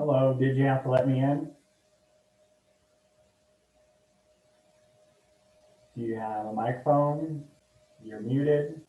Hello, did you have to let me in? Do you have a microphone? You're muted.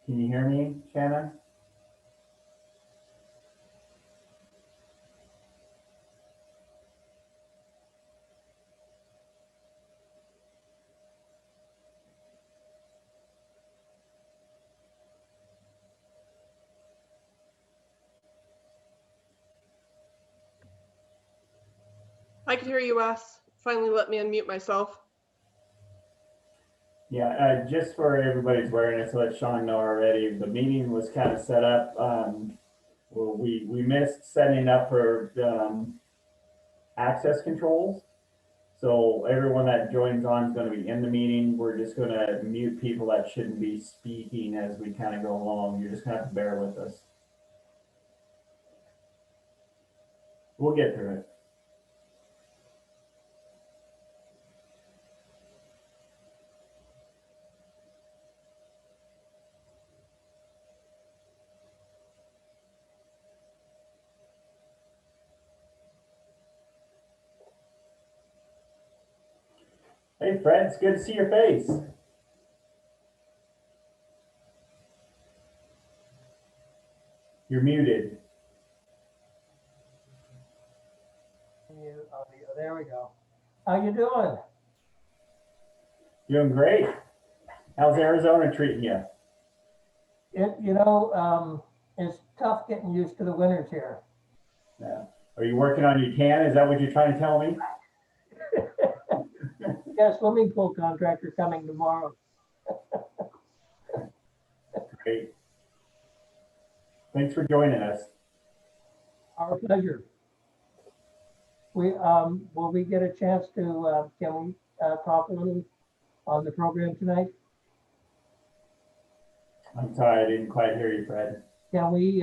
Can you hear me, Shannon? I can hear you, Wes. Finally let me unmute myself. Yeah, just for everybody's awareness, let Sean know already, the meeting was kind of set up. Well, we missed setting up for access controls. So everyone that joins on is going to be in the meeting. We're just going to mute people that shouldn't be speaking as we kind of go along. You're just going to have to bear with us. We'll get through it. Hey, Fred, it's good to see your face. You're muted. There we go. How you doing? Doing great. How's Arizona treating you? It's tough getting used to the winters here. Yeah. Are you working on your can? Is that what you're trying to tell me? Yeah, swimming pool contractor coming tomorrow. Great. Thanks for joining us. Our pleasure. Will we get a chance to, can we talk a little on the program tonight? I'm sorry, I didn't quite hear you, Fred. Can we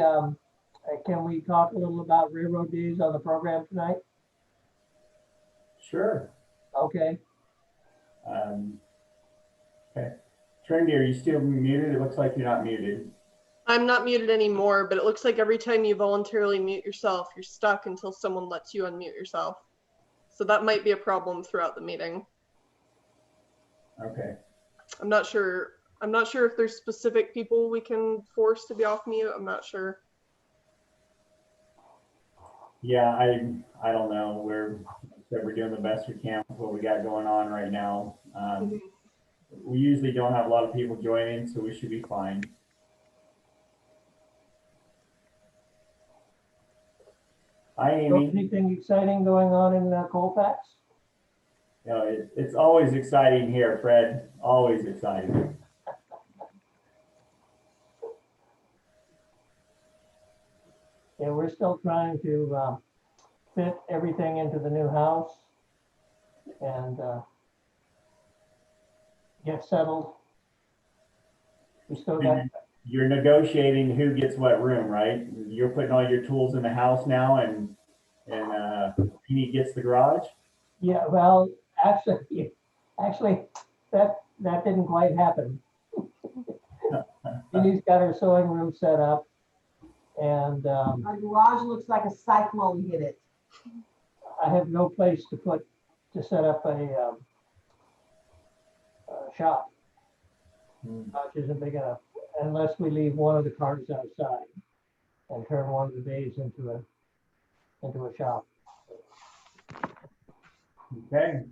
talk a little about railroad days on the program tonight? Sure. Okay. Okay. Trinity, are you still muted? It looks like you're not muted. I'm not muted anymore, but it looks like every time you voluntarily mute yourself, you're stuck until someone lets you unmute yourself. So that might be a problem throughout the meeting. Okay. I'm not sure if there's specific people we can force to be off mute. I'm not sure. Yeah, I don't know. We're doing the best we can with what we got going on right now. We usually don't have a lot of people joining, so we should be fine. Hi, Amy. Anything exciting going on in Colfax? You know, it's always exciting here, Fred. Always exciting. Yeah, we're still trying to fit everything into the new house and get settled. We still got. You're negotiating who gets what room, right? You're putting all your tools in the house now, and Penny gets the garage. Yeah, well, actually, that didn't quite happen. Penny's got her sewing room set up, and Our garage looks like a cyclone hit it. I have no place to set up a shop. Garage isn't big enough unless we leave one of the cars outside and turn one of the bays into a shop. Okay.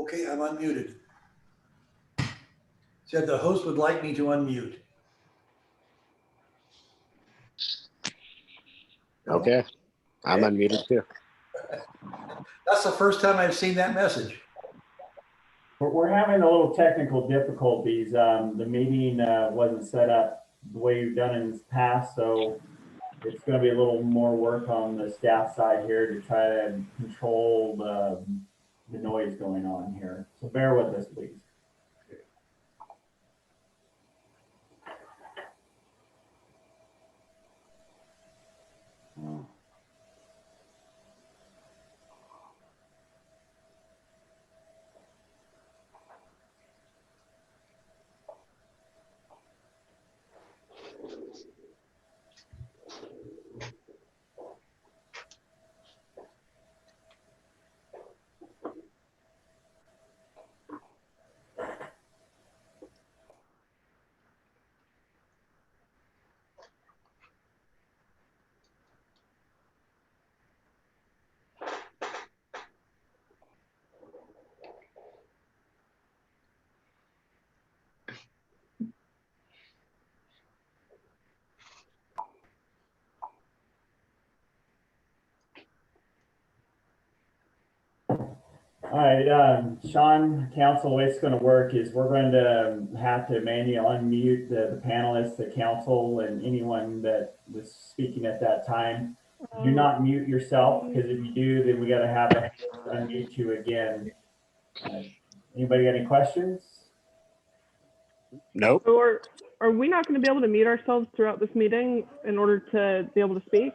Okay, I'm unmuted. Said the host would like me to unmute. Okay, I'm unmuted too. That's the first time I've seen that message. We're having a little technical difficulties. The meeting wasn't set up the way you've done in the past, so it's going to be a little more work on the staff side here to try to control the noise going on here. So bear with us, please. All right, Sean, council, the way it's going to work is we're going to have to manually unmute the panelists, the council, and anyone that was speaking at that time. Do not mute yourself, because if you do, then we got to have to unmute you again. Anybody got any questions? Nope. Or are we not going to be able to mute ourselves throughout this meeting in order to be able to speak?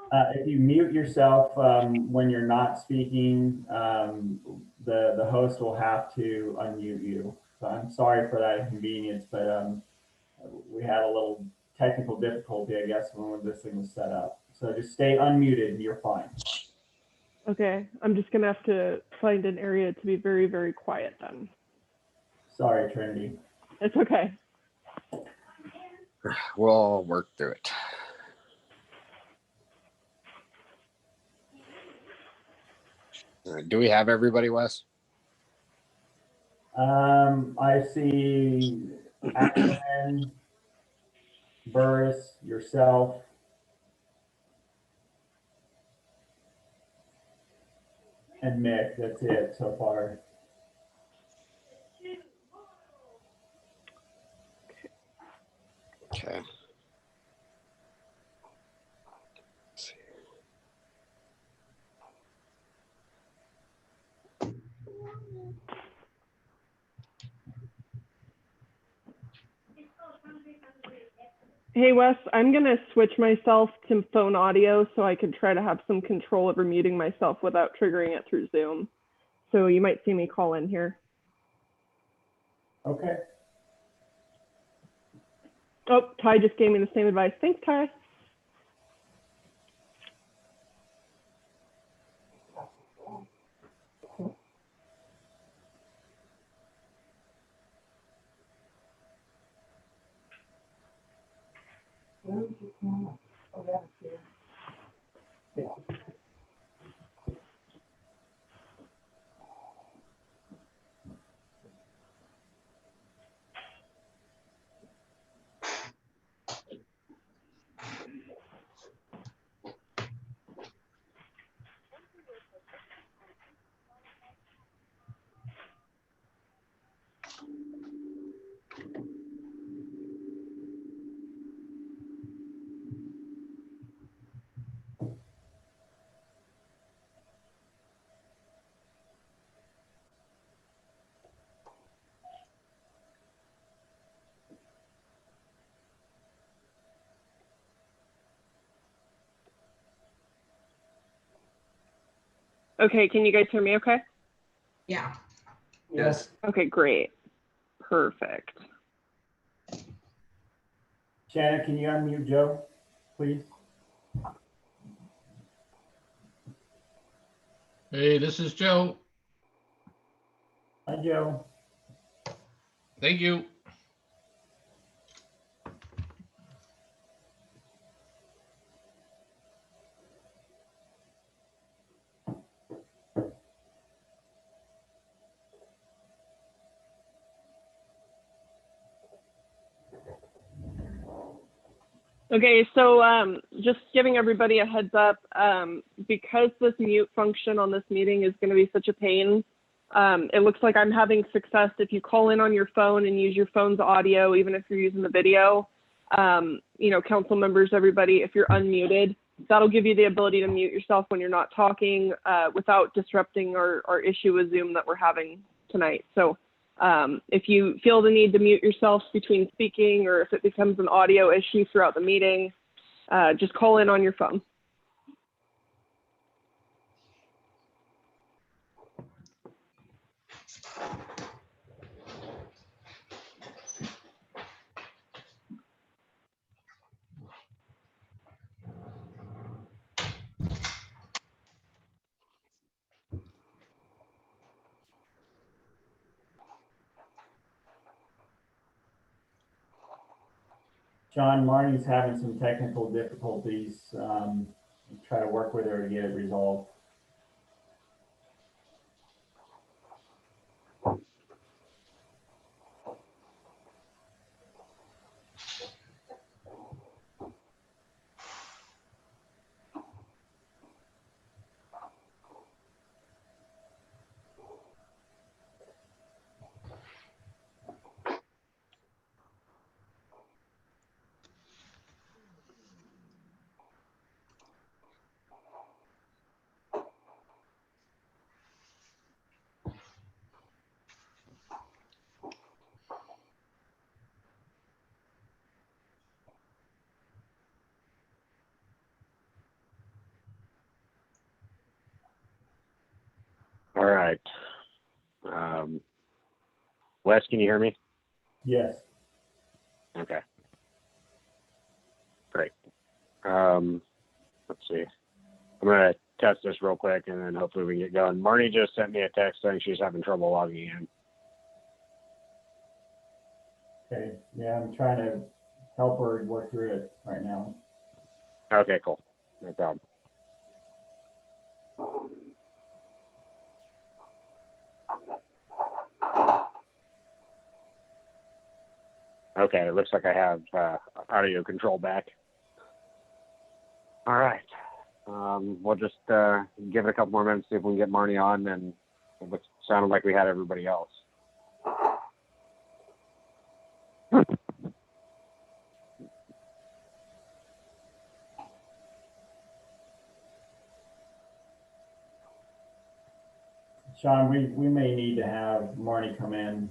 If you mute yourself when you're not speaking, the host will have to unmute you. So I'm sorry for that inconvenience, but we had a little technical difficulty, I guess, when this thing was set up. So just stay unmuted and you're fine. Okay, I'm just going to have to find an area to be very, very quiet then. Sorry, Trinity. It's okay. We'll work through it. All right, do we have everybody, Wes? I see Ackerman, Burris, yourself, and Mick. That's it so far. Okay. Hey, Wes, I'm going to switch myself to phone audio so I can try to have some control over muting myself without triggering it through Zoom. So you might see me call in here. Okay. Oh, Ty just gave me the same advice. Thanks, Ty. Where's your camera? Oh, that's here. Okay, can you guys hear me okay? Yeah. Yes. Okay, great. Perfect. Shannon, can you unmute Joe, please? Hey, this is Joe. Hi, Joe. Thank you. Okay, so just giving everybody a heads up, because this mute function on this meeting is going to be such a pain, it looks like I'm having success if you call in on your phone and use your phone's audio, even if you're using the video. You know, council members, everybody, if you're unmuted, that'll give you the ability to mute yourself when you're not talking without disrupting our issue with Zoom that we're having tonight. So if you feel the need to mute yourself between speaking, or if it becomes an audio issue throughout the meeting, just call in on your phone. John, Marnie's having some technical difficulties. Try to work with her to get it resolved. All right. Wes, can you hear me? Yes. Okay. Great. Let's see. I'm going to test this real quick and then hopefully we can get going. Marnie just sent me a text saying she's having trouble logging in. Okay. Yeah, I'm trying to help her work through it right now. Okay, cool. No problem. Okay, it looks like I have audio control back. All right. We'll just give it a couple more minutes, see if we can get Marnie on, and it sounded like we had everybody else. Sean, we may need to have Marnie come in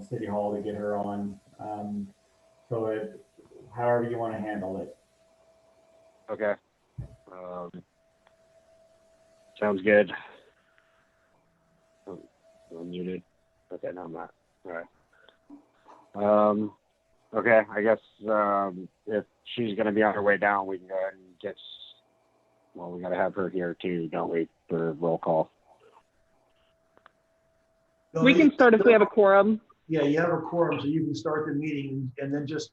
City Hall to get her on. So however you want to handle it. Okay. Sounds good. I'm muted. Okay, no, I'm not. All right. Okay, I guess if she's going to be on her way down, we can go ahead and get. Well, we got to have her here too, don't we, for roll call? We can start if we have a quorum. Yeah, you have a quorum, so you can start the meeting and then just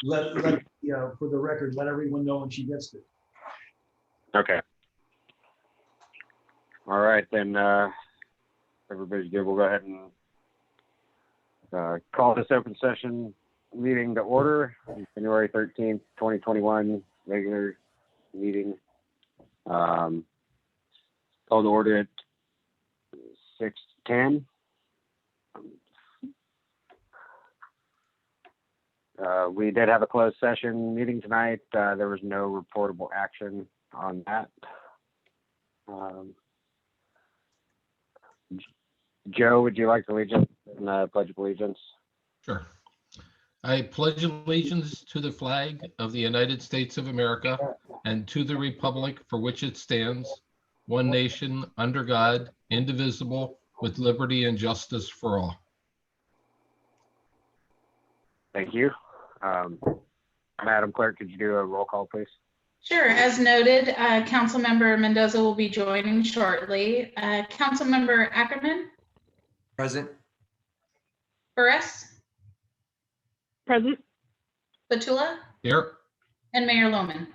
let you know, for the record, let everyone know when she gets there. Okay. All right, then everybody's good. We'll go ahead and call this open session meeting to order. January 13th, 2021, regular meeting. Called to order at 6:10. We did have a closed session meeting tonight. There was no reportable action on that. Joe, would you like to lead us in the Pledge of Allegiance? Sure. I pledge allegiance to the flag of the United States of America and to the republic for which it stands, one nation, under God, indivisible, with liberty and justice for all. Thank you. Madam Clerk, could you do a roll call, please? Sure. As noted, Councilmember Mendoza will be joining shortly. Councilmember Ackerman, Present. Burris, Present. Latula, Here. and Mayor Lohman.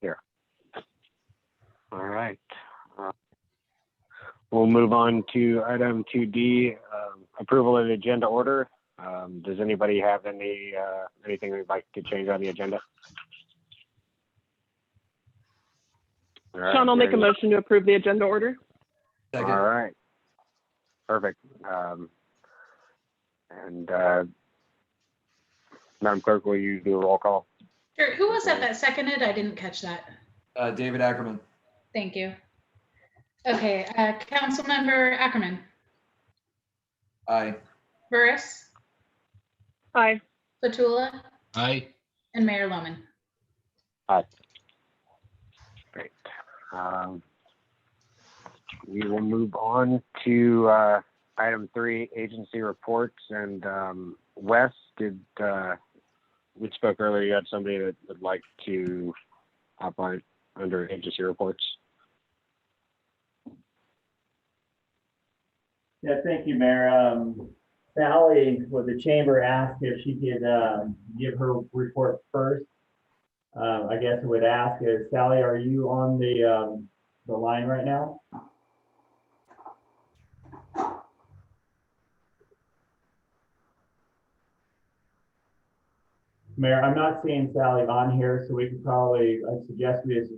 Here. All right. We'll move on to item 2D, approval of the agenda order. Does anybody have anything they'd like to change on the agenda? All right, Sean, I'll make a hearing none. motion to approve the agenda order. All right. Perfect. Madam Clerk, will you do a roll call? Sure. Who was that seconded? I didn't catch that. David Ackerman. Thank you. Okay, Councilmember Ackerman, Aye. Burris, Aye. Fatula, Aye. and Mayor Loman. Great. We will move on to item 3, agency reports. And Wes, we spoke earlier, you had somebody that would like to hop on under agency reports. Yeah, thank you, Mayor. Sally with the chamber asked if she could give her report first. I guess I would ask is, Sally, are you on the line right now? Mayor, I'm not seeing Sally on here, so we could probably, I suggest we just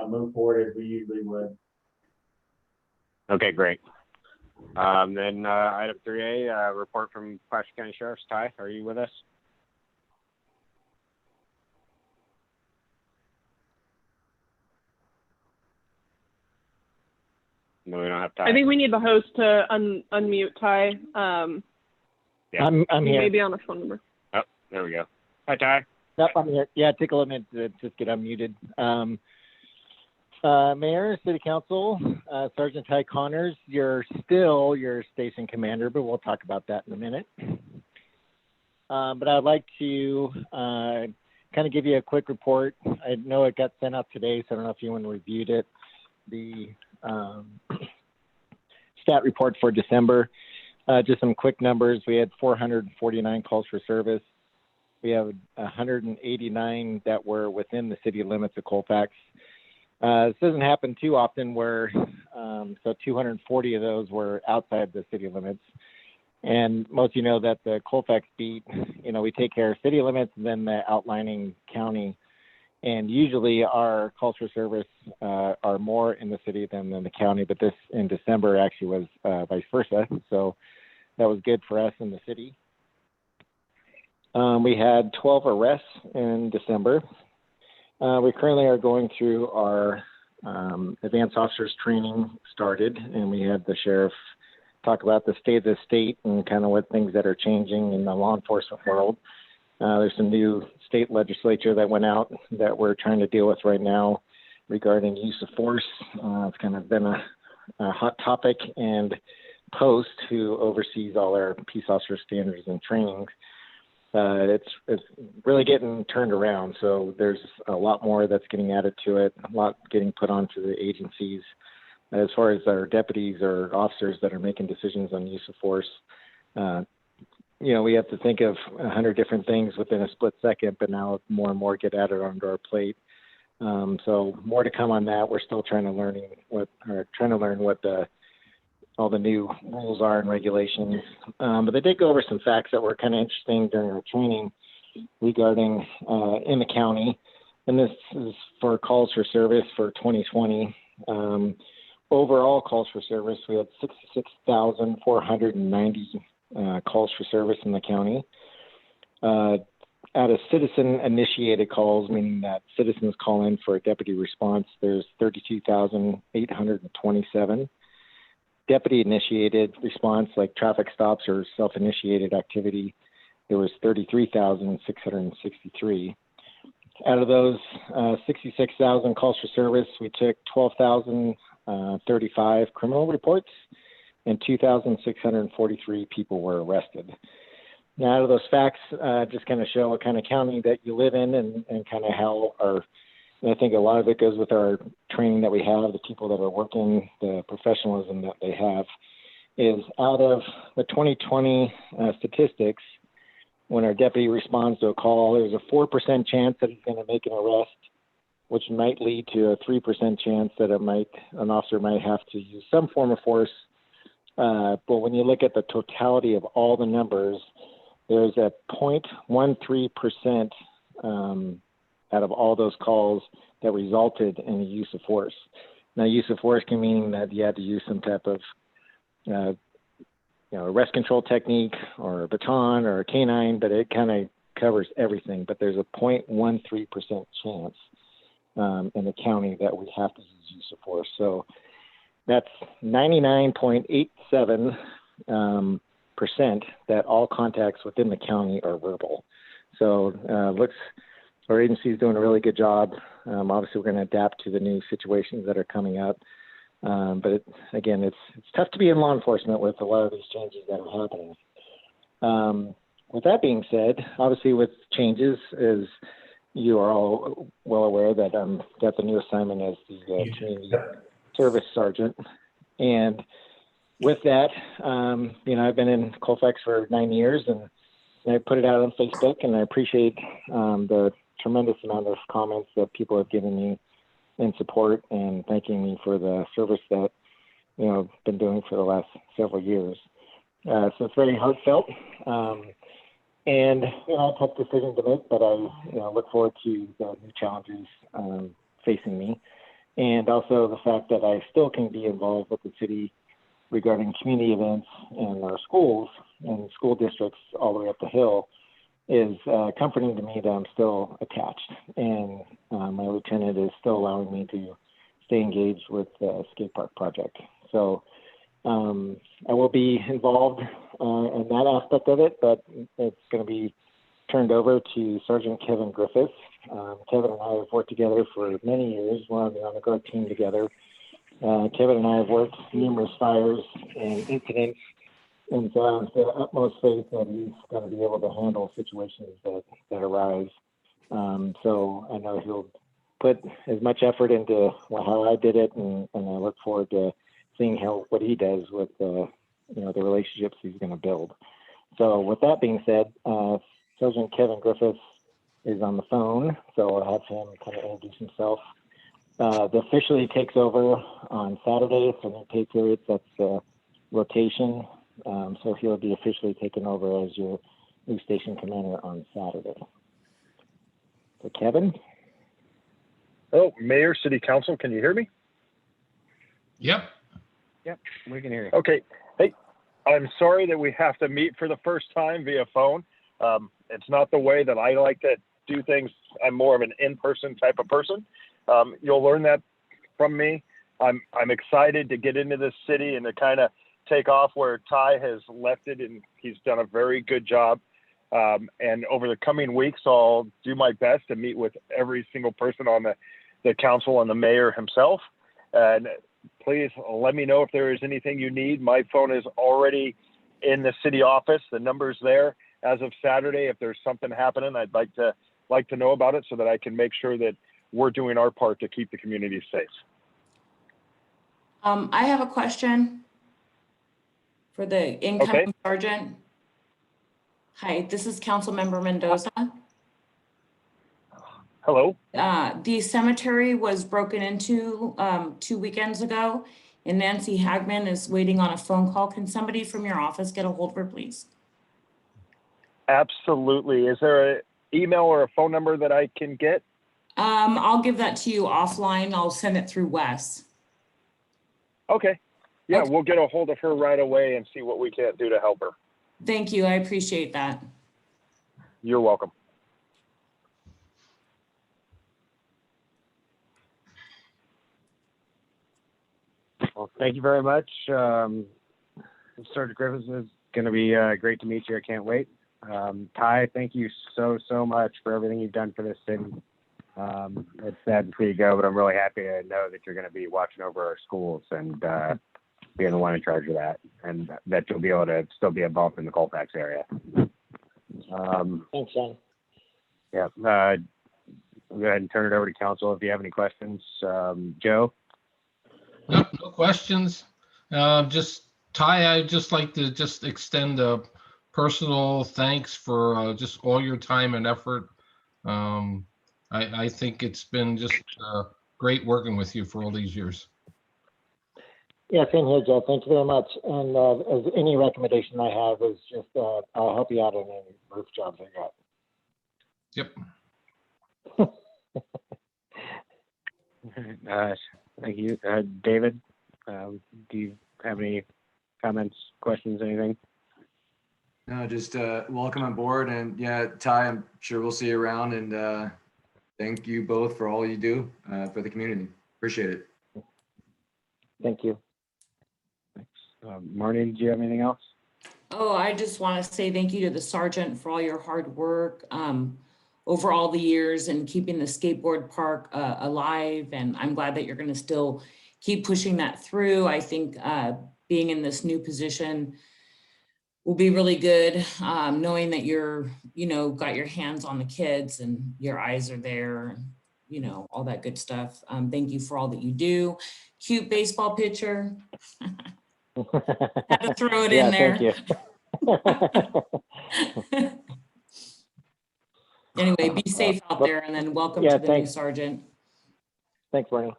move forward as we usually would. Okay, great. Then item 3A, report from Placer County Sheriff's. Ty, are you with us? No, we don't have Ty. I think we need the host to unmute Ty. Yeah. I'm He here. may be on a phone number. Oh, there we go. Hi, Ty. Yep, I'm here. Yeah, take a minute to just get unmuted. Mayor, City Council, Sergeant Ty Connors, you're still your station commander, but we'll talk about that in a minute. But I'd like to kind of give you a quick report. I know it got sent out today, so I don't know if anyone reviewed it. The stat report for December, just some quick numbers. We had 449 calls for service. We have 189 that were within the city limits of Colfax. This doesn't happen too often where, so 240 of those were outside the city limits. And most of you know that the Colfax beat, we take care of city limits and then the outlining county. And usually our calls for service are more in the city than in the county, but this in December actually was vice versa. So that was good for us in the city. We had 12 arrests in December. We currently are going through our advanced officers training started, and we had the sheriff talk about the state of the state and kind of what things that are changing in the law enforcement world. There's some new state legislature that went out that we're trying to deal with right now regarding use of force. It's kind of been a hot topic, and Post, who oversees all our peace officer standards and trainings, it's really getting turned around. So there's a lot more that's getting added to it, a lot getting put onto the agencies. As far as our deputies or officers that are making decisions on use of force, we have to think of 100 different things within a split second, but now more and more get added onto our plate. So more to come on that. We're still trying to learn what all the new rules are and regulations. But they did go over some facts that were kind of interesting during our training regarding in the county. And this is for calls for service for 2020. Overall calls for service, we had 66,490 calls for service in the county. Out of citizen-initiated calls, meaning that citizens call in for a deputy response, there's 32,827. Deputy-initiated response, like traffic stops or self-initiated activity, there was 33,663. Out of those 66,000 calls for service, we took 12,035 criminal reports, and 2,643 people were arrested. Now, out of those facts, just kind of show what kind of county that you live in and kind of how and I think a lot of it goes with our training that we have, the people that are working, the professionalism that they have, is out of the 2020 statistics, when our deputy responds to a call, there's a 4% chance that he's going to make an arrest, which might lead to a 3% chance that an officer might have to use some form of force. But when you look at the totality of all the numbers, there's a 0.13% out of all those calls that resulted in the use of force. Now, use of force can mean that you had to use some type of arrest control technique or a baton or a canine, but it kind of covers everything. But there's a 0.13% chance in the county that we have to use of force. So that's 99.87% that all contacts within the county are verbal. So our agency is doing a really good job. Obviously, we're going to adapt to the new situations that are coming up. But again, it's tough to be in law enforcement with a lot of these changes that are happening. With that being said, obviously with changes, as you are all well aware that got the new assignment as the community service sergeant. And with that, I've been in Colfax for 9 years, and I put it out on Facebook, and I appreciate the tremendous amount of comments that people have given me in support and thanking me for the service that, I've been doing for the last several years. So it's very heartfelt. And, a tough decision to make, but I, look forward to the new challenges facing me. And also the fact that I still can be involved with the city regarding community events in our schools and school districts all the way up the hill is comforting to me that I'm still attached. And my lieutenant is still allowing me to stay engaged with the skate park project. So I will be involved in that aspect of it, but it's going to be turned over to Sergeant Kevin Griffiths. Kevin and I have worked together for many years. We're on the guard team together. Kevin and I have worked numerous fires and incidents, and so I have the utmost faith that he's going to be able to handle situations that arise. So I know he'll put as much effort into how I did it, and I look forward to seeing what he does with the relationships he's going to build. So with that being said, Sergeant Kevin Griffiths is on the phone, so I'll have him kind of introduce himself. The officially takes over on Saturday for new pay periods. That's the rotation. So he'll be officially taken over as your new station commander on Saturday. So Kevin? Oh, Mayor, City Council, can you hear me? Yep. Yep, we can hear you. Okay. Hey, I'm sorry that we have to meet for the first time via phone. It's not the way that I like to do things. I'm more of an in-person type of person. You'll learn that from me. I'm excited to get into this city and to kind of take off where Ty has left it, and he's done a very good job. And over the coming weeks, I'll do my best to meet with every single person on the council and the mayor himself. And please let me know if there is anything you need. My phone is already in the city office. The number's there as of Saturday. If there's something happening, I'd like to know about it so that I can make sure that we're doing our part to keep the community safe. I have a question for the incoming sergeant. Hi, this is Councilmember Mendoza. Hello. The cemetery was broken into 2 weekends ago, and Nancy Hagman is waiting on a phone call. Can somebody from your office get a hold of her, please? Absolutely. Is there an email or a phone number that I can get? I'll give that to you offline. I'll send it through Wes. Okay. Yeah, Okay. We'll get a hold of her right away and see what we can do to help her. Thank you. I appreciate that. You're welcome. Well, thank you very much. Sergeant Griffiths, is going to be great to meet you. I can't wait. Ty, thank you so much for everything you've done for this city. It's sad to see you go, but I'm really happy to know that you're going to be watching over our schools and being the one in charge of that, and that you'll be able to still be involved in the Colfax area. Thanks, Sean. Yeah. I'll go ahead and turn it over to council if you have any questions. Joe? Nope, no questions. Just Ty, I'd just like to just extend a personal thanks for just all your time and effort. I think it's been just great working with you for all these years. Yeah, same here, Joe. Thank you very much. And as any recommendation I have is just I'll help you out on any roof jobs I got. Yep. Thank you. David, do you have any comments, questions, anything? No, just welcome on board. And yeah, Ty, I'm sure we'll see you around. And thank you both for all you do for the community. Appreciate it. Thank you. Thanks. Marnie, do you have anything else? Oh, I just want to say thank you to the sergeant for all your hard work over all the years and keeping the skateboard park alive. And I'm glad that you're going to still keep pushing that through. I think being in this new position will be really good, knowing that you're, got your hands on the kids and your eyes are there, and, all that good stuff. Thank you for all that you do. Cute baseball pitcher. Had to throw it in there. Thank you. Anyway, be safe out there, and then welcome to the new sergeant. Thanks, Bernie.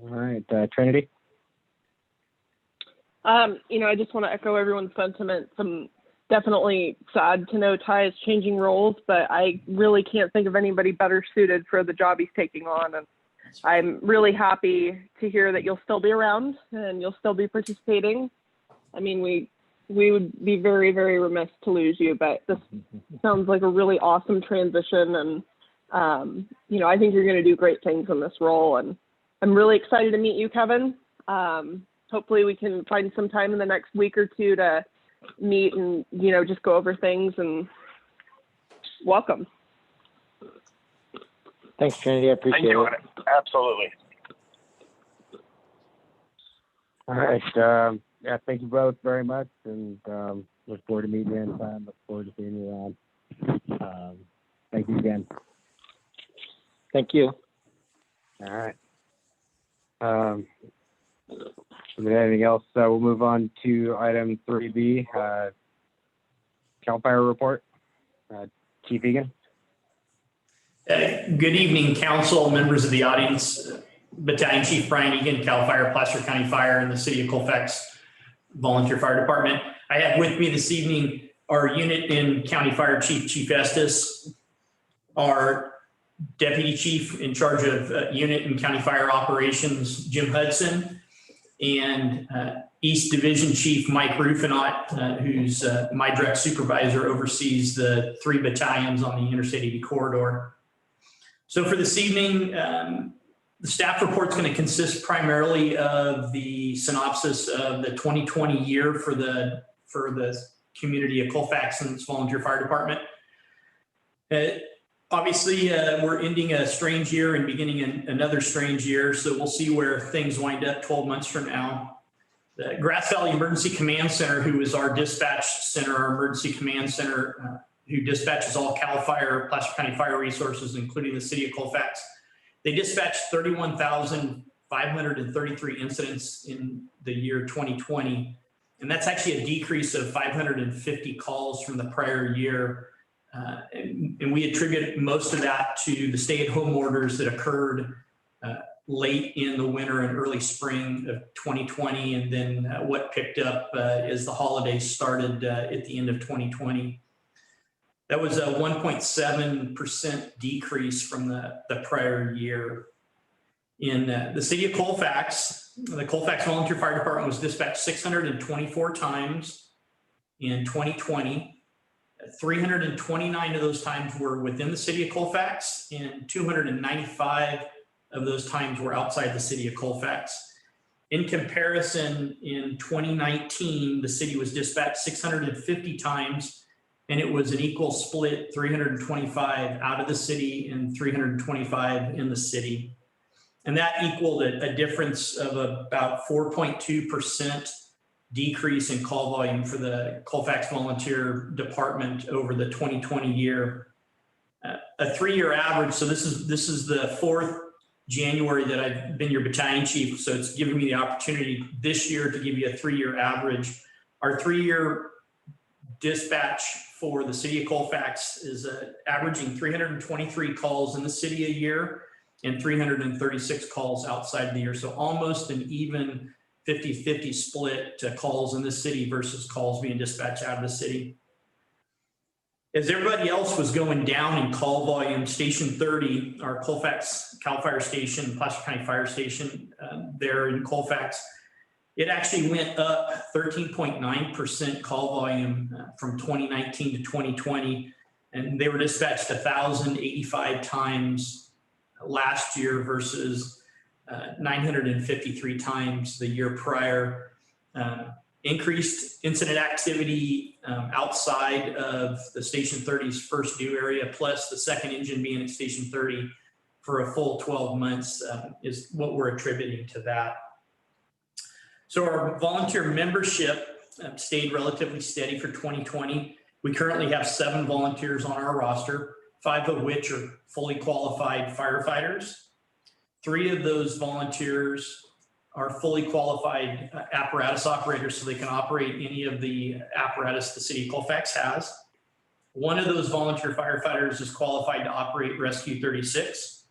All right, Trinity. I just want to echo everyone's sentiments. I'm definitely sad to know Ty is changing roles, but I really can't think of anybody better suited for the job he's taking on. And I'm really happy to hear that you'll still be around and you'll still be participating. I mean, we would be very, very remiss to lose you, but this sounds like a really awesome transition. And, I think you're going to do great things in this role. And I'm really excited to meet you, Kevin. Hopefully we can find some time in the next week or two to meet and, just go over things, and welcome. Thanks, Trinity. I appreciate it. Absolutely. All right. Yeah, thank you both very much, and look forward to meeting you anytime. Look forward to seeing you around. Thank you again. Thank you. All right. Anything else? We'll move on to item 3B, CAL FIRE report. Chief Egan. Good evening, council, members of the audience. Battalion Chief Brian Egan, CAL FIRE, Placer County Fire in the City of Colfax Volunteer Fire Department. I have with me this evening our unit in County Fire Chief Estes, our Deputy Chief in charge of unit and County Fire Operations, Jim Hudson, and East Division Chief Mike Rufinot, who's my direct supervisor, oversees the 3 battalions on the Interstate 80 corridor. So for this evening, the staff report is going to consist primarily of the synopsis of the 2020 year for the community of Colfax and its volunteer fire department. Obviously, we're ending a strange year and beginning another strange year, so we'll see where things wind up 12 months from now. The Grass Valley Emergency Command Center, who is our dispatch center, our emergency command center, who dispatches all CAL FIRE, Placer County Fire resources, including the City of Colfax. They dispatched 31,533 incidents in the year 2020, and that's actually a decrease of 550 calls from the prior year. And we attribute most of that to the stay-at-home orders that occurred late in the winter and early spring of 2020, and then what picked up as the holidays started at the end of 2020. That was a 1.7% decrease from the prior year. In the City of Colfax, the Colfax Volunteer Fire Department was dispatched 624 times in 2020. 329 of those times were within the City of Colfax, and 295 of those times were outside the City of Colfax. In comparison, in 2019, the city was dispatched 650 times, and it was an equal split, 325 out of the city and 325 in the city. And that equaled a difference of about 4.2% decrease in call volume for the Colfax Volunteer Department over the 2020 year. A 3-year average, so this is the 4th January that I've been your battalion chief, so it's given me the opportunity this year to give you a 3-year average. Our 3-year dispatch for the City of Colfax is averaging 323 calls in the city a year, and 336 calls outside of the year. So almost an even 50-50 split to calls in the city versus calls being dispatched out of the city. As everybody else was going down in call volume, Station 30, our Colfax Cal Fire Station, Placer County Fire Station there in Colfax, it actually went up 13.9% call volume from 2019 to 2020. And they were dispatched 1,085 times last year versus 953 times the year prior. Increased incident activity outside of the Station 30's first new area, plus the second engine being at Station 30 for a full 12 months is what we're attributing to that. So our volunteer membership stayed relatively steady for 2020. We currently have 7 volunteers on our roster, 5 of which are fully qualified firefighters. 3 of those volunteers are fully qualified apparatus operators, so they can operate any of the apparatus the city of Colfax has. 1 of those volunteer firefighters is qualified to operate Rescue 36.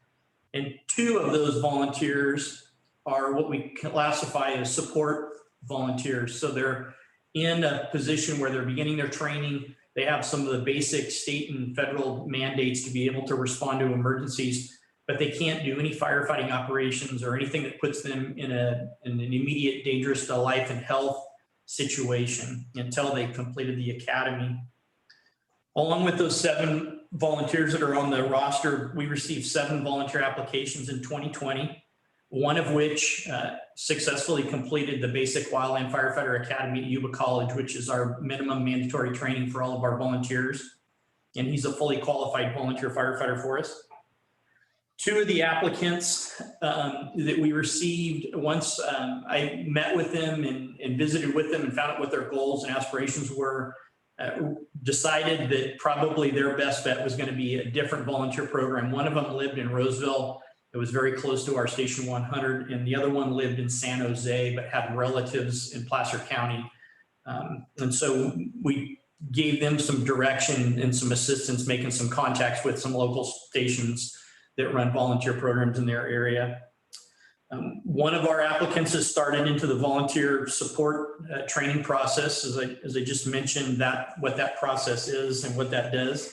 And 2 of those volunteers are what we classify as support volunteers. So they're in a position where they're beginning their training. They have some of the basic state and federal mandates to be able to respond to emergencies, but they can't do any firefighting operations or anything that puts them in an immediate dangerous to life and health situation until they've completed the academy. Along with those 7 volunteers that are on the roster, we received 7 volunteer applications in 2020, 1 of which successfully completed the basic Wildland Firefighter Academy at Yuba College, which is our minimum mandatory training for all of our volunteers. And he's a fully qualified volunteer firefighter for us. 2 of the applicants that we received, once I met with them and visited with them and found out what their goals and aspirations were, decided that probably their best bet was going to be a different volunteer program. 1 of them lived in Roseville. It was very close to our Station 100, and the other one lived in San Jose, but had relatives in Placer County. And so we gave them some direction and some assistance, making some contacts with some local stations that run volunteer programs in their area. 1 of our applicants has started into the volunteer support training process. As I just mentioned, what that process is and what that does.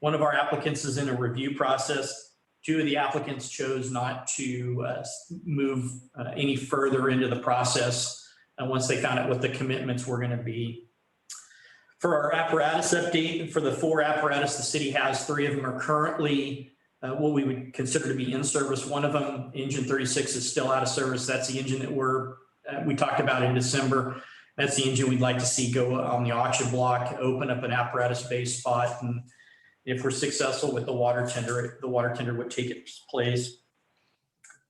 1 of our applicants is in a review process. 2 of the applicants chose not to move any further into the process once they found out what the commitments were going to be. For our apparatus update, for the 4 apparatus the city has, 3 of them are currently what we would consider to be in service. 1 of them, engine 36, is still out of service. That's the engine that we talked about in December. That's the engine we'd like to see go on the auction block, open up an apparatus-based spot, and if we're successful with the water tender would take its place.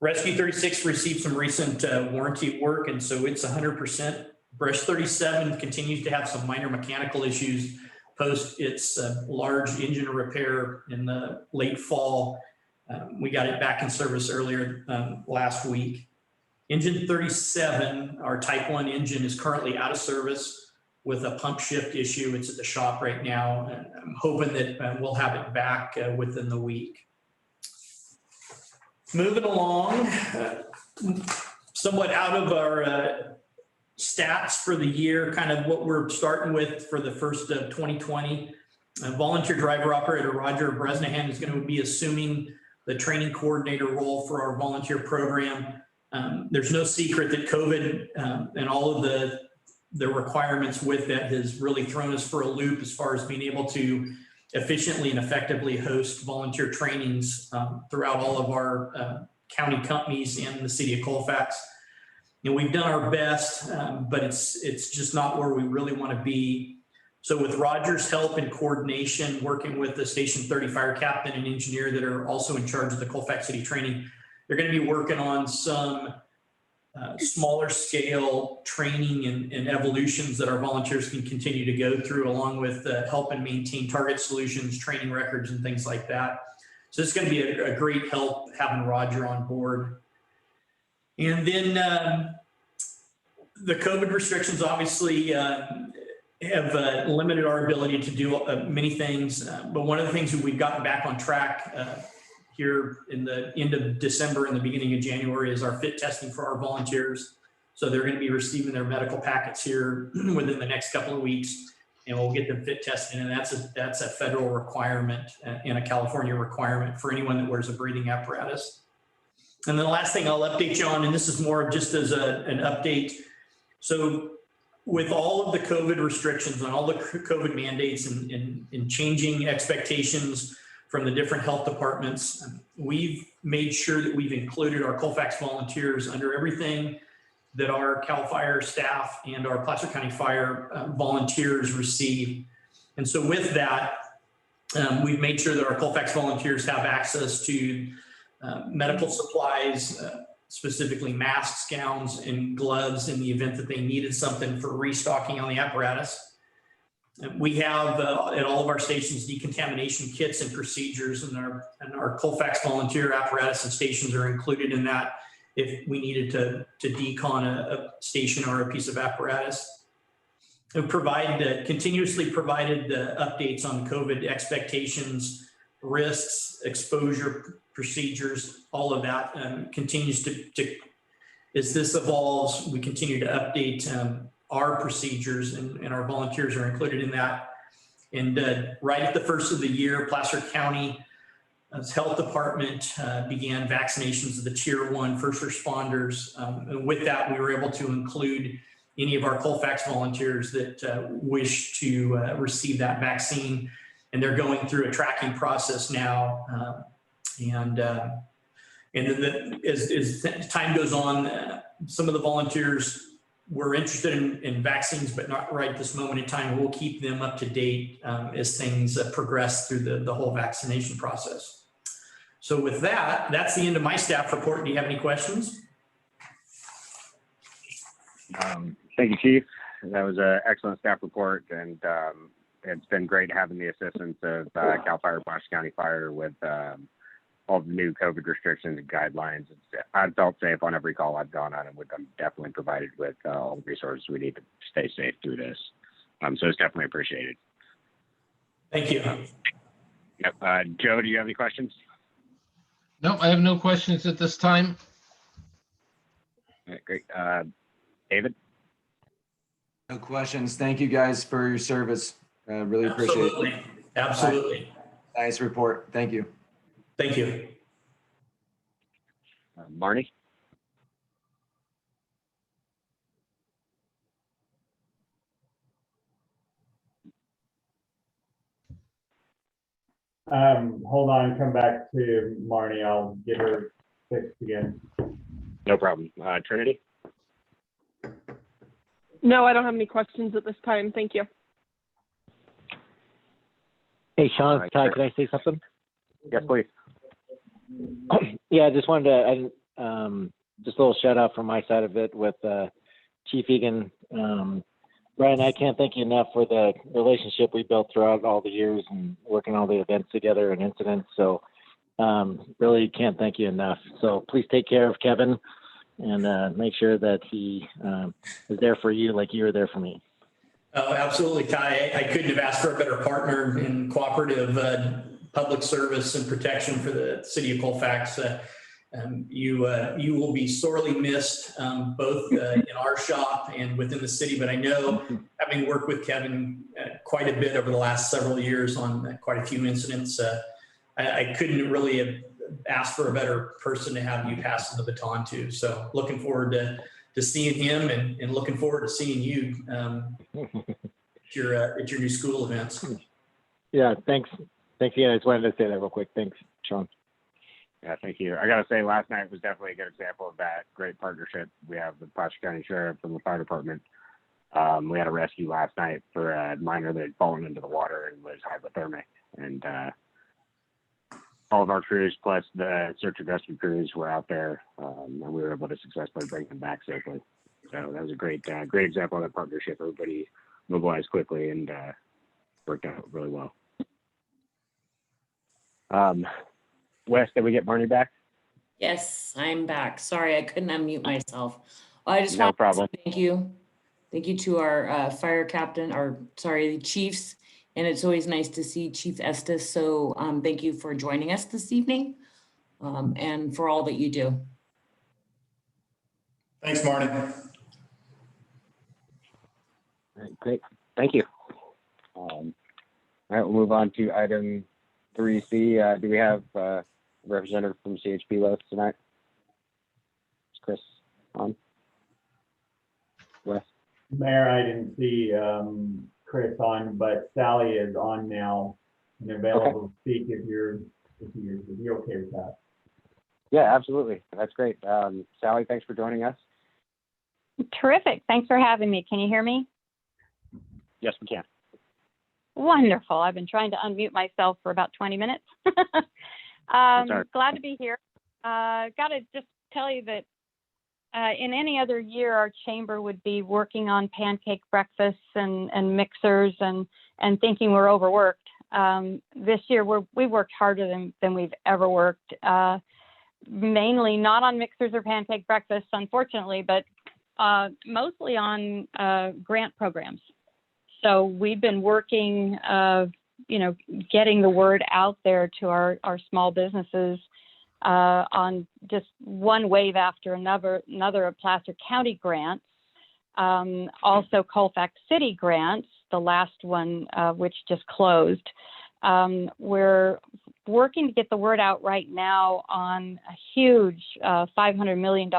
Rescue 36 received some recent warranty work, and so it's 100%. Brush 37 continues to have some minor mechanical issues post its large engine repair in the late fall. We got it back in service earlier last week. Engine 37, our Type 1 engine, is currently out of service with a pump shift issue. It's at the shop right now, and I'm hoping that we'll have it back within the week. Moving along, somewhat out of our stats for the year, kind of what we're starting with for the first of 2020. Volunteer driver operator Roger Bresnahan is going to be assuming the training coordinator role for our volunteer program. There's no secret that COVID and all of the requirements with that has really thrown us for a loop as far as being able to efficiently and effectively host volunteer trainings throughout all of our county companies and the city of Colfax. We've done our best, but it's just not where we really want to be. So with Roger's help and coordination, working with the Station 30 fire captain and engineer that are also in charge of the Colfax City training, they're going to be working on some smaller scale training and evolutions that our volunteers can continue to go through, along with help and maintain target solutions, training records, and things like that. So it's going to be a great help having Roger on board. And then the COVID restrictions obviously have limited our ability to do many things. But one of the things that we've gotten back on track here in the end of December and the beginning of January is our fit testing for our volunteers. So they're going to be receiving their medical packets here within the next couple of weeks, and we'll get them fit tested. And that's a federal requirement and a California requirement for anyone that wears a breathing apparatus. And then the last thing I'll update you on, and this is more just as an update. So with all of the COVID restrictions and all the COVID mandates and changing expectations from the different health departments, we've made sure that we've included our Colfax volunteers under everything that our CAL FIRE staff and our Placer County Fire volunteers receive. And so with that, we've made sure that our Colfax volunteers have access to medical supplies, specifically masks, gowns, and gloves in the event that they needed something for restocking on the apparatus. We have at all of our stations decontamination kits and procedures, and our Colfax volunteer apparatus and stations are included in that if we needed to decon a station or a piece of apparatus. We continuously provided updates on COVID expectations, risks, exposure, procedures, all of that continues to, as this evolves, we continue to update our procedures, and our volunteers are included in that. And right at the first of the year, Placer County Health Department began vaccinations of the Tier 1 first responders. And with that, we were able to include any of our Colfax volunteers that wish to receive that vaccine. And they're going through a tracking process now. And then as time goes on, some of the volunteers were interested in vaccines, but not right at this moment in time. We'll keep them up to date as things progress through the whole vaccination process. So with that, that's the end of my staff report. Do you have any questions? Thank you, Chief. That was an excellent staff report, and it's been great having the assistance of CAL FIRE, Placer County Fire with all the new COVID restrictions and guidelines. I've felt safe on every call I've gone on, and I'm definitely provided with all the resources we need to stay safe through this. So it's definitely appreciated. Thank you. Yep. Joe, do you have any questions? No, I have no questions at this time. All right, great. David? No questions. Thank you guys for your service. Really appreciate it. Absolutely. Nice report. Thank you. Thank you. Marnie? Hold on, come back to Marnie. I'll get her fixed again. No problem. Trinity? No, I don't have any questions at this time. Thank you. Hey, Sean, Ty, can I say something? Yes, please. Yeah, I just wanted to, just a little shout out from my side of it with Chief Egan. Brian, I can't thank you enough for the relationship we built throughout all the years and working all the events together and incidents. So really can't thank you enough. So please take care of Kevin and make sure that he is there for you like you were there for me. Oh, absolutely, Ty. I couldn't have asked for a better partner in cooperative public service and protection for the city of Colfax. You will be sorely missed, both in our shop and within the city. But I know, having worked with Kevin quite a bit over the last several years on quite a few incidents, I couldn't really have asked for a better person to have you pass the baton to. So looking forward to seeing him and looking forward to seeing you at your new school events. Yeah, thanks. Thanks again. I just wanted to say that real quick. Thanks, Sean. Yeah, thank you. I got to say, last night was definitely a good example of that great partnership we have with Placer County Sheriff and the fire department. We had a rescue last night for a miner that had fallen into the water and was hypothermic. And all of our crews plus the search and rescue crews were out there, and we were able to successfully bring them back safely. So that was a great example of that partnership. Everybody mobilized quickly and worked out really well. Wes, did we get Marnie back? Yes, I'm back. Sorry, I couldn't unmute myself. I just No want problem. to thank you. Thank you to our fire captain, the chiefs. And it's always nice to see Chief Estes. So thank you for joining us this evening. and for all that you do. Thanks, Marty. All right, great. Thank you. All right, we'll move on to item 3C. Do we have a representative from CHP with us tonight? Is Chris on? Wes? Mayor, I didn't see Chris on, but Sally is on now and available to speak if you're okay with that. Yeah, absolutely. That's great. Sally, thanks for joining us. Terrific. Thanks for having me. Can you hear me? Yes, we can. Wonderful. I've been trying to unmute myself for about 20 minutes. Glad to be here. Got to just tell you that in any other year, our chamber would be working on pancake breakfasts and mixers and thinking we're overworked. This year, we worked harder than we've ever worked. Mainly not on mixers or pancake breakfasts, unfortunately, but mostly on grant programs. So we've been working, getting the word out there to our small businesses on just one wave after another of Placer County grants, also Colfax City grants, the last one which just closed. We're working to get the word out right now on a huge $500 million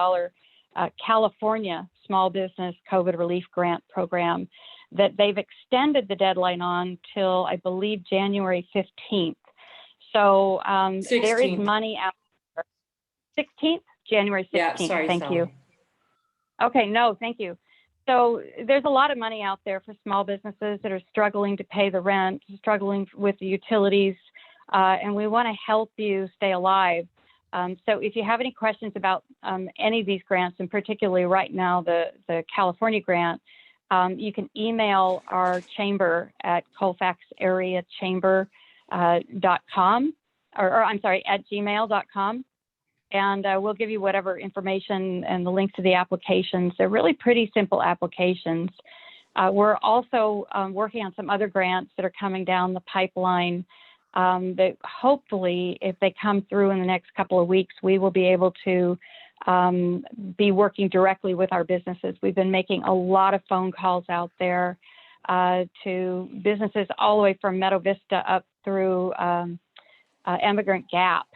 California small business COVID relief grant program that they've extended the deadline on till, I believe, January 15th. So there is money out there. 16th? January 16th. Yeah, sorry, thank Sally. you. Okay, no, thank you. So there's a lot of money out there for small businesses that are struggling to pay the rent, struggling with the utilities, and we want to help you stay alive. So if you have any questions about any of these grants, and particularly right now the California grant, you can email our chamber at colfaxareachamber.com, or I'm sorry, at gmail.com. And we'll give you whatever information and the links to the applications. They're really pretty simple applications. We're also working on some other grants that are coming down the pipeline that hopefully, if they come through in the next couple of weeks, we will be able to be working directly with our businesses. We've been making a lot of phone calls out there to businesses all the way from Meadow Vista up through Emigrant Gap,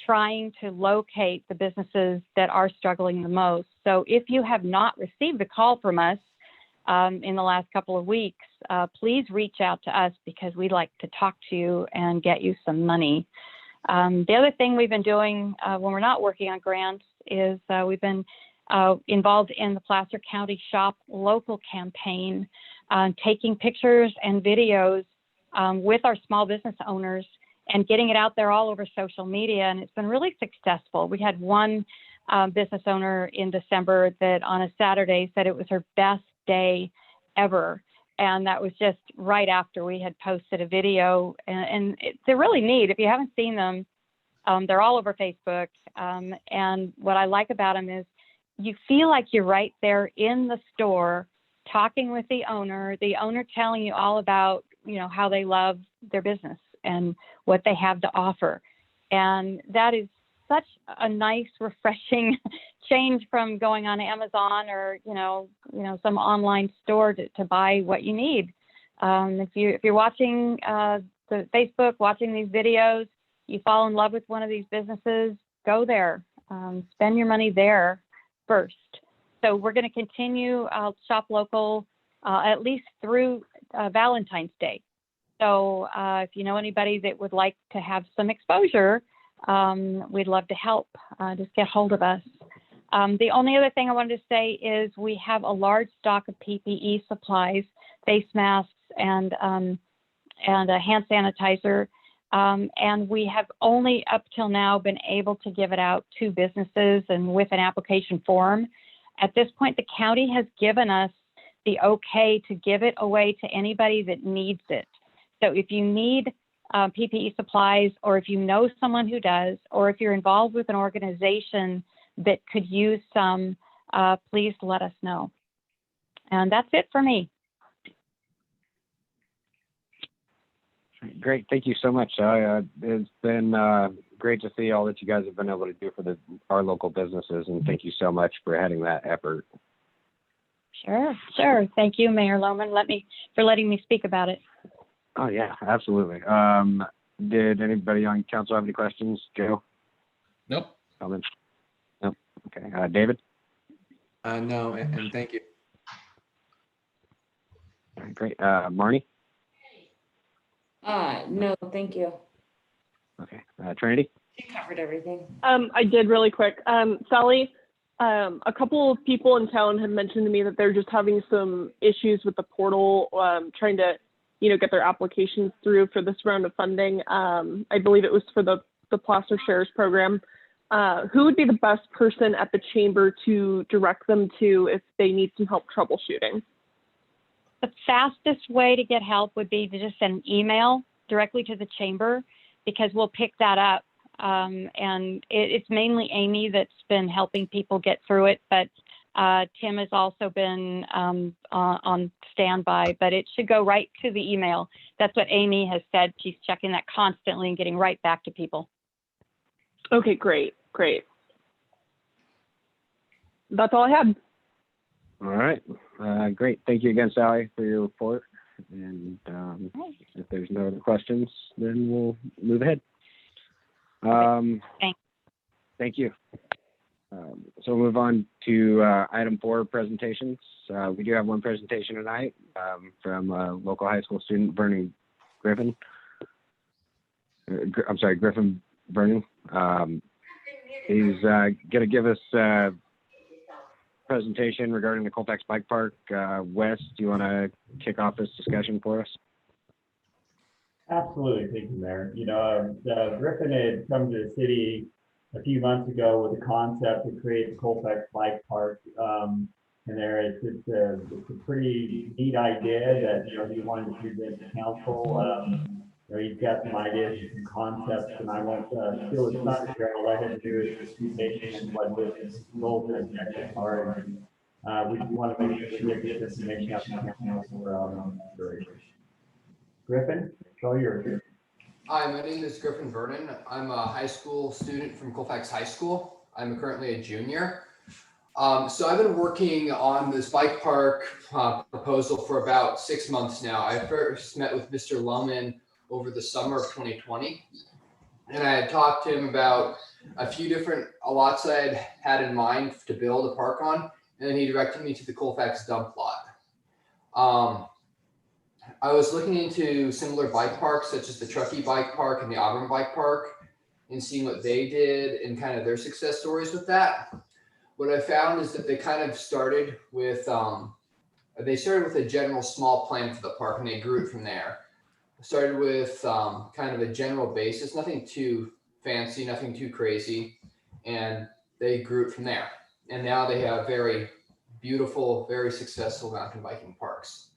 trying to locate the businesses that are struggling the most. So if you have not received a call from us in the last couple of weeks, please reach out to us because we'd like to talk to you and get you some money. The other thing we've been doing when we're not working on grants is we've been involved in the Placer County Shop Local campaign, taking pictures and videos with our small business owners and getting it out there all over social media. And it's been really successful. We had one business owner in December that on a Saturday said it was her best day ever. And that was just right after we had posted a video. And they're really neat. If you haven't seen them, they're all over Facebook. And what I like about them is you feel like you're right there in the store talking with the owner telling you all about, how they love their business and what they have to offer. And that is such a nice, refreshing change from going on Amazon or, some online store to buy what you need. If you're watching the Facebook, watching these videos, you fall in love with one of these businesses, go there, spend your money there first. So we're going to continue Shop Local at least through Valentine's Day. So if you know anybody that would like to have some exposure, we'd love to help. Just get hold of us. The only other thing I wanted to say is we have a large stock of PPE supplies, face masks, and a hand sanitizer. And we have only up till now been able to give it out to businesses and with an application form. At this point, the county has given us the okay to give it away to anybody that needs it. So if you need PPE supplies, or if you know someone who does, or if you're involved with an organization that could use some, please let us know. And that's it for me. Great. Thank you so much. It's been great to see all that you guys have been able to do for our local businesses, and thank you so much for heading that effort. Sure. Thank you, Mayor Lohman, for letting me speak about it. Oh yeah, absolutely. Did anybody on council have any questions? Joe? Nope. Comments? Nope. Okay. David? No, and thank you. All right, great. Marnie? No, thank you. Okay. Trinity? You covered everything. I did really quick. Sally, a couple of people in town have mentioned to me that they're just having some issues with the portal, trying to, get their applications through for this round of funding. I believe it was for the Placer Shares program. Who would be the best person at the chamber to direct them to if they need some help troubleshooting? The fastest way to get help would be to just send an email directly to the chamber, because we'll pick that up. And it's mainly Amy that's been helping people get through it, but Tim has also been on standby, but it should go right to the email. That's what Amy has said. She's checking that constantly and getting right back to people. Okay, great. That's all I had. All right. Great. Thank you again, Sally, for your report. And if there's no other questions, then we'll move ahead. Thanks. Thank you. So we'll move on to item 4, presentations. We do have one presentation tonight from local high school student Vernon Griffin. Griffin Vernon. He's going to give us a presentation regarding the Colfax Bike Park. Wes, do you want to kick off this discussion for us? Absolutely, thank you, Mayor. Griffin had come to the city a few months ago with a concept to create the Colfax Bike Park. And it's a pretty neat idea that he wanted to present to council. He's got some ideas and some concepts, and I won't steal his thunder here. I'll let him do his presentation and what his goals and objectives are. We want to make sure we get this information out to council for consideration. Griffin, it's all yours. Hi, my name is Griffin Vernon. I'm a high school student from Colfax High School. I'm currently a junior. So I've been working on this bike park proposal for about 6 months now. I first met with Mr. Lohman over the summer of 2020. And I had talked to him about a few different lots I had in mind to build a park on. And then he directed me to the Colfax dump lot. I was looking into similar bike parks, such as the Truckee Bike Park and the Auburn Bike Park, and seeing what they did and kind of their success stories with that. What I found is that they kind of started with, a general small plan for the park, and they grew it from there. Started with kind of a general basis, nothing too fancy, nothing too crazy, and they grew it from there. And now they have very beautiful, very successful mountain biking parks.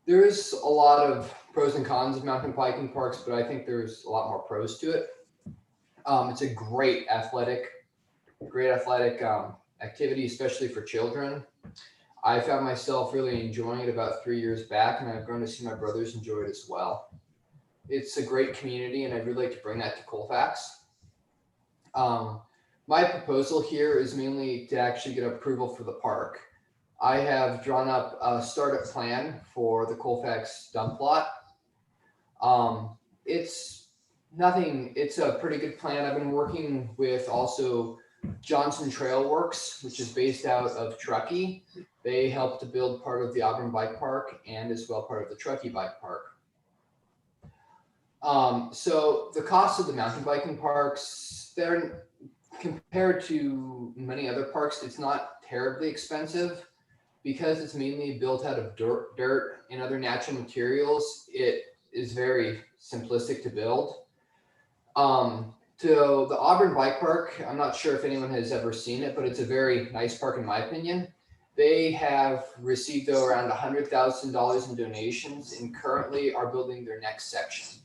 There is a lot of pros and cons of mountain biking parks, but I think there's a lot more pros to it. It's a great athletic activity, especially for children. I found myself really enjoying it about 3 years back, and I've grown to see my brothers enjoy it as well. It's a great community, and I'd really like to bring that to Colfax. My proposal here is mainly to actually get approval for the park. I have drawn up a startup plan for the Colfax dump lot. It's a pretty good plan. I've been working with also Johnson Trail Works, which is based out of Truckee. They helped to build part of the Auburn Bike Park and as well part of the Truckee Bike Park. So the cost of the mountain biking parks, they're compared to many other parks, it's not terribly expensive. Because it's mainly built out of dirt and other natural materials, it is very simplistic to build. To the Auburn Bike Park, I'm not sure if anyone has ever seen it, but it's a very nice park in my opinion. They have received around $100,000 in donations and currently are building their next section.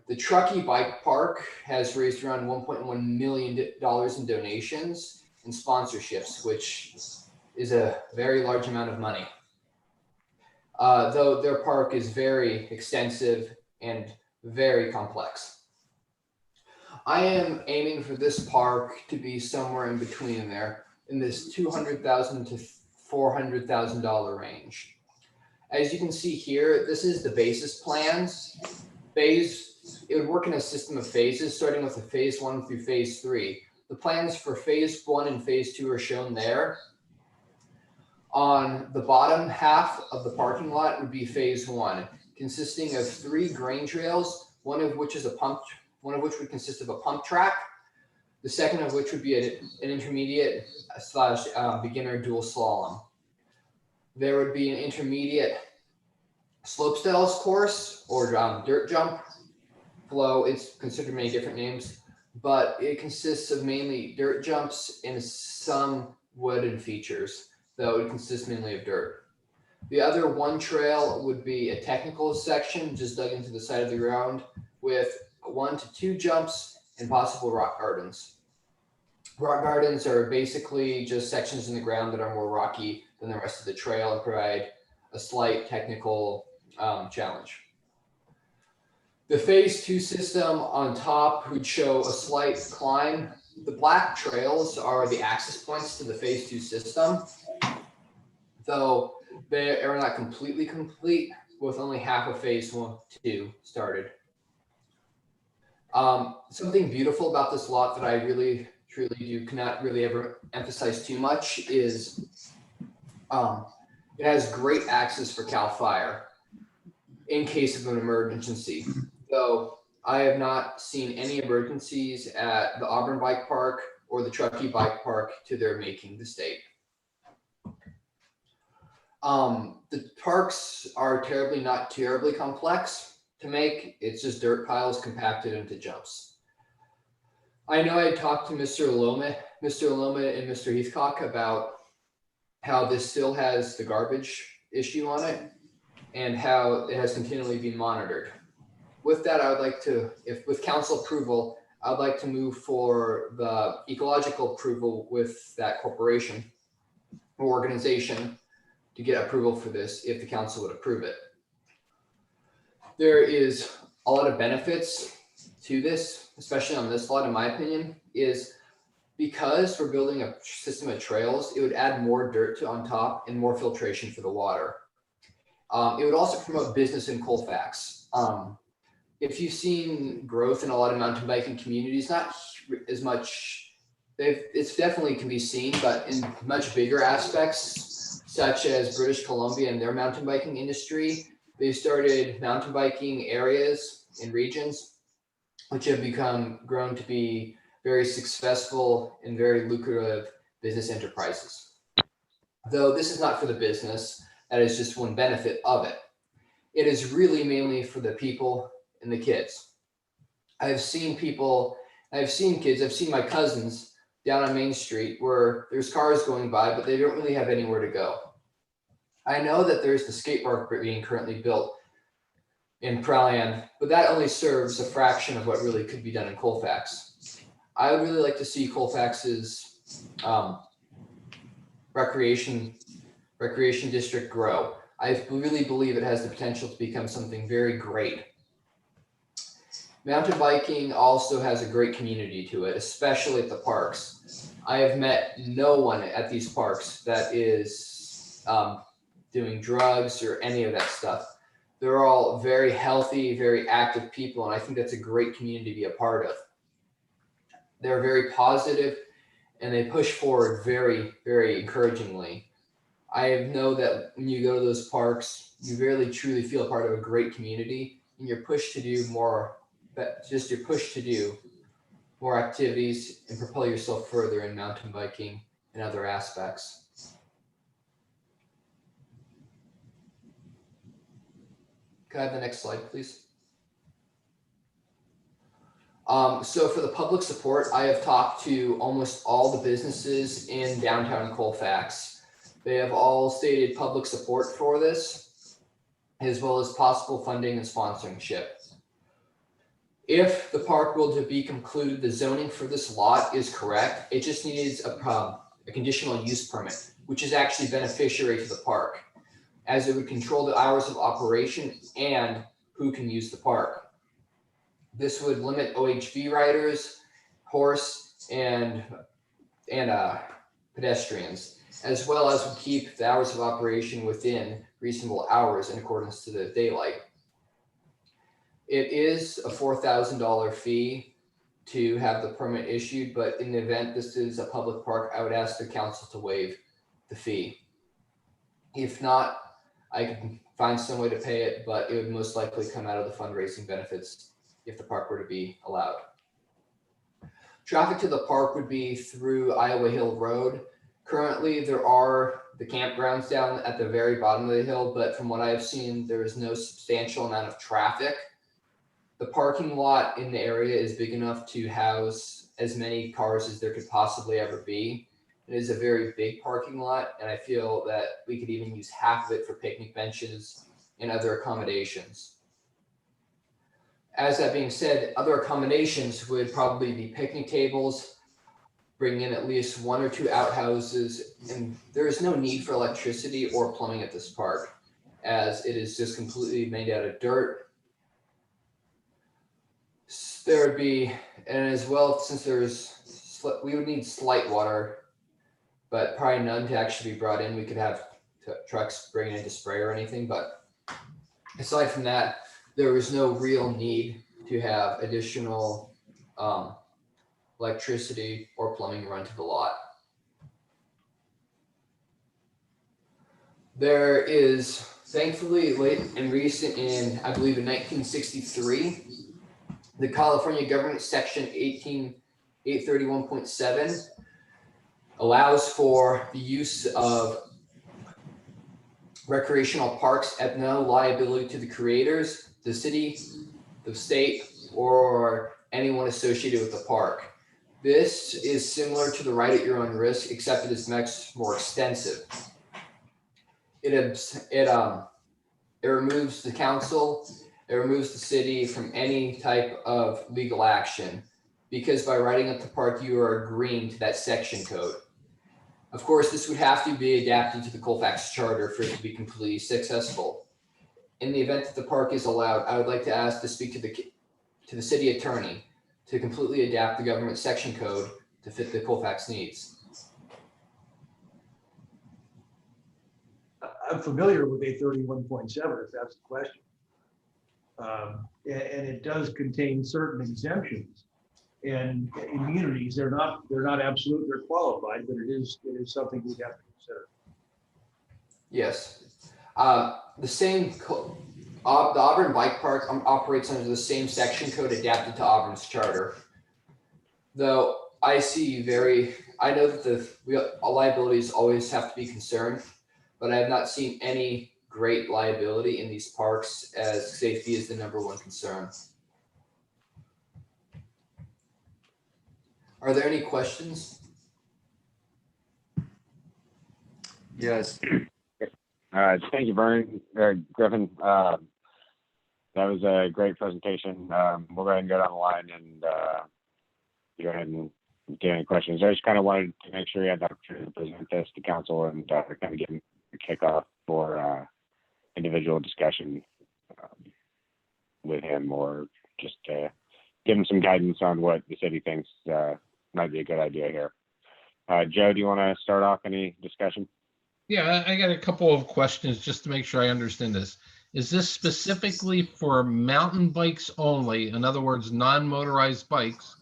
The Truckee Bike Park has raised around $1.1 million in donations and sponsorships, which is a very large amount of money. Though their park is very extensive and very complex. I am aiming for this park to be somewhere in between there, in this $200,000 to $400,000 range. As you can see here, this is the basis plans. It would work in a system of phases, starting with the phase 1 through phase 3. The plans for phase 1 and phase 2 are shown there. On the bottom half of the parking lot would be phase 1, consisting of 3 grain trails, one of which would consist of a pump track, the second of which would be an intermediate / beginner dual slalom. There would be an intermediate slopestyles course or dirt jump flow. It's considered many different names, but it consists of mainly dirt jumps and some wooden features, though it consists mainly of dirt. The other one trail would be a technical section just dug into the side of the ground with 1 to 2 jumps and possible rock gardens. Rock gardens are basically just sections in the ground that are more rocky than the rest of the trail and provide a slight technical challenge. The phase 2 system on top would show a slight climb. The black trails are the access points to the phase 2 system, though they are not completely complete with only half of phase 2 started. Something beautiful about this lot that I really, truly cannot really ever emphasize too much is it has great access for CAL FIRE in case of an emergency. Though I have not seen any emergencies at the Auburn Bike Park or the Truckee Bike Park to their making the state. The parks are not terribly complex to make. It's just dirt piles compacted into jumps. I know I talked to Mr. Aloma and Mr. Heathcock about how this still has the garbage issue on it and how it has continually been monitored. With that, I would like to, with council approval, I would like to move for the ecological approval with that corporation or organization to get approval for this if the council would approve it. There is a lot of benefits to this, especially on this lot, in my opinion, is because we're building a system of trails, it would add more dirt on top and more filtration for the water. It would also promote business in Colfax. If you've seen growth in a lot of mountain biking communities, not as much, it's definitely can be seen, but in much bigger aspects, such as British Columbia and their mountain biking industry, they've started mountain biking areas and regions, which have grown to be very successful and very lucrative business enterprises. Though this is not for the business, that is just one benefit of it. It is really mainly for the people and the kids. I've seen kids, I've seen my cousins down on Main Street where there's cars going by, but they don't really have anywhere to go. I know that there's the skate park being currently built in Pralian, but that only serves a fraction of what really could be done in Colfax. I would really like to see Colfax's recreation district grow. I really believe it has the potential to become something very great. Mountain biking also has a great community to it, especially at the parks. I have met no one at these parks that is doing drugs or any of that stuff. They're all very healthy, very active people, and I think that's a great community to be a part of. They're very positive and they push forward very, very encouragingly. I know that when you go to those parks, you really truly feel part of a great community and you're pushed to do more, you're pushed to do more activities and propel yourself further in mountain biking and other aspects. Can I have the next slide, please? So for the public support, I have talked to almost all the businesses in downtown Colfax. They have all stated public support for this, as well as possible funding and sponsorship. If the park will to be concluded, the zoning for this lot is correct. It just needs a conditional use permit, which is actually beneficiary to the park, as it would control the hours of operation and who can use the park. This would limit OHV riders, horse, and pedestrians, as well as would keep the hours of operation within reasonable hours in accordance to the daylight. It is a $4,000 fee to have the permit issued, but in the event this is a public park, I would ask the council to waive the fee. If not, I could find some way to pay it, but it would most likely come out of the fundraising benefits if the park were to be allowed. Traffic to the park would be through Iowa Hill Road. Currently, there are the campgrounds down at the very bottom of the hill, but from what I've seen, there is no substantial amount of traffic. The parking lot in the area is big enough to house as many cars as there could possibly ever be. It is a very big parking lot, and I feel that we could even use half of it for picnic benches and other accommodations. As that being said, other accommodations would probably be picnic tables, bring in at least 1 or 2 outhouses, and there is no need for electricity or plumbing at this park, as it is just completely made out of dirt. There would be, and as well, since we would need slight water, but probably none to actually be brought in. We could have trucks bringing in to spray or anything, but aside from that, there was no real need to have additional electricity or plumbing run to the lot. There is, thankfully, late and recent in, I believe in 1963, the California Government Section 831.7 allows for the use of recreational parks at no liability to the creators, the city, the state, or anyone associated with the park. This is similar to the right at your own risk, except it is much more extensive. It removes the council, it removes the city from any type of legal action, because by writing up the park, you are agreeing to that section code. Of course, this would have to be adapted to the Colfax charter for it to be completely successful. In the event that the park is allowed, I would like to ask to speak to the city attorney to completely adapt the government section code to fit the Colfax needs. I'm familiar with 831.7, if that's the question. And it does contain certain exemptions and immunities. They're not absolute, they're qualified, but it is something we'd have to consider. Yes. The Auburn Bike Park operates under the same section code adapted to Auburn's charter. Though I know that the liabilities always have to be concerned, but I have not seen any great liability in these parks, as safety is the #1 concern. Are there any questions? Yes. Thank you, Griffin. That was a great presentation. We'll go ahead and go down the line and go ahead and get any questions. I just kind of wanted to make sure you had the opportunity to present this to council and kind of get a kickoff for individual discussion with him, or just give him some guidance on what the city thinks might be a good idea here. Joe, do you want to start off any discussion? Yeah, I got a couple of questions just to make sure I understand this. Is this specifically for mountain bikes only? In other words, non-motorized bikes,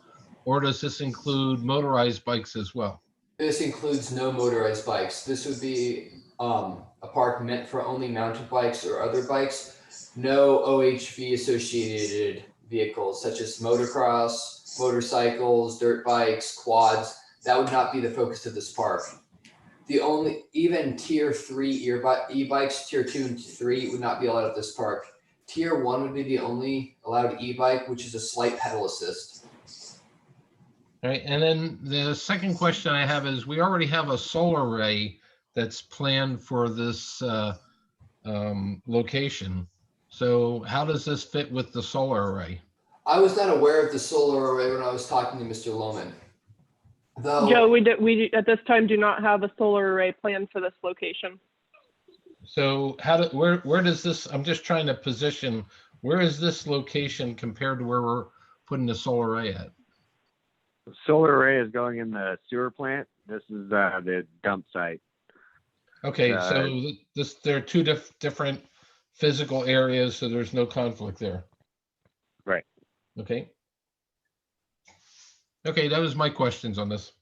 or does this include motorized bikes as well? This includes no motorized bikes. This would be a park meant for only mountain bikes or other bikes. No OHV associated vehicles such as motocross, motorcycles, dirt bikes, quads. That would not be the focus of this park. Even tier 3 e-bikes, tier 2 and 3 would not be allowed at this park. Tier 1 would be the only allowed e-bike, which is a slight pedal assist. All right, and then the second question I have is, we already have a solar array that's planned for this location. So how does this fit with the solar array? I was not aware of the solar array when I was talking to Mr. Lohman. Though, Joe, we at this time do not have a solar array planned for this location. So where does this, I'm just trying to position, where is this location compared to where putting the solar array at? Solar array is going in the sewer plant. This is the dump site. Okay, so there are two different physical areas, so there's no conflict there. Right. Okay. Okay, that was my questions on this.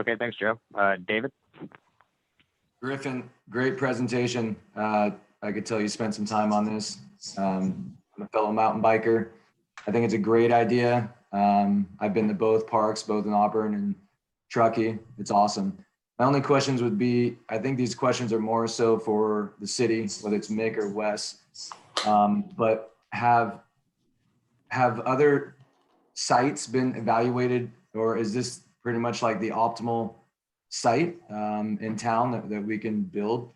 Okay, thanks, Joe. David? Griffin, great presentation. I could tell you spent some time on this. I'm a fellow mountain biker. I think it's a great idea. I've been to both parks, both in Auburn and Truckee. It's awesome. My only questions would be, I think these questions are more so for the city, whether it's Mick or Wes, but have other sites been evaluated, or is this pretty much like the optimal site in town that we can build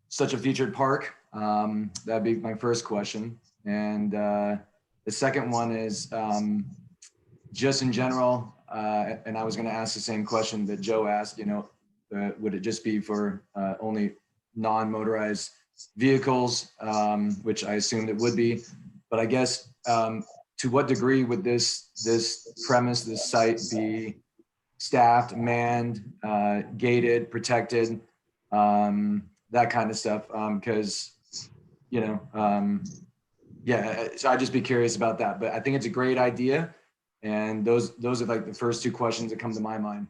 such a featured park? That'd be my first question. And the second one is just in general, and I was going to ask the same question that Joe asked, you know, would it just be for only non-motorized vehicles, which I assumed it would be, but I guess to what degree would this premise, this site be staffed, manned, gated, protected, that kind of stuff? Because, you know, yeah, so I'd just be curious about that. But I think it's a great idea. And those are like the first two questions that come to my mind.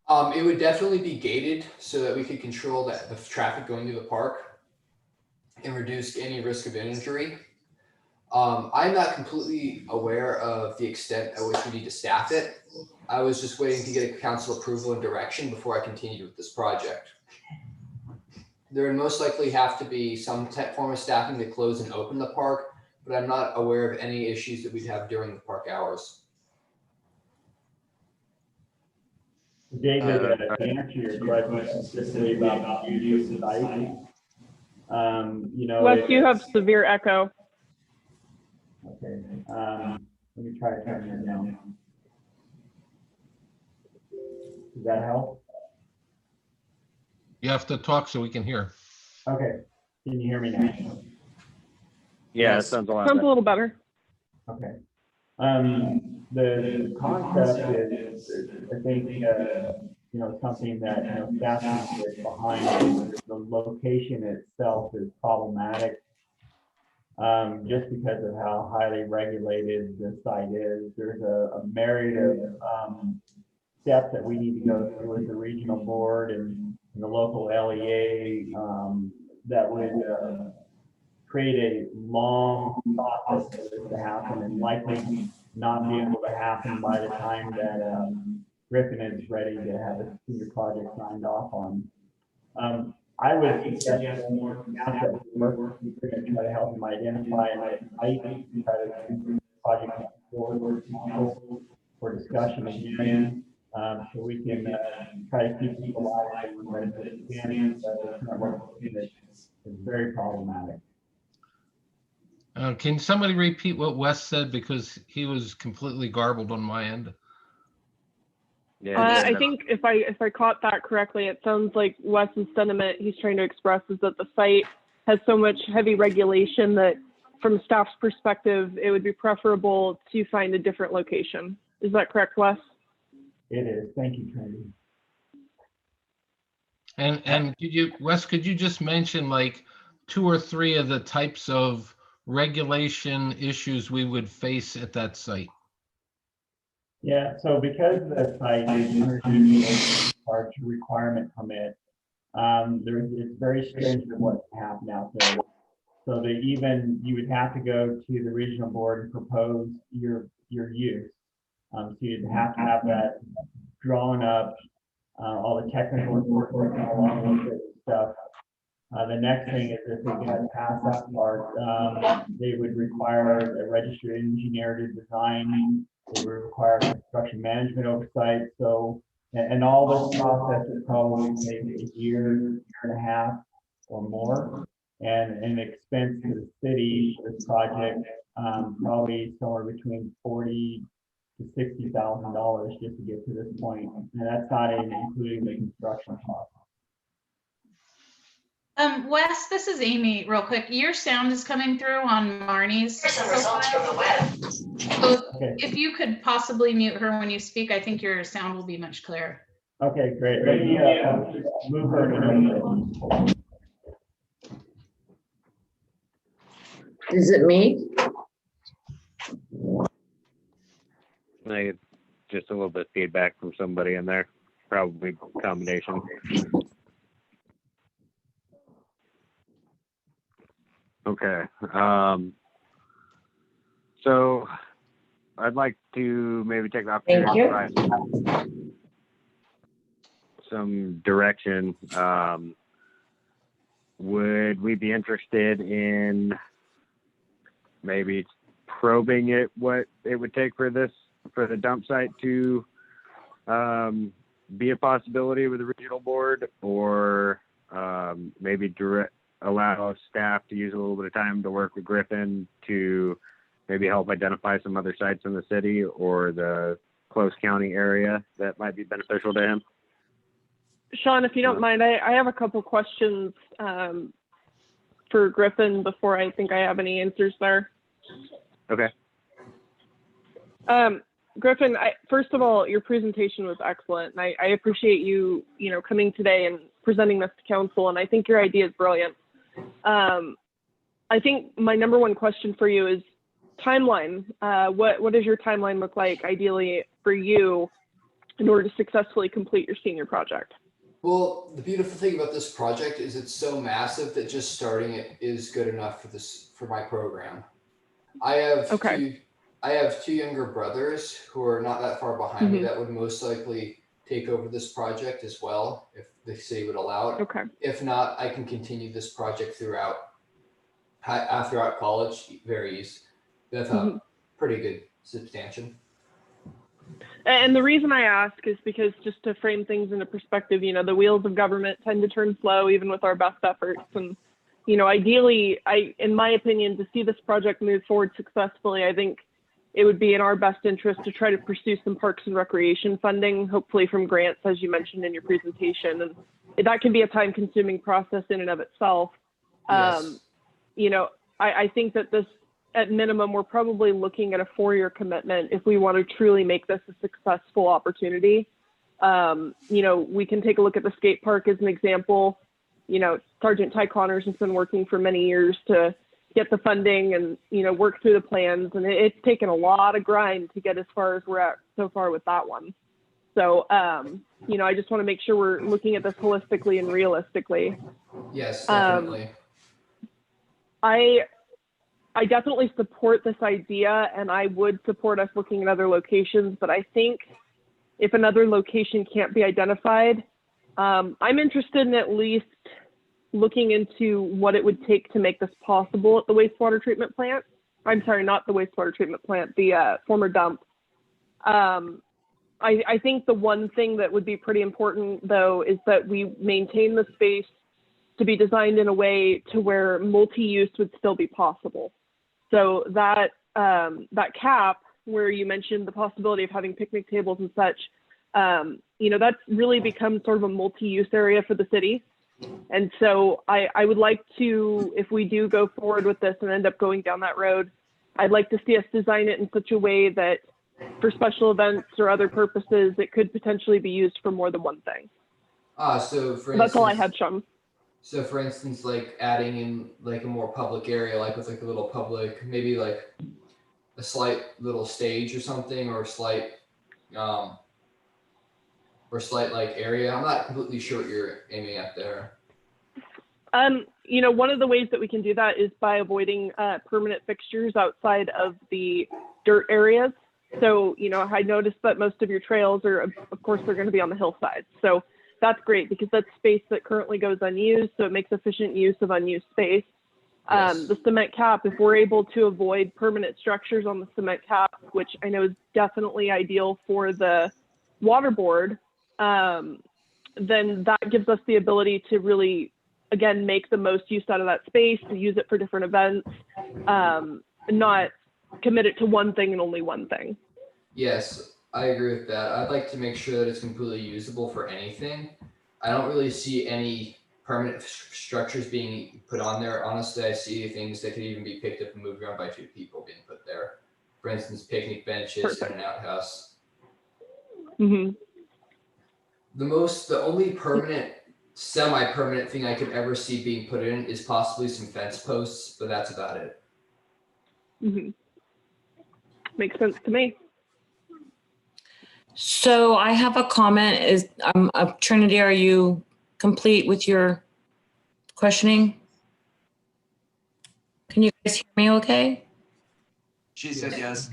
It would definitely be gated so that we could control the traffic going through the park and reduce any risk of injury. I'm not completely aware of the extent at which we need to staff it. I was just waiting to get a council approval and direction before I continued with this project. There would most likely have to be some form of staffing to close and open the park, but I'm not aware of any issues that we'd have during the park hours. David, to answer your question specifically about the use of site, you know, Wes, you have severe echo. Okay, let me try to turn that down. Does that help? You have to talk so we can hear. Okay, can you hear me now? Yeah, that sounds a lot Sounds better. a little better. Okay. The concept is, I think, you know, something that, you know, staff needs to get behind. The location itself is problematic, just because of how highly regulated the site is. There's a myriad of steps that we need to go through with the regional board and the local LEA that would create a long process for this to happen, and likely not be able to happen by the time that Griffin is ready to have a senior project signed off on. I would suggest more concept work. We're going to try to help them identify and try to bring the project forward for discussion again, so we can try to keep people alive when we can. It's very problematic. Can somebody repeat what Wes said, because he was completely garbled on my end? I think if I caught that correctly, it sounds like Wes's sentiment he's trying to express is that the site has so much heavy regulation that from staff's perspective, it would be preferable to find a different location. Is that correct, Wes? It is. Thank you, Trinity. And Wes, could you just mention like 2 or 3 of the types of regulation issues we would face at that site? Yeah, so because the site is under requirement permit, it's very stringent of what can happen out there. So that even you would have to go to the regional board and propose your use. So you'd have to have that drawn up, all the technical report along with it stuff. The next thing is if they get past that part, they would require a registered engineer to design. They would require construction management oversight. So, and all this process would probably take a year and a half or more. And an expense to the city for this project, probably somewhere between $40,000 to $60,000 just to get to this point. And that's not even including the construction cost. Wes, this is Amy real quick. Your sound is coming through on Marnie's profile. So Okay. if you could possibly mute her when you speak, I think your sound will be much clearer. Okay, great. Let me move her to another. Is it me? I get just a little bit of feedback from somebody in there, probably a combination. Okay. So I'd like to maybe take the opportunity to provide some direction. Would we be interested in maybe probing it, what it would take for the dump site to be a possibility with the regional board, or maybe allow staff to use a little bit of time to work with Griffin to maybe help identify some other sites in the city or the close county area that might be beneficial to him? Sean, if you don't mind, I have a couple questions for Griffin before I think I have any answers there. Okay. Griffin, first of all, your presentation was excellent. And I appreciate you, coming today and presenting this to council. And I think your idea is brilliant. I think my number one question for you is timeline. What does your timeline look like ideally for you in order to successfully complete your senior project? Well, the beautiful thing about this project is it's so massive that just starting it is good enough for my program. I have two younger brothers who are not that far behind me that would most likely take over this project as well if the city would allow it. Okay. If not, I can continue this project throughout college very easy. That's a pretty good substantiation. And the reason I ask is because, just to frame things into perspective, the wheels of government tend to turn slow even with our best efforts. And, ideally, in my opinion, to see this project move forward successfully, I think it would be in our best interest to try to pursue some parks and recreation funding, hopefully from grants, as you mentioned in your presentation. And that can be a time-consuming process in and of itself. Yes. I think that this, at minimum, we're probably looking at a 4-year commitment if we want to truly make this a successful opportunity. We can take a look at the skate park as an example. Sergeant Ty Connors has been working for many years to get the funding and, work through the plans. And it's taken a lot of grind to get as far as we're at so far with that one. So, I just want to make sure we're looking at this holistically and realistically. Yes, definitely. I definitely support this idea, and I would support us looking at other locations, but I think if another location can't be identified, I'm interested in at least looking into what it would take to make this possible at the wastewater treatment plant. I'm sorry, not the wastewater treatment plant, the former dump. I think the one thing that would be pretty important, though, is that we maintain the space to be designed in a way to where multi-use would still be possible. So that cap where you mentioned the possibility of having picnic tables and such, that's really become sort of a multi-use area for the city. And so I would like to, if we do go forward with this and end up going down that road, I'd like to see us design it in such a way that for special events or other purposes, it could potentially be used for more than one thing. So for instance, that's all I had, Sean. So for instance, like adding in like a more public area, like with like a little public, maybe like a slight little stage or something, or slight like area. I'm not completely sure what you're aiming at there. One of the ways that we can do that is by avoiding permanent fixtures outside of the dirt areas. So, I noticed that most of your trails are, of course, they're going to be on the hillside. So that's great because that's space that currently goes unused. So it makes efficient use of unused space. Yes. The cement cap, if we're able to avoid permanent structures on the cement cap, which I know is definitely ideal for the water board, then that gives us the ability to really, again, make the most use out of that space, to use it for different events, not commit it to one thing and only one thing. Yes, I agree with that. I'd like to make sure that it's completely usable for anything. I don't really see any permanent structures being put on there. Honestly, I see things that could even be picked up and moved around by 2 people being put there. For instance, picnic benches and an outhouse. Mm-hmm. The only permanent, semi-permanent thing I could ever see being put in is possibly some fence posts, but that's about it. Mm-hmm. Makes sense to me. So I have a comment. Is Trinity, are you complete with your questioning? Can you guys hear me okay? She said yes.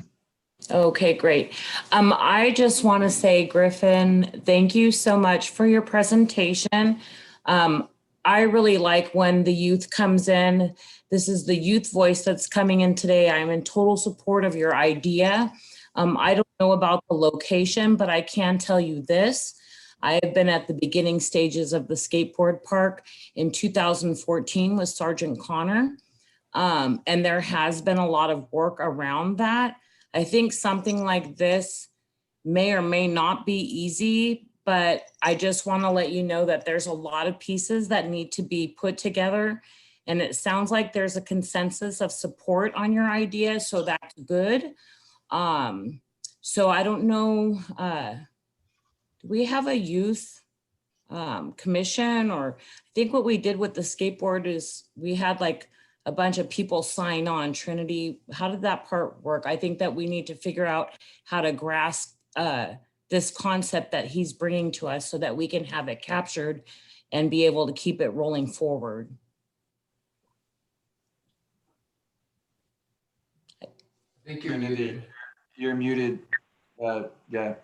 Okay, great. I just want to say, Griffin, thank you so much for your presentation. I really like when the youth comes in. This is the youth voice that's coming in today. I'm in total support of your idea. I don't know about the location, but I can tell you this. I have been at the beginning stages of the skateboard park in 2014 with Sergeant Connor. And there has been a lot of work around that. I think something like this may or may not be easy, but I just want to let you know that there's a lot of pieces that need to be put together. And it sounds like there's a consensus of support on your idea, so that's good. So I don't know, do we have a youth commission? Or I think what we did with the skateboard is we had like a bunch of people sign on. Trinity, how did that part work? I think that we need to figure out how to grasp this concept that he's bringing to us so that we can have it captured and be able to keep it rolling forward. I think you're muted. You're muted. Yeah.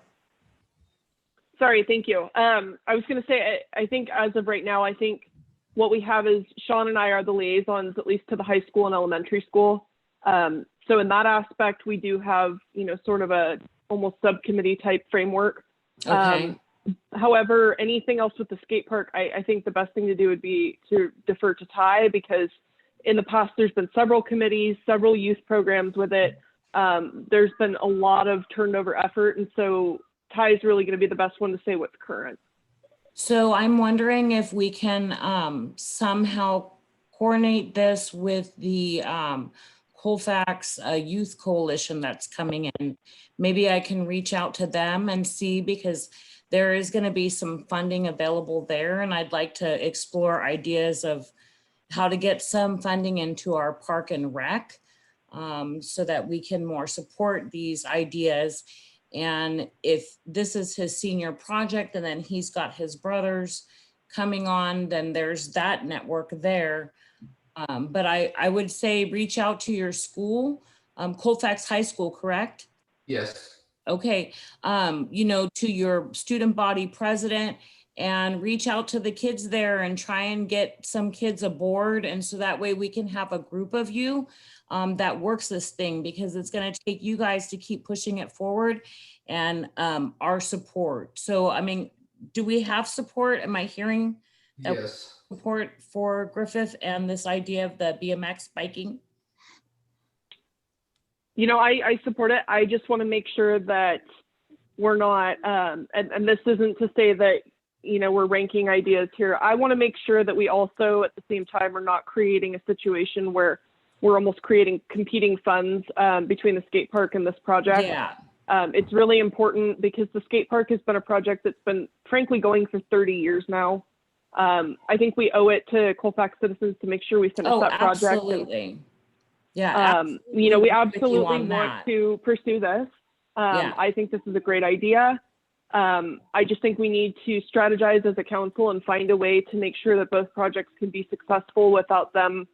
Sorry, thank you. I was going to say, I think as of right now, I think what we have is Sean and I are the liaisons, at least to the high school and elementary school. So in that aspect, we do have, sort of a almost subcommittee type framework. Okay. However, anything else with the skate park, I think the best thing to do would be to defer to Ty, because in the past, there's been several committees, several youth programs with it. There's been a lot of turnover effort. And so Ty is really going to be the best one to say what's current. So I'm wondering if we can somehow coordinate this with the Colfax Youth Coalition that's coming in. Maybe I can reach out to them and see, because there is going to be some funding available there. And I'd like to explore ideas of how to get some funding into our park and rec so that we can more support these ideas. And if this is his senior project and then he's got his brothers coming on, then there's that network there. But I would say reach out to your school, Colfax High School, correct? Yes. Okay, to your student body president, and reach out to the kids there and try and get some kids aboard. And so that way we can have a group of you that works this thing, because it's going to take you guys to keep pushing it forward, and our support. So, I mean, do we have support? Am I hearing yes. Support for Griffith and this idea of the BMX biking? I support it. I just want to make sure that we're not, and this isn't to say that, we're ranking ideas here. I want to make sure that we also, at the same time, are not creating a situation where we're almost creating competing funds between the skate park and this project. Yeah. It's really important because the skate park has been a project that's been, frankly, going for 30 years now. I think we owe it to Colfax citizens to make sure we finish that project. Absolutely. Yeah. We absolutely want to pursue this. I think this is a great idea. I just think we need to strategize as a council and find a way to make sure that both projects can be successful without them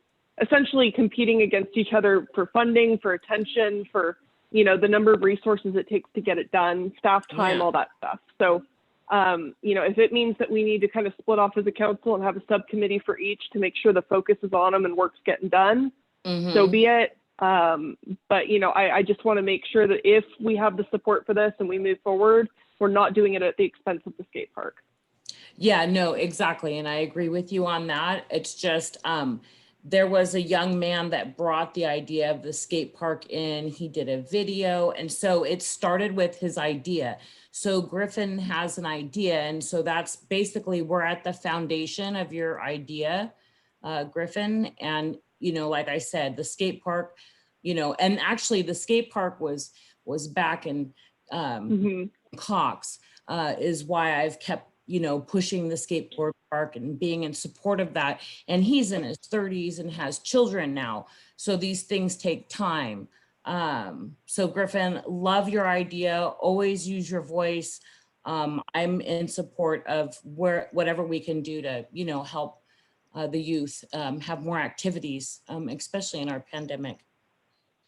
essentially competing against each other for funding, for attention, for, the number of resources it takes to get it done, staff time, all that stuff. So, if it means that we need to kind of split off as a council and have a subcommittee for each to make sure the focus is on them and work's getting done, so be it. But, I just want to make sure that if we have the support for this and we move forward, we're not doing it at the expense of the skate park. Yeah, no, exactly. And I agree with you on that. It's just, there was a young man that brought the idea of the skate park in. He did a video. And so it started with his idea. So Griffin has an idea. And so that's basically, we're at the foundation of your idea, Griffin. And, you know, like I said, the skate park, you know, and actually the skate park was back in Cox, is why I've kept, you know, pushing the skateboard park and being in support of that. And he's in his 30s and has children now. So these things take time. So Griffin, love your idea. Always use your voice. I'm in support of whatever we can do to, you know, help the youth have more activities, especially in our pandemic.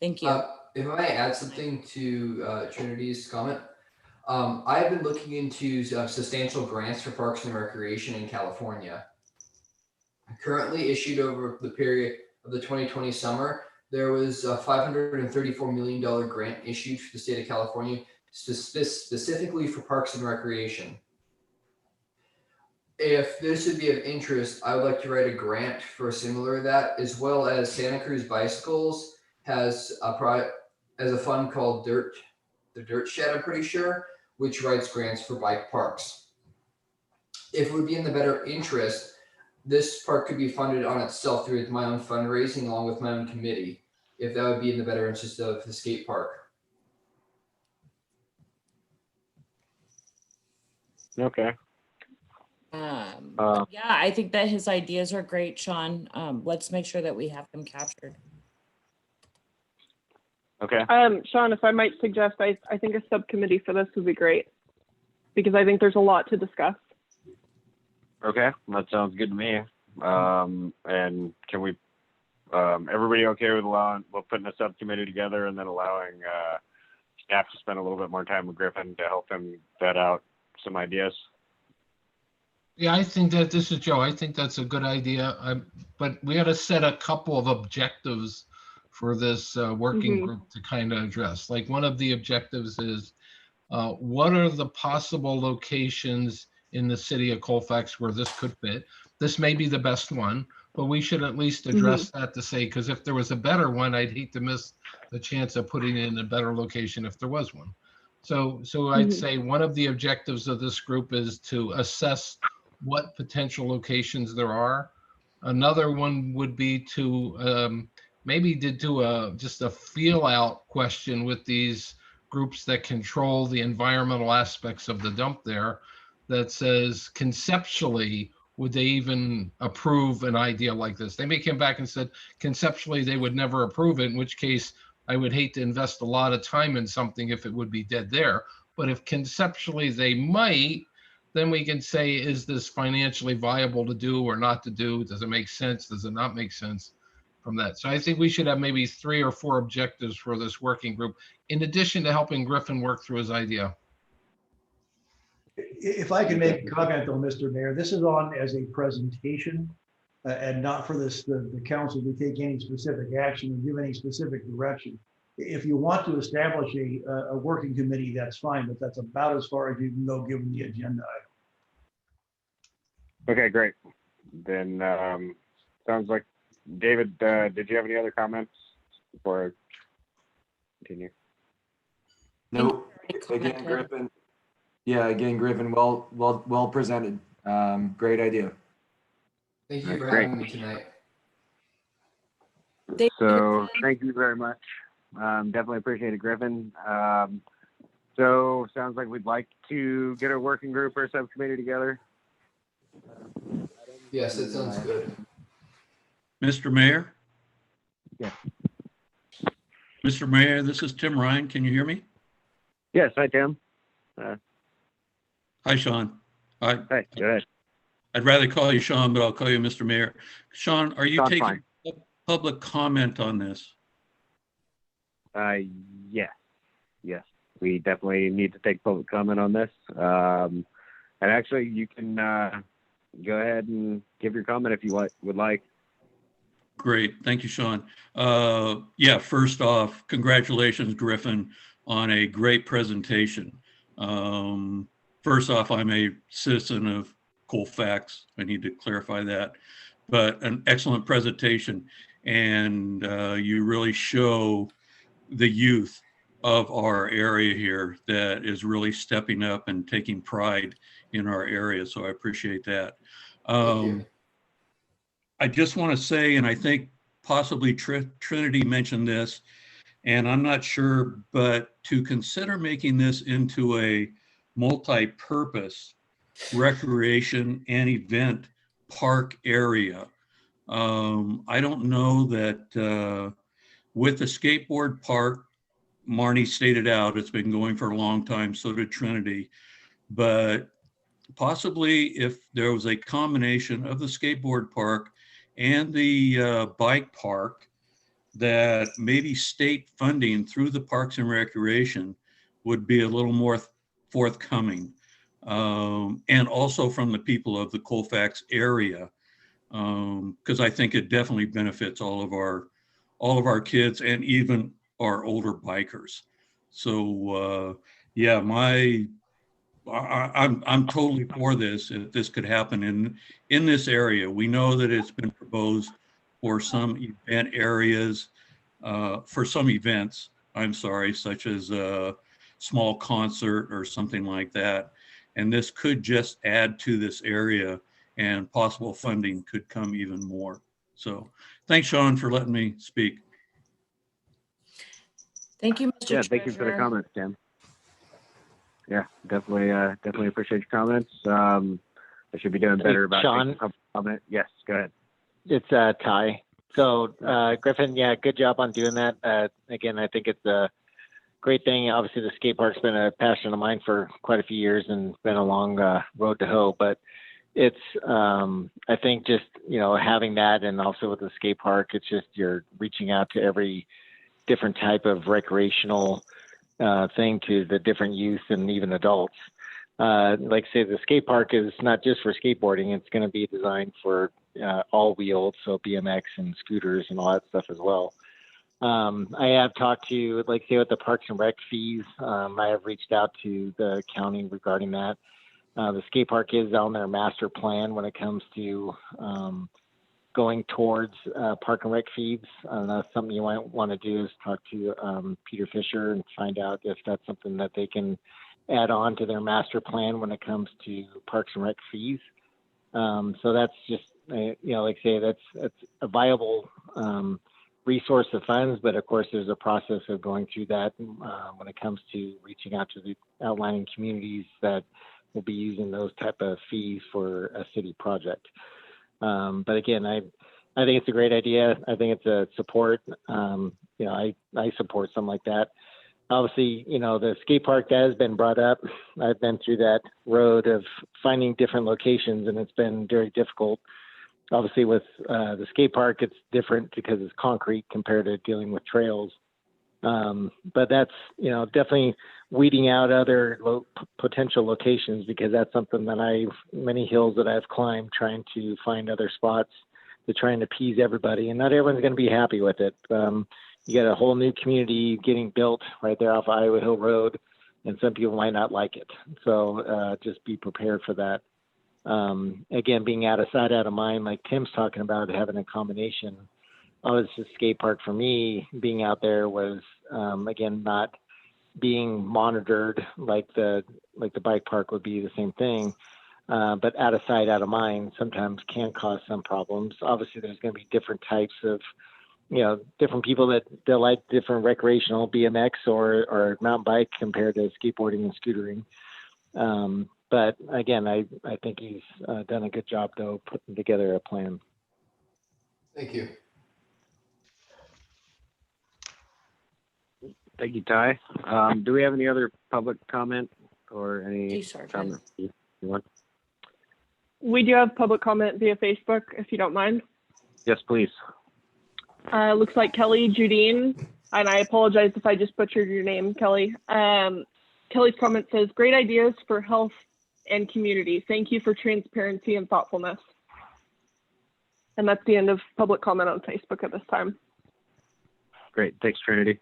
Thank you. If I may add something to Trinity's comment, I have been looking into substantial grants for parks and recreation in California. Currently issued over the period of the 2020 summer, there was a $534 million grant issued for the state of California, specifically for parks and recreation. If this would be of interest, I would like to write a grant for similar to that, as well as Santa Cruz Bicycles has a fund called the Dirt Shed, I'm pretty sure, which writes grants for bike parks. If it would be in the better interest, this park could be funded on itself through my own fundraising along with my own committee, if that would be in the better interest of the skate park. Okay. Yeah, I think that his ideas are great, Sean. Let's make sure that we have them captured. Okay. Sean, if I might suggest, I think a subcommittee for this would be great, because I think there's a lot to discuss. Okay, that sounds good to me. And can we, everybody okay with putting a subcommittee together and then allowing staff to spend a little bit more time with Griffin to help him vet out some ideas? Yeah, I think that, this is Joe, I think that's a good idea. But we got to set a couple of objectives for this working group to kind of address. Like, one of the objectives is, what are the possible locations in the city of Colfax where this could fit? This may be the best one, but we should at least address that to say, because if there was a better one, I'd hate to miss the chance of putting it in a better location if there was one. So I'd say one of the objectives of this group is to assess what potential locations there are. Another one would be to maybe to do just a feel out question with these groups that control the environmental aspects of the dump there, that says conceptually, would they even approve an idea like this? They may come back and said conceptually they would never approve it, in which case I would hate to invest a lot of time in something if it would be dead there. But if conceptually they might, then we can say, is this financially viable to do or not to do? Does it make sense? Does it not make sense from that? So I think we should have maybe 3 or 4 objectives for this working group, in addition to helping Griffin work through his idea. If I can make a comment though, Mr. Mayor, this is on as a presentation and not for the council to take any specific action or give any specific direction. If you want to establish a working committee, that's fine, but that's about as far as you can go given the agenda item. Okay, great. Then sounds like, David, did you have any other comments before I continue? Nope. Again, Griffin. Yeah, again, Griffin, well presented. Great idea. Thank you for Great. having me tonight. So thank you very much. Definitely appreciate it, Griffin. So sounds like we'd like to get a working group or a subcommittee together. Yes, that sounds good. Mr. Mayor? Yeah. Mr. Mayor, this is Tim Ryan. Can you hear me? Yes, hi, Tim. Hi, Sean. Hi, go ahead. I'd rather call you Sean, but I'll call you Mr. Mayor. Sean, are you Sean's taking fine. public comment on this? Yes. We definitely need to take public comment on this. And actually, you can go ahead and give your comment if you would like. Great. Thank you, Sean. Yeah, first off, congratulations, Griffin, on a great presentation. First off, I'm a citizen of Colfax. I need to clarify that. but an excellent presentation. And you really show the youth of our area here that is really stepping up and taking pride in our area. So I appreciate that. I just want to say, and I think possibly Trinity mentioned this, and I'm not sure, but to consider making this into a multi-purpose recreation and event park area. I don't know that with the skateboard park, Marnie stated out, it's been going for a long time, so did Trinity, but possibly if there was a combination of the skateboard park and the bike park, that maybe state funding through the Parks and Recreation would be a little more forthcoming. And also from the people of the Colfax area, because I think it definitely benefits all of our kids and even our older bikers. So yeah, I'm totally for this. If this could happen in this area, we know that it's been proposed for some event areas, for some events, I'm sorry, such as a small concert or something like that. And this could just add to this area, and possible funding could come even more. So thanks, Sean, for letting me speak. Thank you, Mr. Yeah, thank you for the comments, Tim. Yeah, definitely appreciate your comments. I should be doing better about Sean? Comment. Yes, go ahead. It's Ty. So Griffin, yeah, good job on doing that. Again, I think it's a great thing. Obviously, the skate park's been a passion of mine for quite a few years and been a long road to hoe. But it's, I think, just having that, and also with the skate park, it's just you're reaching out to every different type of recreational thing to the different youth and even adults. Like I say, the skate park is not just for skateboarding. It's going to be designed for all wheeled, so BMX and scooters and all that stuff as well. I have talked to, like say, with the Parks and Rec fees, I have reached out to the county regarding that. The skate park is on their master plan when it comes to going towards Park and Rec fees. That's something you might want to do is talk to Peter Fissure and find out if that's something that they can add on to their master plan when it comes to Parks and Rec fees. So that's just, like I say, that's a viable resource of funds, but of course there's a process of going through that when it comes to reaching out to the outlying communities that will be using those type of fees for a city project. But again, I think it's a great idea. I think it's a support. I support something like that. Obviously, the skate park that has been brought up. I've been through that road of finding different locations, and it's been very difficult. Obviously, with the skate park, it's different because it's concrete compared to dealing with trails. But that's, definitely weeding out other potential locations, because that's something that many hills that I've climbed trying to find other spots to try and appease everybody. And not everyone's going to be happy with it. You got a whole new community getting built right there off Iowa Hill Road, and some people might not like it. So just be prepared for that. Again, being out of sight, out of mind, like Tim's talking about, having a combination. Obviously, the skate park for me, being out there was, again, not being monitored like the bike park would be the same thing. But out of sight, out of mind sometimes can cause some problems. Obviously, there's going to be different types of, different people that like different recreational BMX or mountain bike compared to skateboarding and scootering. But again, I think he's done a good job, though, putting together a plan. Thank you. Thank you, Ty. Do we have any other public comment or any comment you want? We do have public comment via Facebook, if you don't mind. Yes, please. Looks like Kelly Judine, and I apologize if I just butchered your name, Kelly. Kelly's comment says, "Great ideas for health and community. Thank you for transparency and thoughtfulness." And that's the end of public comment on Facebook at this time. Great. Thanks, Trinity.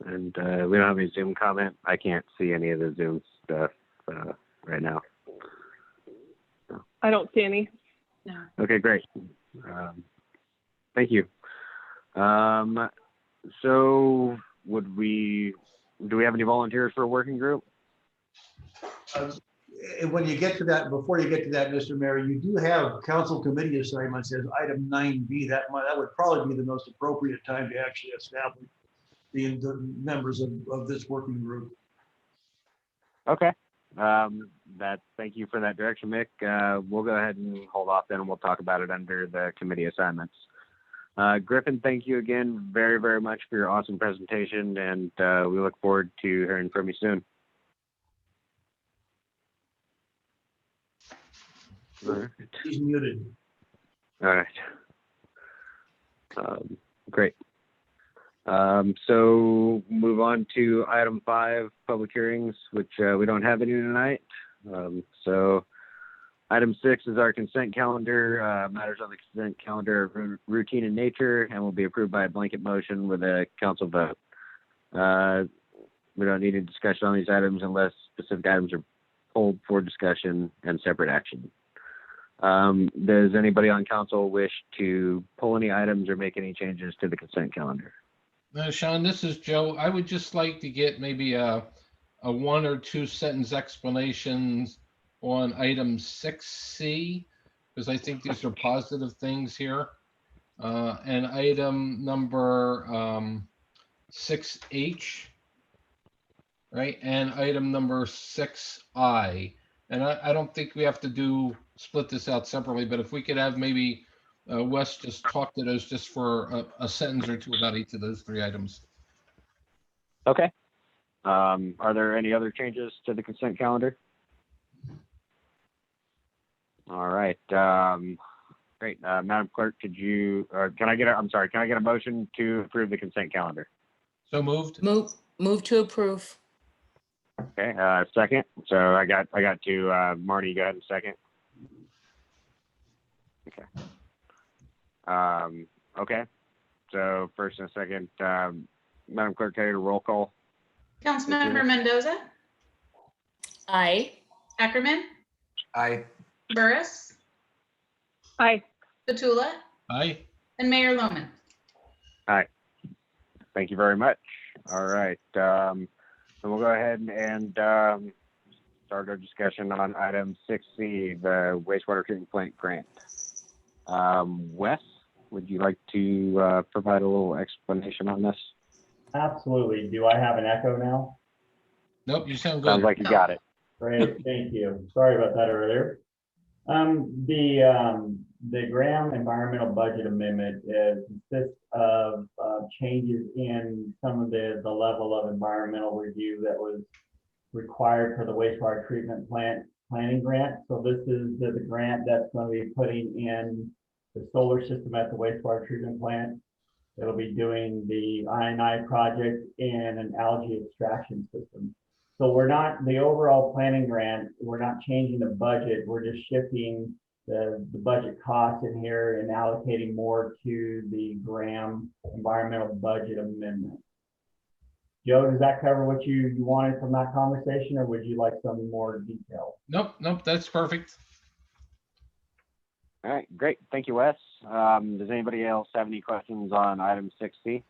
And we don't have any Zoom comment. I can't see any of the Zoom stuff right now. I don't see any. Okay, great. Thank you. So do we have any volunteers for a working group? And when you get to that, before you get to that, Mr. Mayor, you do have council committee assignments as item 9B. That would probably be the most appropriate time to actually establish the members of this working group. Okay. Thank you for that direction, Mick. We'll go ahead and hold off then, and we'll talk about it under the committee assignments. Griffin, thank you again very, very much for your awesome presentation, and we look forward to hearing from you soon. All right. He's muted. All right. Great. So move on to item 5, public hearings, which we don't have any tonight. So item 6 is our consent calendar. Matters on the consent calendar are routine in nature and will be approved by a blanket motion with a council vote. We don't need any discussion on these items unless specific items are pulled for discussion and separate action. Does anybody on council wish to pull any items or make any changes to the consent calendar? Sean, this is Joe. I would just like to get maybe a 1 or 2 sentence explanations on item 6C, because I think these are positive things here. And item number 6H, right? And item number 6I. And I don't think we have to split this out separately, but if we could have maybe Wes just talk to those just for a sentence or 2 about each of those 3 items. Okay. Are there any other changes to the consent calendar? All right. Great. Madam Clerk, can I get a motion to approve the consent calendar? So moved. Move to approve. Okay. Second. So I got to Marty, go ahead and second. Okay. Okay. So first and second, Madam Clerk, can I get a roll call? Councilmember Mendoza, Aye. Ackerman, Aye. Burris, Aye. Petula, Aye. and Mayor Loman. Aye. Thank you very much. All right. So we'll go ahead and start our discussion on item 6C, the wastewater treatment plant grant. Wes, would you like to provide a little explanation on this? Absolutely. Do I have an echo now? Nope, you sound good. Sounds like you got it. Great, thank you. Sorry about that earlier. The Graham Environmental Budget Amendment consists of changes in some of the level of environmental review that was required for the wastewater treatment plant planning grant. So this is the grant that's going to be putting in the solar system at the wastewater treatment plant. It'll be doing the I&I project and an algae extraction system. So we're not, the overall planning grant, we're not changing the budget. We're just shifting the budget costs in here and allocating more to the Graham Environmental Budget Amendment. Joe, does that cover what you wanted from that conversation, or would you like some more detail? Nope, that's perfect. All right, great. Thank you, Wes. Does anybody else have any questions on item 6C?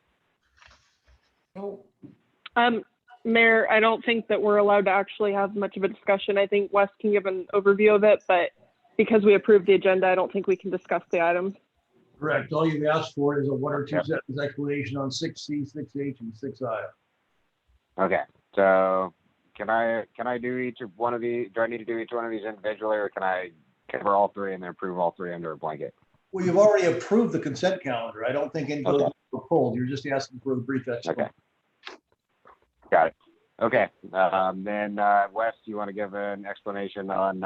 Mayor, I don't think that we're allowed to actually have much of a discussion. I think Wes can give an overview of it, but because we approved the agenda, I don't think we can discuss the items. Correct. All you've asked for is a 1 or 2 sentence explanation on 6C, 6H, and 6I. Okay, so can I do each of one of these? Do I need to do each one of these individually, or can I cover all 3 and then approve all 3 under a blanket? Well, you've already approved the consent calendar. I don't think any of those were pulled. You're just asking for a brief explanation. Okay. Got it. Okay. Then Wes, you want to give an explanation on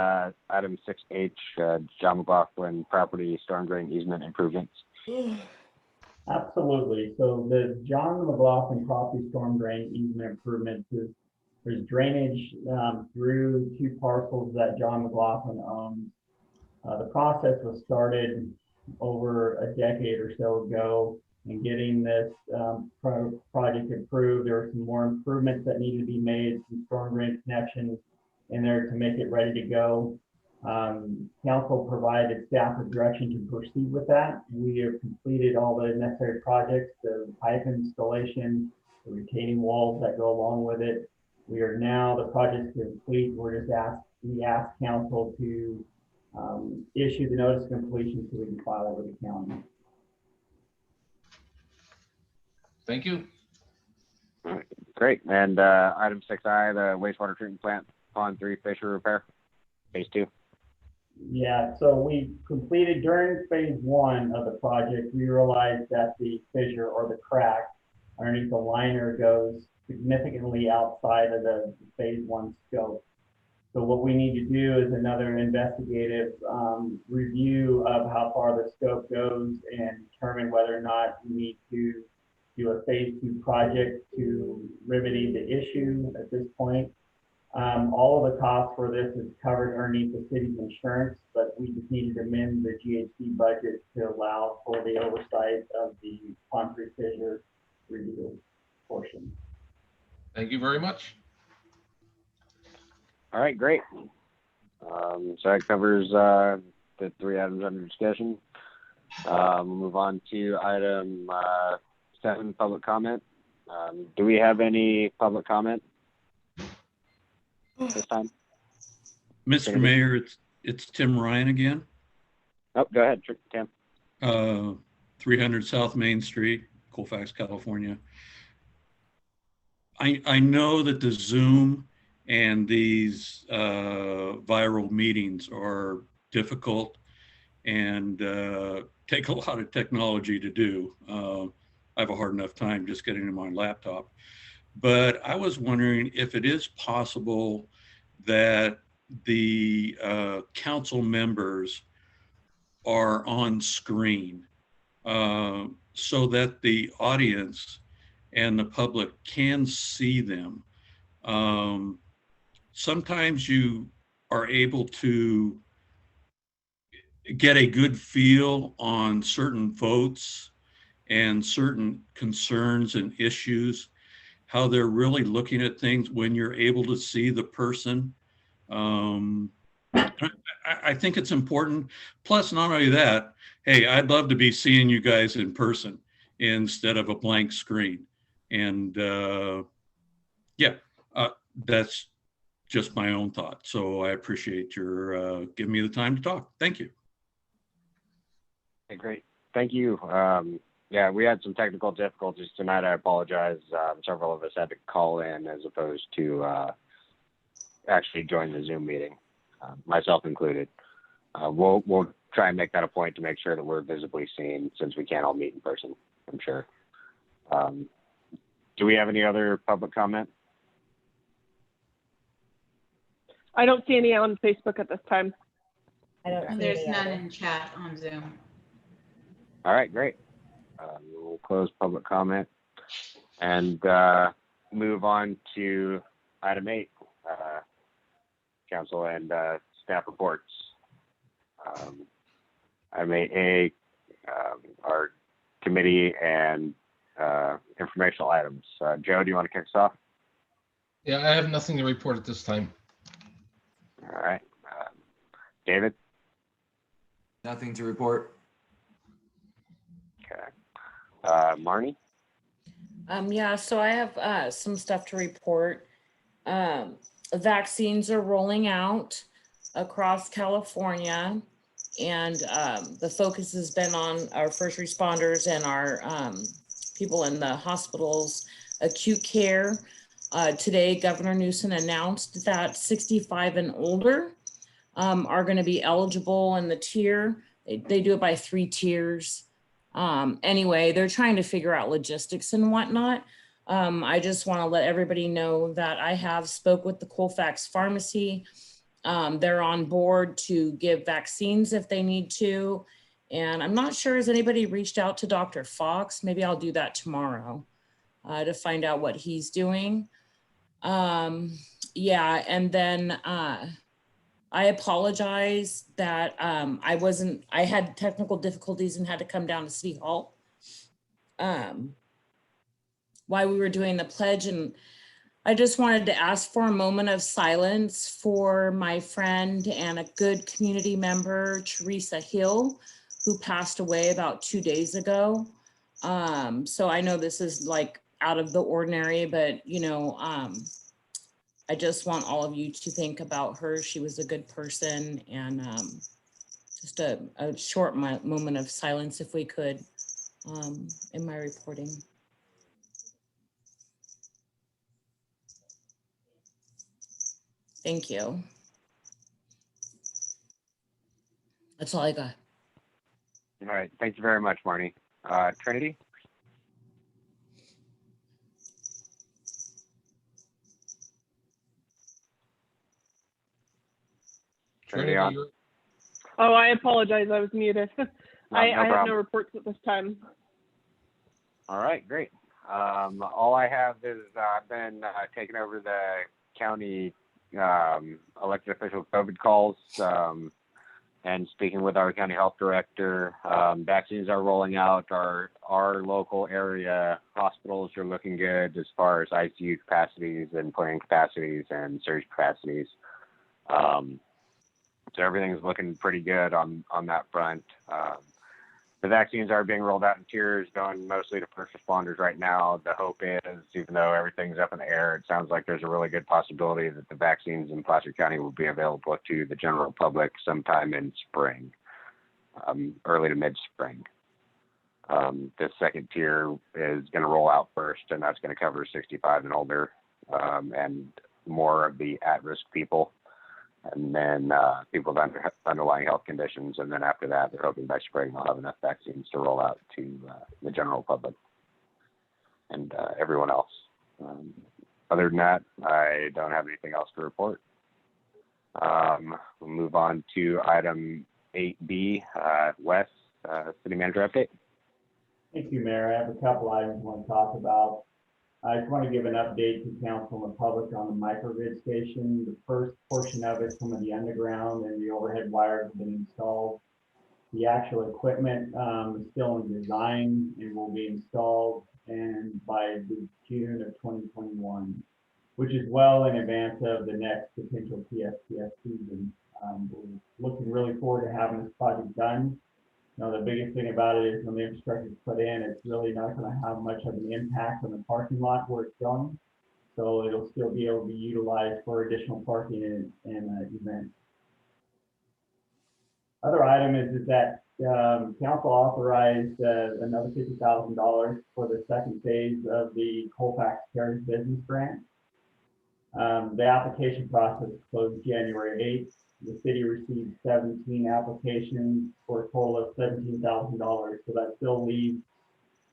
item 6H, John McLaughlin property storm drain easement improvements? Absolutely. So the John McLaughlin property storm drain easement improvements there's drainage through 2 parcels that John McLaughlin owns. The process was started over a decade or so ago in getting this project approved. There were some more improvements that needed to be made, some storm drain connections in there to make it ready to go. Council provided staff with direction to proceed with that. We have completed all the necessary projects, the pipe installation, the retaining walls that go along with it. We are now, the project's complete. We asked council to issue the notice of completion so we can file it with the county. Thank you. All right, great. And item 6I, the wastewater treatment plant Pond 3 Fissure repair, phase 2. Yeah, so we completed during phase 1 of the project, we realized that the fissure or the crack underneath the liner goes significantly outside of the phase 1 scope. So what we need to do is another investigative review of how far the scope goes and determine whether or not we need to do a phase 2 project to remedy the issue at this point. All of the costs for this is covered underneath the city's insurance, but we just needed to amend the GHC budget to allow for the oversight of the Pond 3 fissure review portion. Thank you very much. All right, great. So that covers the 3 items under discussion. We'll move on to item 7, public comment. Do we have any public comment this time? Mr. Mayor, it's Tim Ryan again. Oh, go ahead, Tim. 300 South Main Street, Colfax, California. I know that the Zoom and these viral meetings are difficult and take a lot of technology to do. I have a hard enough time just getting to my laptop. But I was wondering if it is possible that the council members are on screen so that the audience and the public can see them. Sometimes you are able to get a good feel on certain votes and certain concerns and issues, how they're really looking at things when you're able to see the person. I think it's important. Plus, not only that, hey, I'd love to be seeing you guys in person instead of a blank screen. And that's just my own thought. So I appreciate your giving me the time to talk. Thank you. Okay, great. Thank you. Yeah, we had some technical difficulties tonight. I apologize. Several of us had to call in as opposed to actually join the Zoom meeting, myself included. We'll try and make that a point to make sure that we're visibly seen since we can't all meet in person, I'm sure. Do we have any other public comment? I don't see any on Facebook at this time. There's none in chat on Zoom. All right, great. We'll close public comment and move on to item 8, council and staff reports. Item 8A, our committee and informational items. Joe, do you want to kick us off? Yeah, I have nothing to report at this time. All right. David? Nothing to report. Okay. Marnie? Yeah, so I have some stuff to report. Vaccines are rolling out across California, and the focus has been on our first responders and our people in the hospitals, acute care. Today, Governor Newsom announced that 65 and older are going to be eligible in the tier. They do it by 3 tiers. Anyway, they're trying to figure out logistics and whatnot. I just want to let everybody know that I have spoke with the Colfax pharmacy. They're on board to give vaccines if they need to. And I'm not sure, has anybody reached out to Dr. Fox? Maybe I'll do that tomorrow to find out what he's doing. Yeah, and then I apologize that I had technical difficulties and had to come down to City Hall while we were doing the pledge. And I just wanted to ask for a moment of silence for my friend and a good community member, Teresa Hill, who passed away about 2 days ago. So I know this is like out of the ordinary, but I just want all of you to think about her. She was a good person, and just a short moment of silence if we could in my reporting. Thank you. That's all I got. All right. Thank you very much, Marnie. Trinity? Trinity on. Oh, I apologize. I was muted. I have problem. no reports at this time. All right, great. All I have is I've been taking over the county elected official COVID calls and speaking with our county health director. Vaccines are rolling out. Our local area hospitals are looking good as far as ICU capacities and plane capacities and surge capacities. So everything's looking pretty good on that front. The vaccines are being rolled out in tiers, going mostly to first responders right now. The hope is, even though everything's up in the air, it sounds like there's a really good possibility that the vaccines in Placer County will be available to the general public sometime in spring, early to mid-spring. The second tier is going to roll out first, and that's going to cover 65 and older and more of the at-risk people. And then people with underlying health conditions. And then after that, they're hoping by spring they'll have enough vaccines to roll out to the general public and everyone else. Other than that, I don't have anything else to report. We'll move on to item 8B, Wes, City Manager update. Thank you, Mayor. I have a couple items I want to talk about. I just want to give an update to council and the public on the microgrid station. The first portion of it, some of the underground and the overhead wires have been installed. The actual equipment is still in design and will be installed and by the June of 2021, which is well in advance of the next potential PSPS season. We're looking really forward to having this project done. The biggest thing about it is when the infrastructure is put in, it's really not going to have much of an impact on the parking lot where it's going. So it'll still be able to be utilized for additional parking and events. Other item is that council authorized another $50,000 for the second phase of the Colfax Cares Business Grant. The application process closed January 8th. The city received 17 applications for a total of $17,000. So that still leaves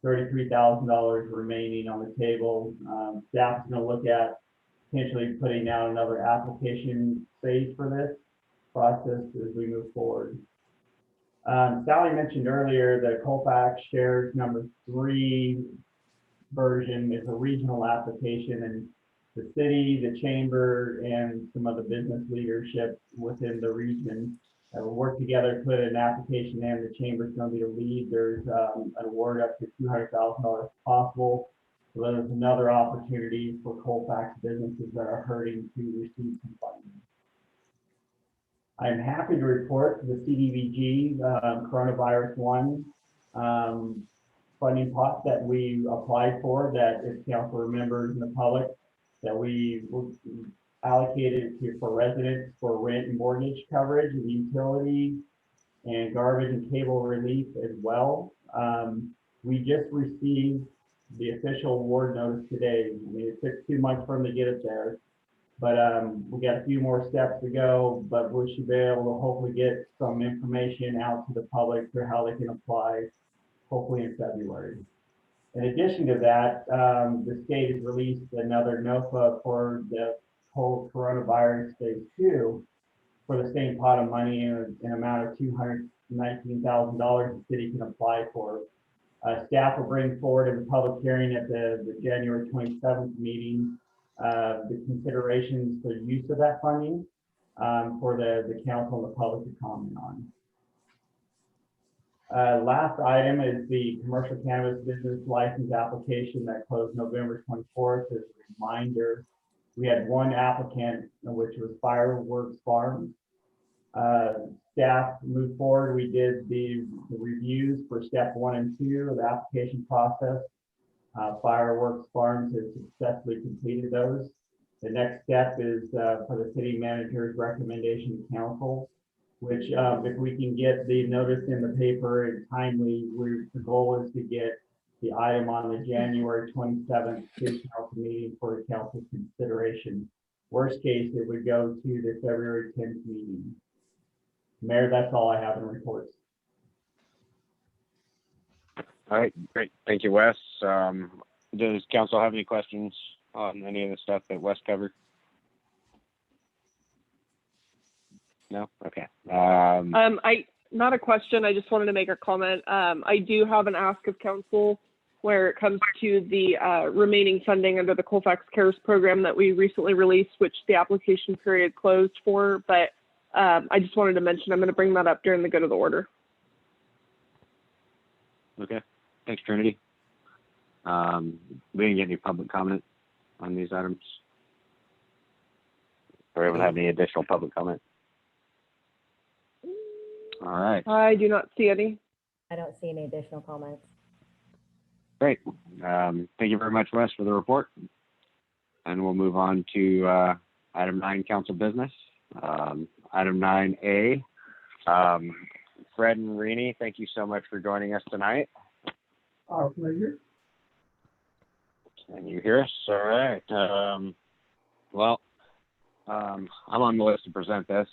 $33,000 remaining on the table. Staff is going to look at potentially putting out another application phase for this process as we move forward. Sally mentioned earlier that Colfax Shares number 3 version is a regional application, and the city, the chamber, and some of the business leadership within the region will work together to put an application in. The chamber is going to be the lead. There's an award up to $200,000 possible. So there's another opportunity for Colfax businesses that are hurting to receive some funding. I'm happy to report the CDBG Coronavirus 1 funding pot that we applied for, that if council remembers in the public, that we allocated for residents for rent and mortgage coverage and utility and garbage and cable relief as well. We just received the official award notice today. I mean, it took 2 months for them to get it there, but we got a few more steps to go, but we should be able to hopefully get some information out to the public for how they can apply, hopefully in February. In addition to that, the state has released another NOFA for the whole coronavirus phase 2 for the same pot of money in an amount of $219,000 the city can apply for. Staff will bring forward in the public hearing at the January 27th meeting the considerations for use of that funding for the council and the public to comment on. Last item is the commercial cannabis business license application that closed November 24th. As a reminder, We had one applicant, which was Fireworks Farms. Staff moved forward. We did the reviews for step 1 and 2 of the application process. Fireworks Farms has successfully completed those. The next step is for the city manager's recommendation to council, which if we can get the notice in the paper and timely, the goal is to get the item on the January 27th city council meeting for council consideration. Worst case, it would go to the February 10th meeting. Mayor, that's all I have in reports. All right, great. Thank you, Wes. Does council have any questions on any of the stuff that Wes covered? No? Okay. Not a question. I just wanted to make a comment. I do have an ask of council where it comes to the remaining funding under the Colfax Cares program that we recently released, which the application period closed for. But I just wanted to mention, I'm going to bring that up during the good of the order. Okay. Thanks, Trinity. We didn't get any public comment on these items. Or anyone have any additional public comment? All right. I do not see any. I don't see any additional comments. Great. Thank you very much, Wes, for the report. And we'll move on to item 9, council business. Item 9A. Fred and Rini, thank you so much for joining us tonight. Our pleasure. Can you hear us? All right. I'm on the list to present this.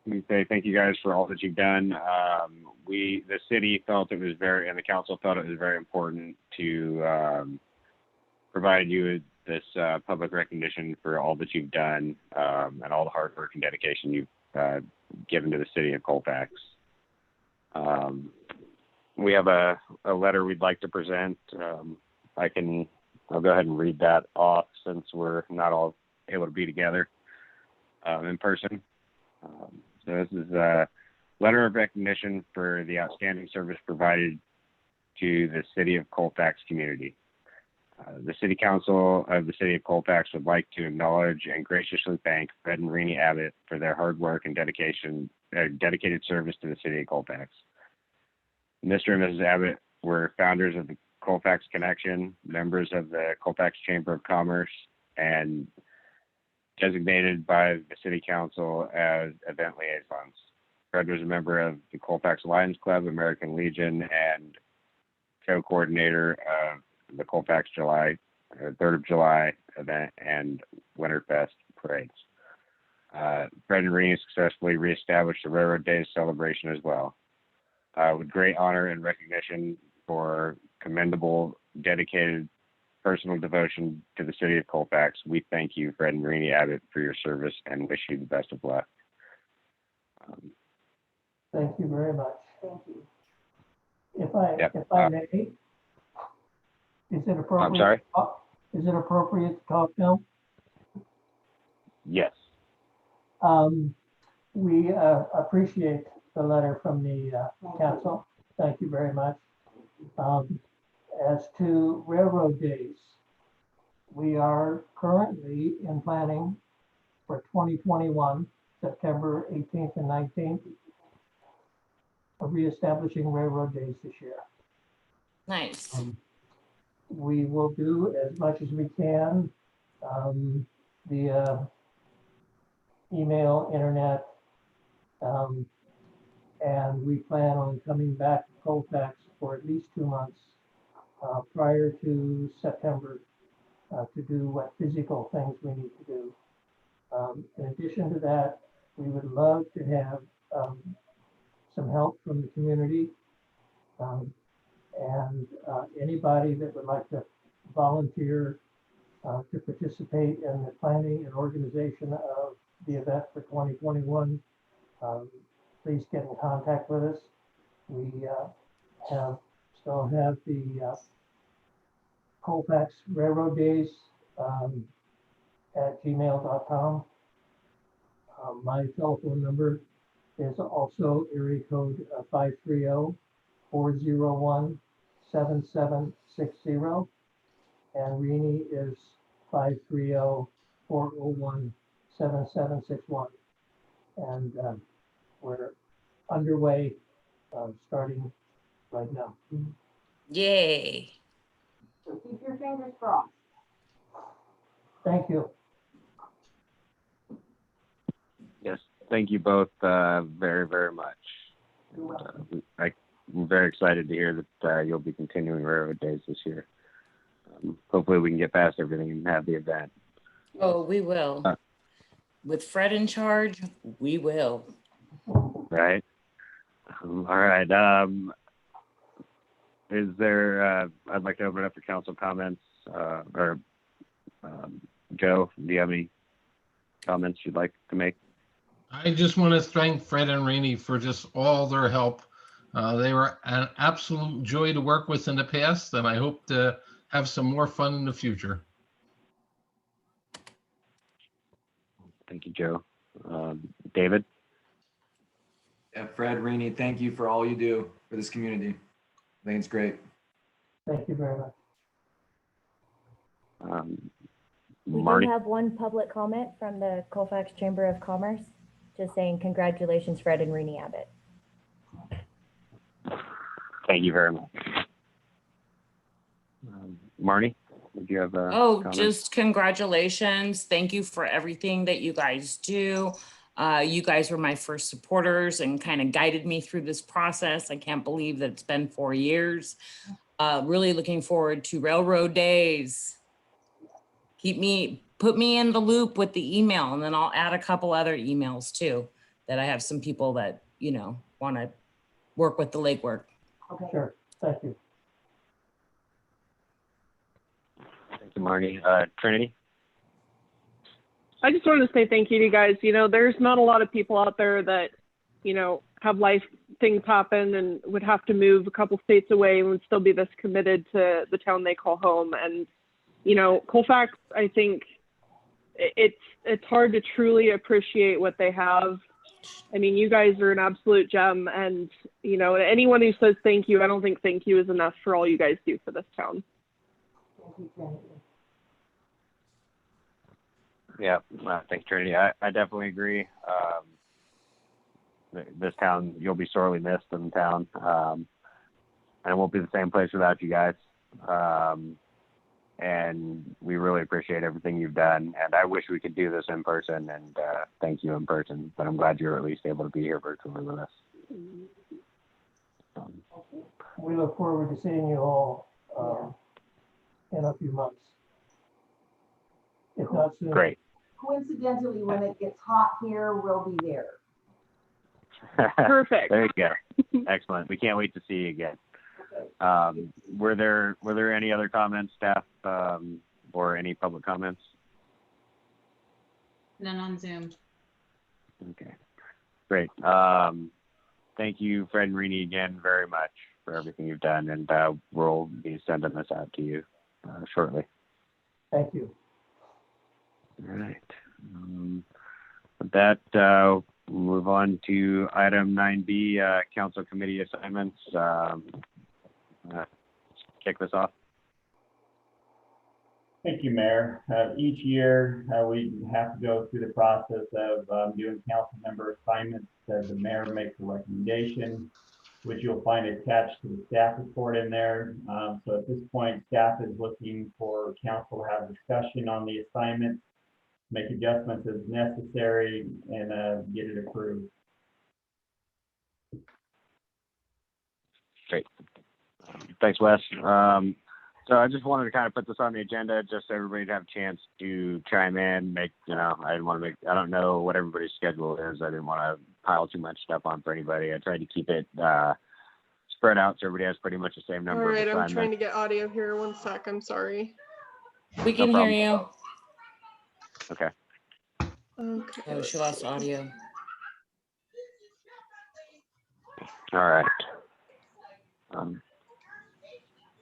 We say thank you guys for all that you've done. The city felt it was and the council felt it was very important to provide you with this public recognition for all that you've done and all the hard work and dedication you've given to the city of Colfax. We have a letter we'd like to present. I'll go ahead and read that off since we're not all able to be together in person. So this is a letter of recognition for the outstanding service provided to the city of Colfax community. The City Council of the City of Colfax would like to acknowledge and graciously thank Fred and Rini Abbott for their hard work and dedicated service to the City of Colfax. Mr. and Mrs. Abbott were founders of the Colfax Connection, members of the Colfax Chamber of Commerce, and designated by the City Council as event liaisons. Fred was a member of the Colfax Lions Club, American Legion, and co-coordinator of the Colfax 3rd of July event and Winterfest parades. Fred and Rini successfully reestablished the Railroad Days celebration as well. With great honor and recognition for commendable, dedicated personal devotion to the city of Colfax, we thank you, Fred and Rini Abbott, for your service and wish you the best of luck. Thank you very much. Thank you. If I may, is it appropriate? I'm sorry? Is it appropriate to talk now? Yes. We appreciate the letter from the council. Thank you very much. As to Railroad Days, we are currently in planning for 2021, September 18th and 19th, of reestablishing Railroad Days this year. Nice. We will do as much as we can via email, internet, and we plan on coming back to Colfax for at least 2 months prior to September to do what physical things we need to do. In addition to that, we would love to have some help from the community and anybody that would like to volunteer to participate in the planning and organization of the event for 2021. Please get in contact with us. We still have the Colfax Railroad Days at gmail.com. My telephone number is also area code 530-401-7760. And Rini is 530-401-7761. And we're underway, starting right now. Yay. So keep your fingers crossed. Thank you. Yes, thank you both very, very much. I'm very excited to hear that you'll be continuing Railroad Days this year. Hopefully we can get past everything and have the event. Oh, we will. With Fred in charge, we will. Right. All right. Is there, I'd like to open it up for council comments, Joe, do you have any comments you'd like to make? I just want to thank Fred and Rainey for just all their help. They were an absolute joy to work with in the past, and I hope to have some more fun in the future. Thank you, Joe. David? Yeah, Fred, Rainey, thank you for all you do for this community. I think it's great. Thank you very much. We Marty? do have one public comment from the Colfax Chamber of Commerce, just saying congratulations, Fred and Renee Abbott. Thank you very much. Marnie, would you have a comment? Just congratulations. Thank you for everything that you guys do. You guys were my first supporters and kind of guided me through this process. I can't believe that it's been 4 years. Really looking forward to Railroad Days. Put me in the loop with the email, and then I'll add a couple other emails too, that I have some people that, you know, want to work with the legwork. Okay. Sure. Thank you. Thank you, Marnie. Trinity? I just wanted to say thank you to you guys. You know, there's not a lot of people out there that, you know, have life things happen and would have to move a couple states away and would still be this committed to the town they call home. And, you know, Colfax, I think it's hard to truly appreciate what they have. I mean, you guys are an absolute gem. And, you know, anyone who says thank you, I don't think thank you is enough for all you guys do for this town. Thank you, Trinity. Yeah, thanks, Trinity. I definitely agree. This town, you'll be sorely missed in town. And it won't be the same place without you guys. And we really appreciate everything you've done. And I wish we could do this in person and thank you in person, but I'm glad you're at least able to be here virtually with us. We look forward to seeing you all in a few months. If not soon. Great. Coincidentally, when it gets hot here, we'll be there. Perfect. There you go. Excellent. We can't wait to see you again. Were there any other comments, staff, or any public comments? None on Zoom. Okay, great. Thank you, Fred and Renee, again very much for everything you've done, and we'll be sending this out to you shortly. Thank you. All right. With that, we'll move on to item 9B, council committee assignments. Kick this off. Thank you, Mayor. Each year, we have to go through the process of doing council member assignments. The mayor makes a recommendation, which you'll find attached to the staff report in there. So at this point, staff is looking for council to have discussion on the assignment, make adjustments as necessary, and get it approved. Great. Thanks, Wes. So I just wanted to kind of put this on the agenda just so everybody to have a chance to chime in, I don't know what everybody's schedule is. I didn't want to pile too much stuff on for anybody. I tried to keep it spread out so everybody has pretty much the same number. All right, of I'm trying to get audio here. 1 sec. I'm sorry. We can hear you. Okay. Okay. Oh, she lost audio. All right.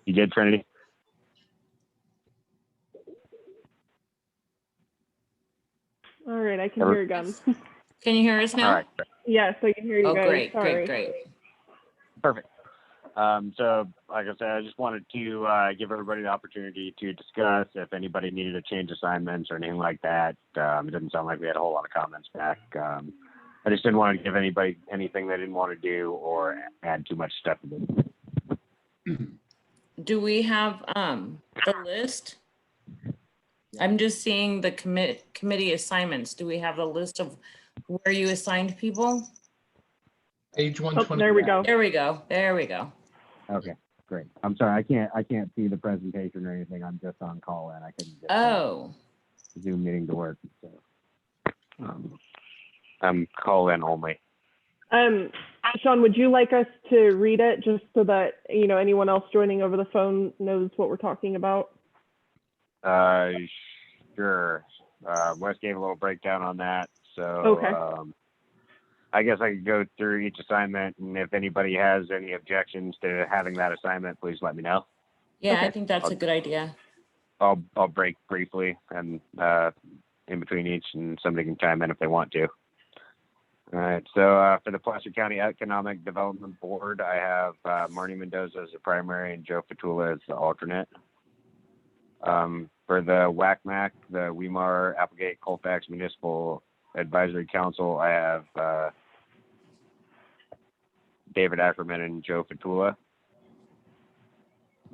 You good, Trinity? All right, I can hear again. Can you hear us now? All right. Yes, I can hear you guys. Great, Sorry. great. Perfect. So like I said, I just wanted to give everybody the opportunity to discuss if anybody needed to change assignments or anything like that. It didn't sound like we had a whole lot of comments back. I just didn't want to give anybody anything they didn't want to do or add too much stuff to it. Do we have the list? I'm just seeing the committee assignments. Do we have the list of where you assigned people? Page 120. There we go. There we go. There we go. Okay, great. I'm sorry, I can't see the presentation or anything. I'm just on call and I couldn't get the Zoom meeting to work. So I'm call in only. Sean, would you like us to read it just so that, you know, anyone else joining over the phone knows what we're talking about? Sure. Wes gave a little breakdown on that. So Okay. I guess I could go through each assignment, and if anybody has any objections to having that assignment, please let me know. Yeah, Okay. I think that's a good idea. I'll break briefly and in between each, and somebody can chime in if they want to. All right. So for the Placer County Economic Development Board, I have Marnie Mendoza as the primary and Joe Fatula as the alternate. For the WACMAC, the Weimar Applegate Colfax Municipal Advisory Council, I have David Ackerman and Joe Fatula.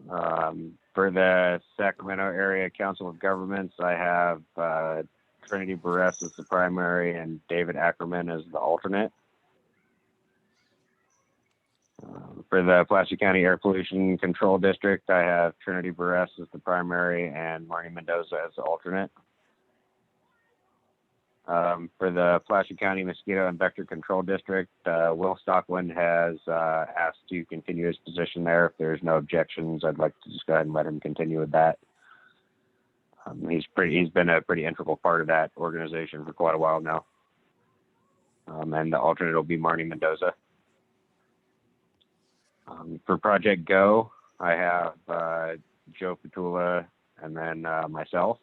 For the Sacramento Area Council of Governments, I have Trinity Barres as the primary and David Ackerman as the alternate. For the Placer County Air Pollution Control District, I have Trinity Barres as the primary and Marnie Mendoza as the alternate. For the Placer County Mosquito and Vector Control District, Will Stockland has asked to continue his position there. If there's no objections, I'd like to just go ahead and let him continue with that. He's been a pretty integral part of that organization for quite a while now. And the alternate will be Marnie Mendoza. For Project Go, I have Joe Fatula and then myself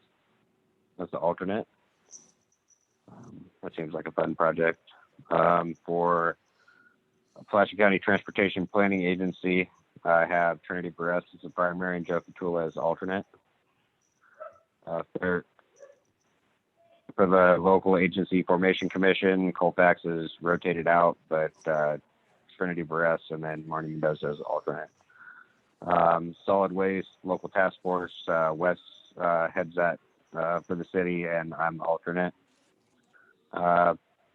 as the alternate. That seems like a fun project. For Placer County Transportation Planning Agency, I have Trinity Barres as the primary and Joe Fatula as the alternate. For the Local Agency Formation Commission, Colfax is rotated out, but Trinity Barres and then Marnie Mendoza as alternate. Solid Waste Local Task Force, Wes heads that for the city, and I'm the alternate.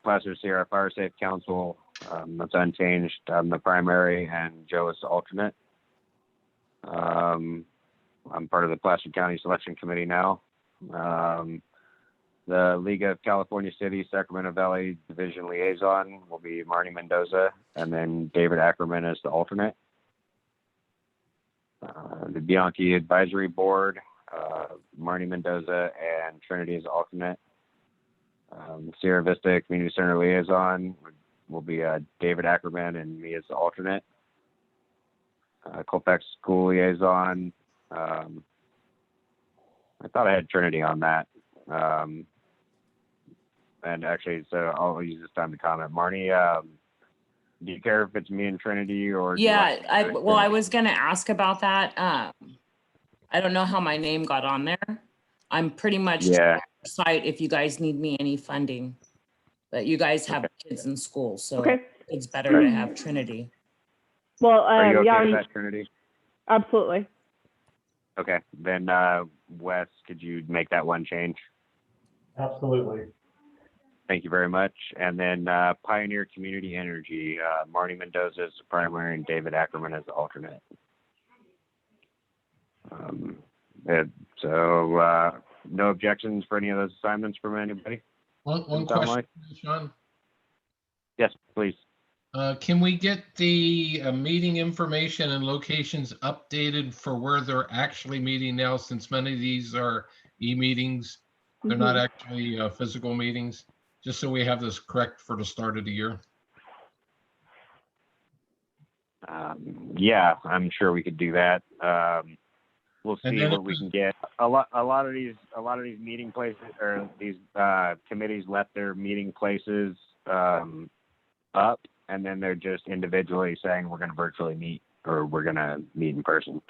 Placer Sierra Fire Safe Council, that's unchanged. I'm the primary, and Joe is the alternate. I'm part of the Placer County Selection Committee now. The League of California Cities Sacramento Valley Division Liaison will be Marnie Mendoza, and then David Ackerman is the alternate. The Bianchi Advisory Board, Marnie Mendoza and Trinity is the alternate. Sierra Vista Community Center Liaison will be David Ackerman and me as the alternate. Colfax School Liaison, I thought I had Trinity on that. And actually, so I'll use this time to comment. Marnie, do you care if it's me and Trinity or? Yeah, I was gonna ask about that. I don't know how my name got on there. I'm pretty much site if you guys need me any funding. But you guys have kids in school, so it's better to have Trinity. Well, are you okay yeah, with that, Trinity? Absolutely. Okay, then Wes, could you make that one change? Absolutely. Thank you very much. And then Pioneer Community Energy, Marnie Mendoza is the primary and David Ackerman is the alternate. No objections for any of those assignments from anybody? One question, Sean. Yes, please. Can we get the meeting information and locations updated for where they're actually meeting now, since many of these are e-meetings? They're not actually physical meetings, just so we have this correct for the start of the year. Yeah, I'm sure we could do that. We'll see what we can get. A lot of these meeting places or these committees left their meeting places up and then they're just individually saying we're going to virtually meet or we're going to meet in person.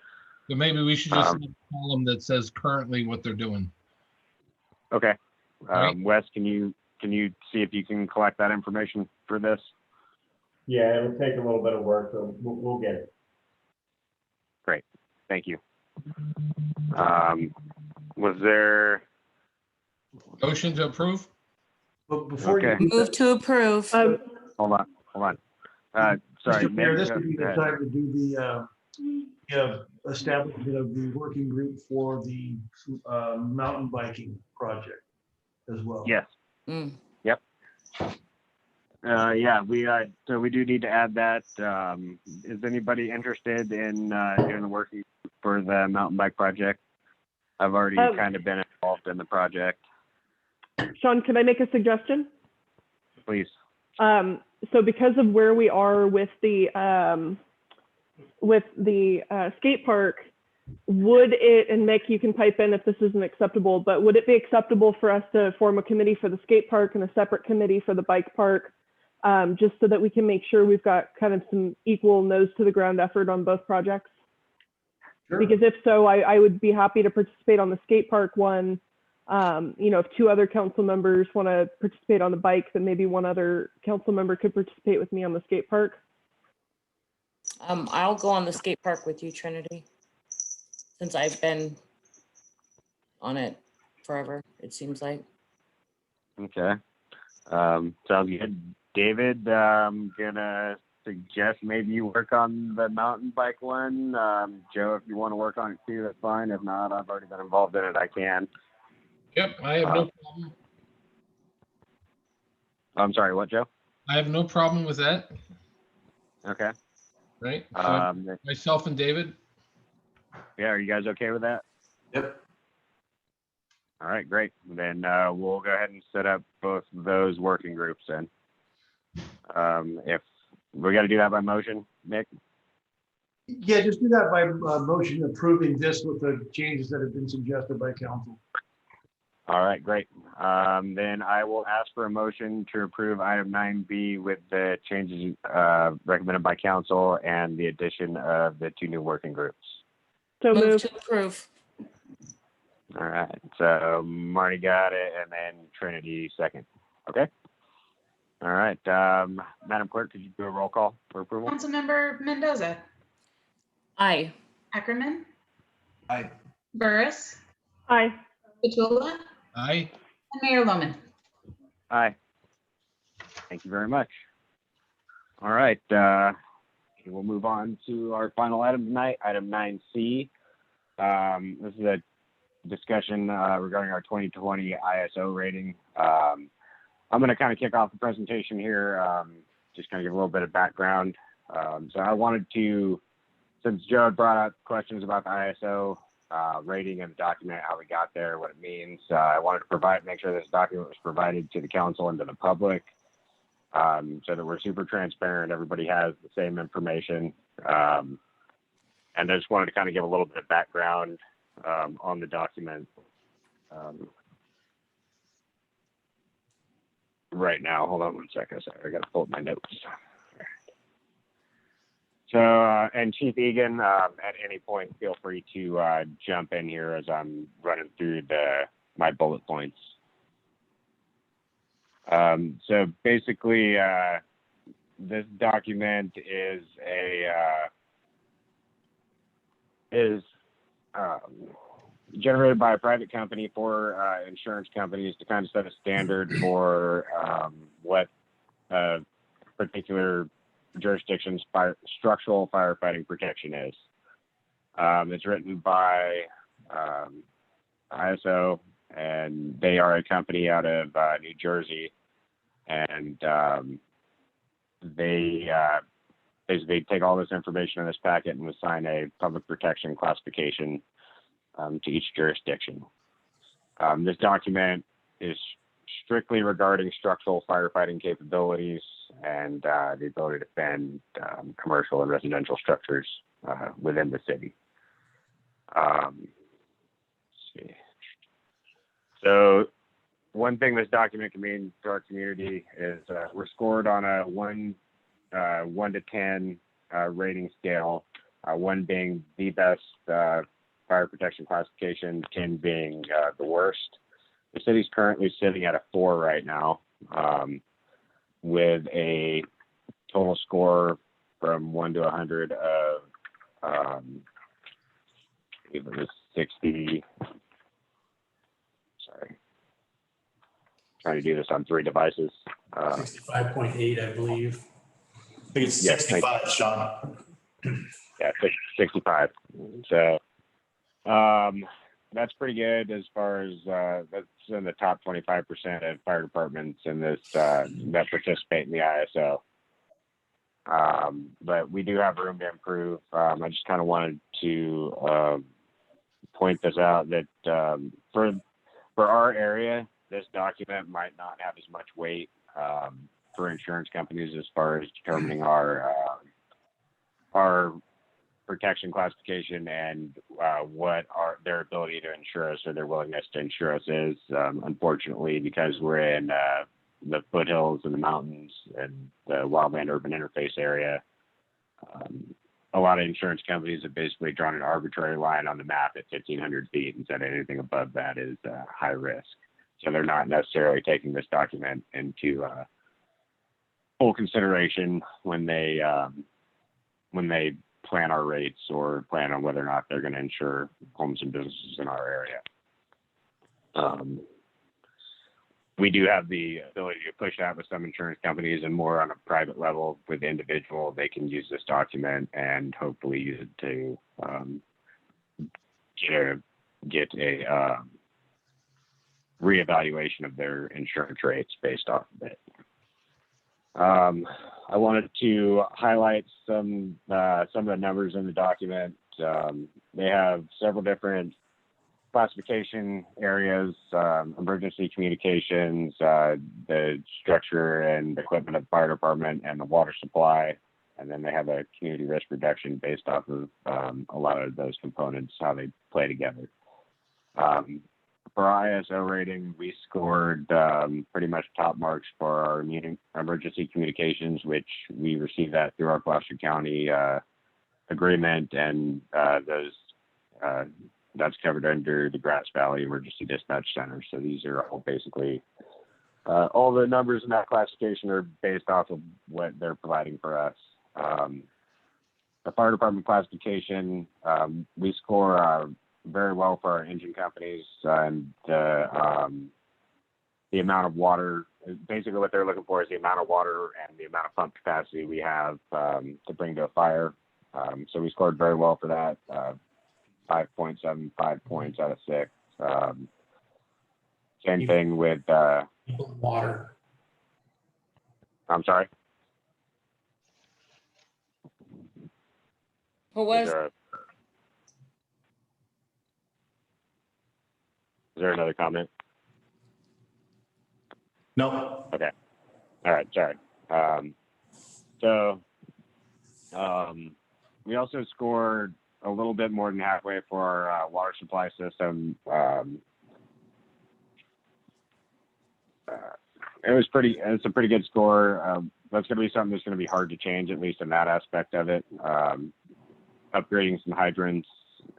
So maybe we should just have a column that says currently what they're doing. Okay. Right. Wes, can you see if you can collect that information for this? Yeah, it'll take a little bit of work, but we'll get it. Great. Thank you. Was there motion to approve? But before Okay. you Move to approve. Hold on. Sorry. Mr. Mayor, this Nick, would be go the ahead. time to do the establishment of the working group for the mountain biking project as well. Yes. Mm. Yep. Yeah, so we do need to add that. Is anybody interested in doing the working for the mountain bike project? I've already kind of been involved in the project. Sean, can I make a suggestion? Please. So because of where we are with the skate park, would it, and Mick, you can pipe in if this isn't acceptable, but would it be acceptable for us to form a committee for the skate park and a separate committee for the bike park, just so that we can make sure we've got kind of some equal nose to the ground effort on both projects? Sure. Because if so, I would be happy to participate on the skate park one. If two other council members want to participate on the bike, then maybe one other council member could participate with me on the skate park. I'll go on the skate park with you, Trinity, since I've been on it forever, it seems like. Okay. Sounds good. David, I'm gonna suggest maybe you work on the mountain bike one. Joe, if you want to work on it too, that's fine. If not, I've already been involved in it. I can. Yep, I have no problem. I'm sorry, what, Joe? I have no problem with that. Okay. Right? So myself and David. Yeah, are you guys okay with that? Yep. All right, great. Then we'll go ahead and set up both of those working groups then. If we got to do that by motion, Nick? Yeah, just do that by motion approving this with the changes that have been suggested by council. All right, great. Then I will ask for a motion to approve item 9B with the changes recommended by council and the addition of the two new working groups. So move to approve. All right, so Marty got it, and then Trinity second. Okay. All right, Madam Clerk, could you do a roll call for approval? Councilmember Mendoza, Aye. Ackerman, Aye. Burris, Aye. Petula, Aye. and Mayor Loman. Aye. Thank you very much. All right, we'll move on to our final item tonight, item 9C. This is a discussion regarding our 2020 ISO rating. I'm going to kind of kick off the presentation here, just kind of give a little bit of background. So I wanted to, since Joe had brought up questions about the ISO rating and the document, how we got there, what it means, I wanted to make sure this document was provided to the council and to the public, so that we're super transparent, everybody has the same information. And I just wanted to kind of give a little bit of background on the document. Right now, hold on one second. Sorry, I got to pull up my notes. So, and Chief Egan, at any point, feel free to jump in here as I'm running through my bullet points. So basically, this document is generated by a private company for insurance companies to kind of set a standard for what particular jurisdiction's structural firefighting protection is. It's written by ISO, and they are a company out of New Jersey, and they basically take all this information in this packet and assign a public protection classification to each jurisdiction. This document is strictly regarding structural firefighting capabilities and the ability to defend commercial and residential structures within the city. Let's see. So one thing this document can mean to our community is we're scored on a 1 1 to 10 rating scale, 1 being the best fire protection classification, 10 being the worst. The city's currently sitting at a 4 right now, with a total score from 1 to 100 of it was 60. Sorry, trying to do this on 3 devices. 65.8, I believe. I think it's 65, Sean. Yeah, 65. So that's pretty good as far as that's in the top 25% of fire departments in this that participate in the ISO. But we do have room to improve. I just kind of wanted to point this out that for our area, this document might not have as much weight for insurance companies as far as determining our protection classification and what their ability to insure us or their willingness to insure us is. Unfortunately, because we're in the foothills and the mountains and the wildland urban interface area, a lot of insurance companies have basically drawn an arbitrary line on the map at 1,500 feet and said anything above that is high risk. So they're not necessarily taking this document into full consideration when they plan our rates or plan on whether or not they're going to insure homes and businesses in our area. We do have the ability to push that with some insurance companies, and more on a private level with individual, they can use this document and hopefully use it to get a reevaluation of their insurance rates based off of it. I wanted to highlight some of the numbers in the document. They have several different classification areas, emergency communications, the structure and equipment of the fire department, and the water supply. And then they have a community risk reduction based off of a lot of those components, how they play together. For ISO rating, we scored pretty much top marks for our emergency communications, which we received that through our Gloucester County agreement, and that's covered under the Grass Valley Emergency Dispatch Center. So these are all basically, all the numbers in that classification are based off of what they're providing for us. The fire department classification, we score very well for our engine companies, and the amount of water, basically what they're looking for is the amount of water and the amount of pump capacity we have to bring to a fire. So we scored very well for that, 5.75 points out of 6. Same thing with water. I'm sorry. What was? Is there another comment? No. Okay. All right. Sorry. We also scored a little bit more than halfway for our water supply system. It's a pretty good score. That's going to be something that's going to be hard to change, at least in that aspect of it. Upgrading some hydrants,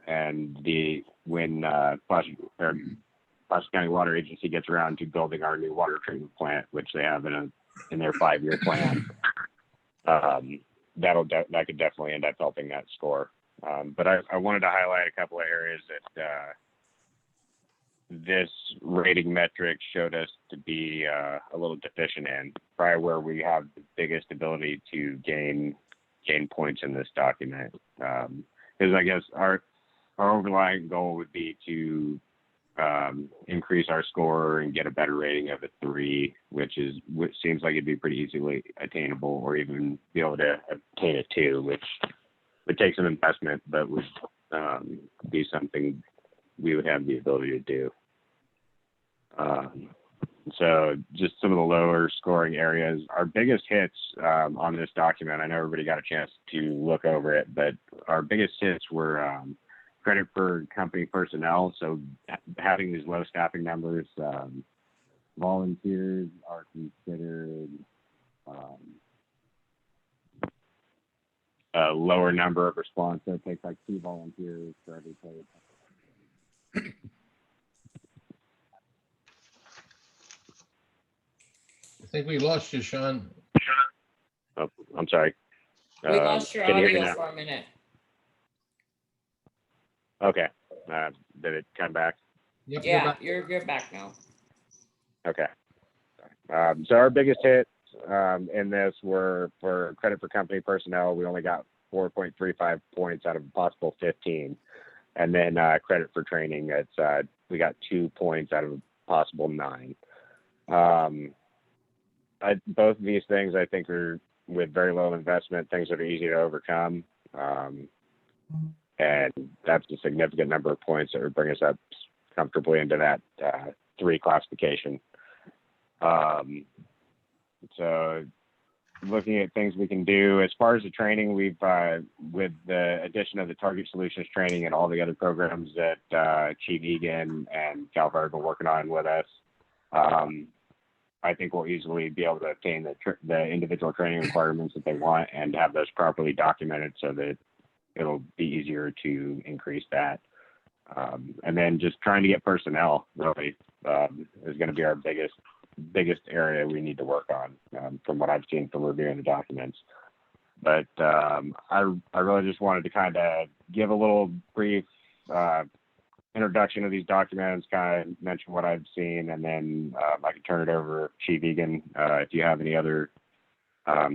and when Placer County Water Agency gets around to building our new water treatment plant, which they have in their 5-year plan, that could definitely end up helping that score. But I wanted to highlight a couple of areas that this rating metric showed us to be a little deficient in, probably where we have the biggest ability to gain points in this document. Because I guess our overlying goal would be to increase our score and get a better rating of a 3, which seems like it'd be pretty easily attainable, or even be able to obtain a 2, which would take some investment, but would be something we would have the ability to do. So just some of the lower scoring areas. Our biggest hits on this document, I know everybody got a chance to look over it, but our biggest hits were credit for company personnel. So having these low staffing numbers, volunteers are considered a lower number of response. So it takes like 2 volunteers for every code. I think we lost you, Sean. Oh, I'm sorry. We lost your can you hear me audio now? for a minute. Okay. Did it come back? Yep, Yeah, you're back now. Okay. So our biggest hits in this were for credit for company personnel. We only got 4.35 points out of a possible 15. And then credit for training, we got 2 points out of a possible 9. Both of these things I think are with very low investment, things that are easy to overcome. And that's a significant number of points that would bring us up comfortably into that 3 classification. So looking at things we can do as far as the training, we've with the addition of the Target Solutions training and all the other programs that Chief Egan and Cal Fire have been working on with us, I think we'll easily be able to obtain the individual training requirements that they want and have those properly documented so that it'll be easier to increase that. And then just trying to get personnel really is going to be our biggest area we need to work on from what I've seen from reviewing the documents. But I really just wanted to kind of give a little brief introduction of these documents, kind of mention what I've seen, and then I can turn it over to Chief Egan if you have any other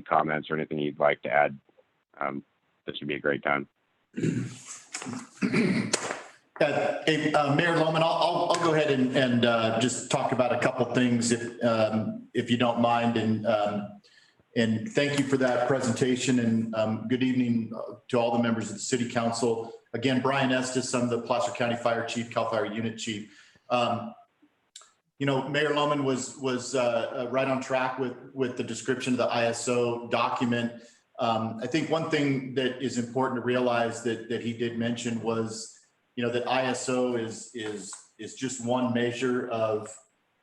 comments or anything you'd like to add. This would be a great time. Mayor Lohman, I'll go ahead and just talk about a couple things if you don't mind. And thank you for that presentation, and good evening to all the members of the City Council. Again, Brian Estes, I'm the Placer County Fire Chief, Cal Fire Unit Chief. You know, Mayor Lohman was right on track with the description of the ISO document. I think one thing that is important to realize that he did mention was, you know, that ISO is just one measure of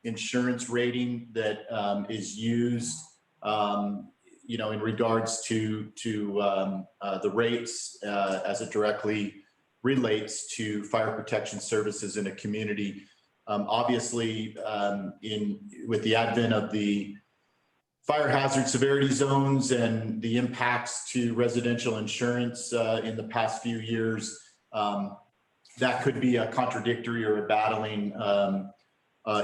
insurance rating that is used, you know, in regards to the rates as it directly relates to fire protection services in a community. Obviously, with the advent of the fire hazard severity zones and the impacts to residential insurance in the past few years, that could be a contradictory or a battling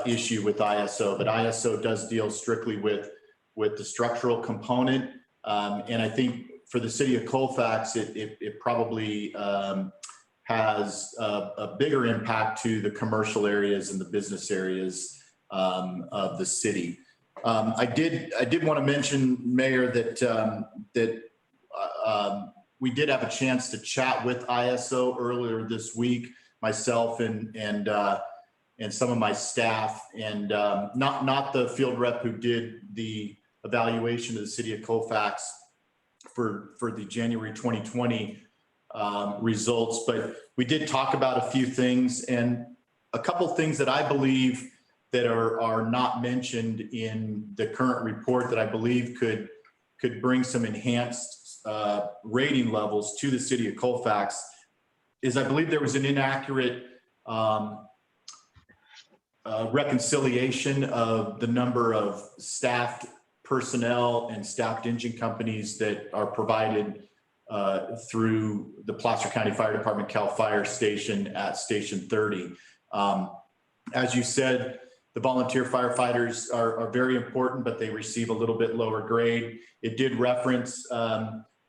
issue with ISO. But ISO does deal strictly with the structural component. And I think for the city of Colfax, it probably has a bigger impact to the commercial areas and the business areas of the city. I did want to mention, Mayor, that we did have a chance to chat with ISO earlier this week, myself and some of my staff, and not the field rep who did the evaluation of the city of Colfax for the January 2020 results, but we did talk about a few things, and a couple things that I believe that are not mentioned in the current report that I believe could bring some enhanced rating levels to the city of Colfax is I believe there was an inaccurate reconciliation of the number of staffed personnel and staffed engine companies that are provided through the Placer County Fire Department Cal Fire Station at Station 30. As you said, the volunteer firefighters are very important, but they receive a little bit lower grade. It did reference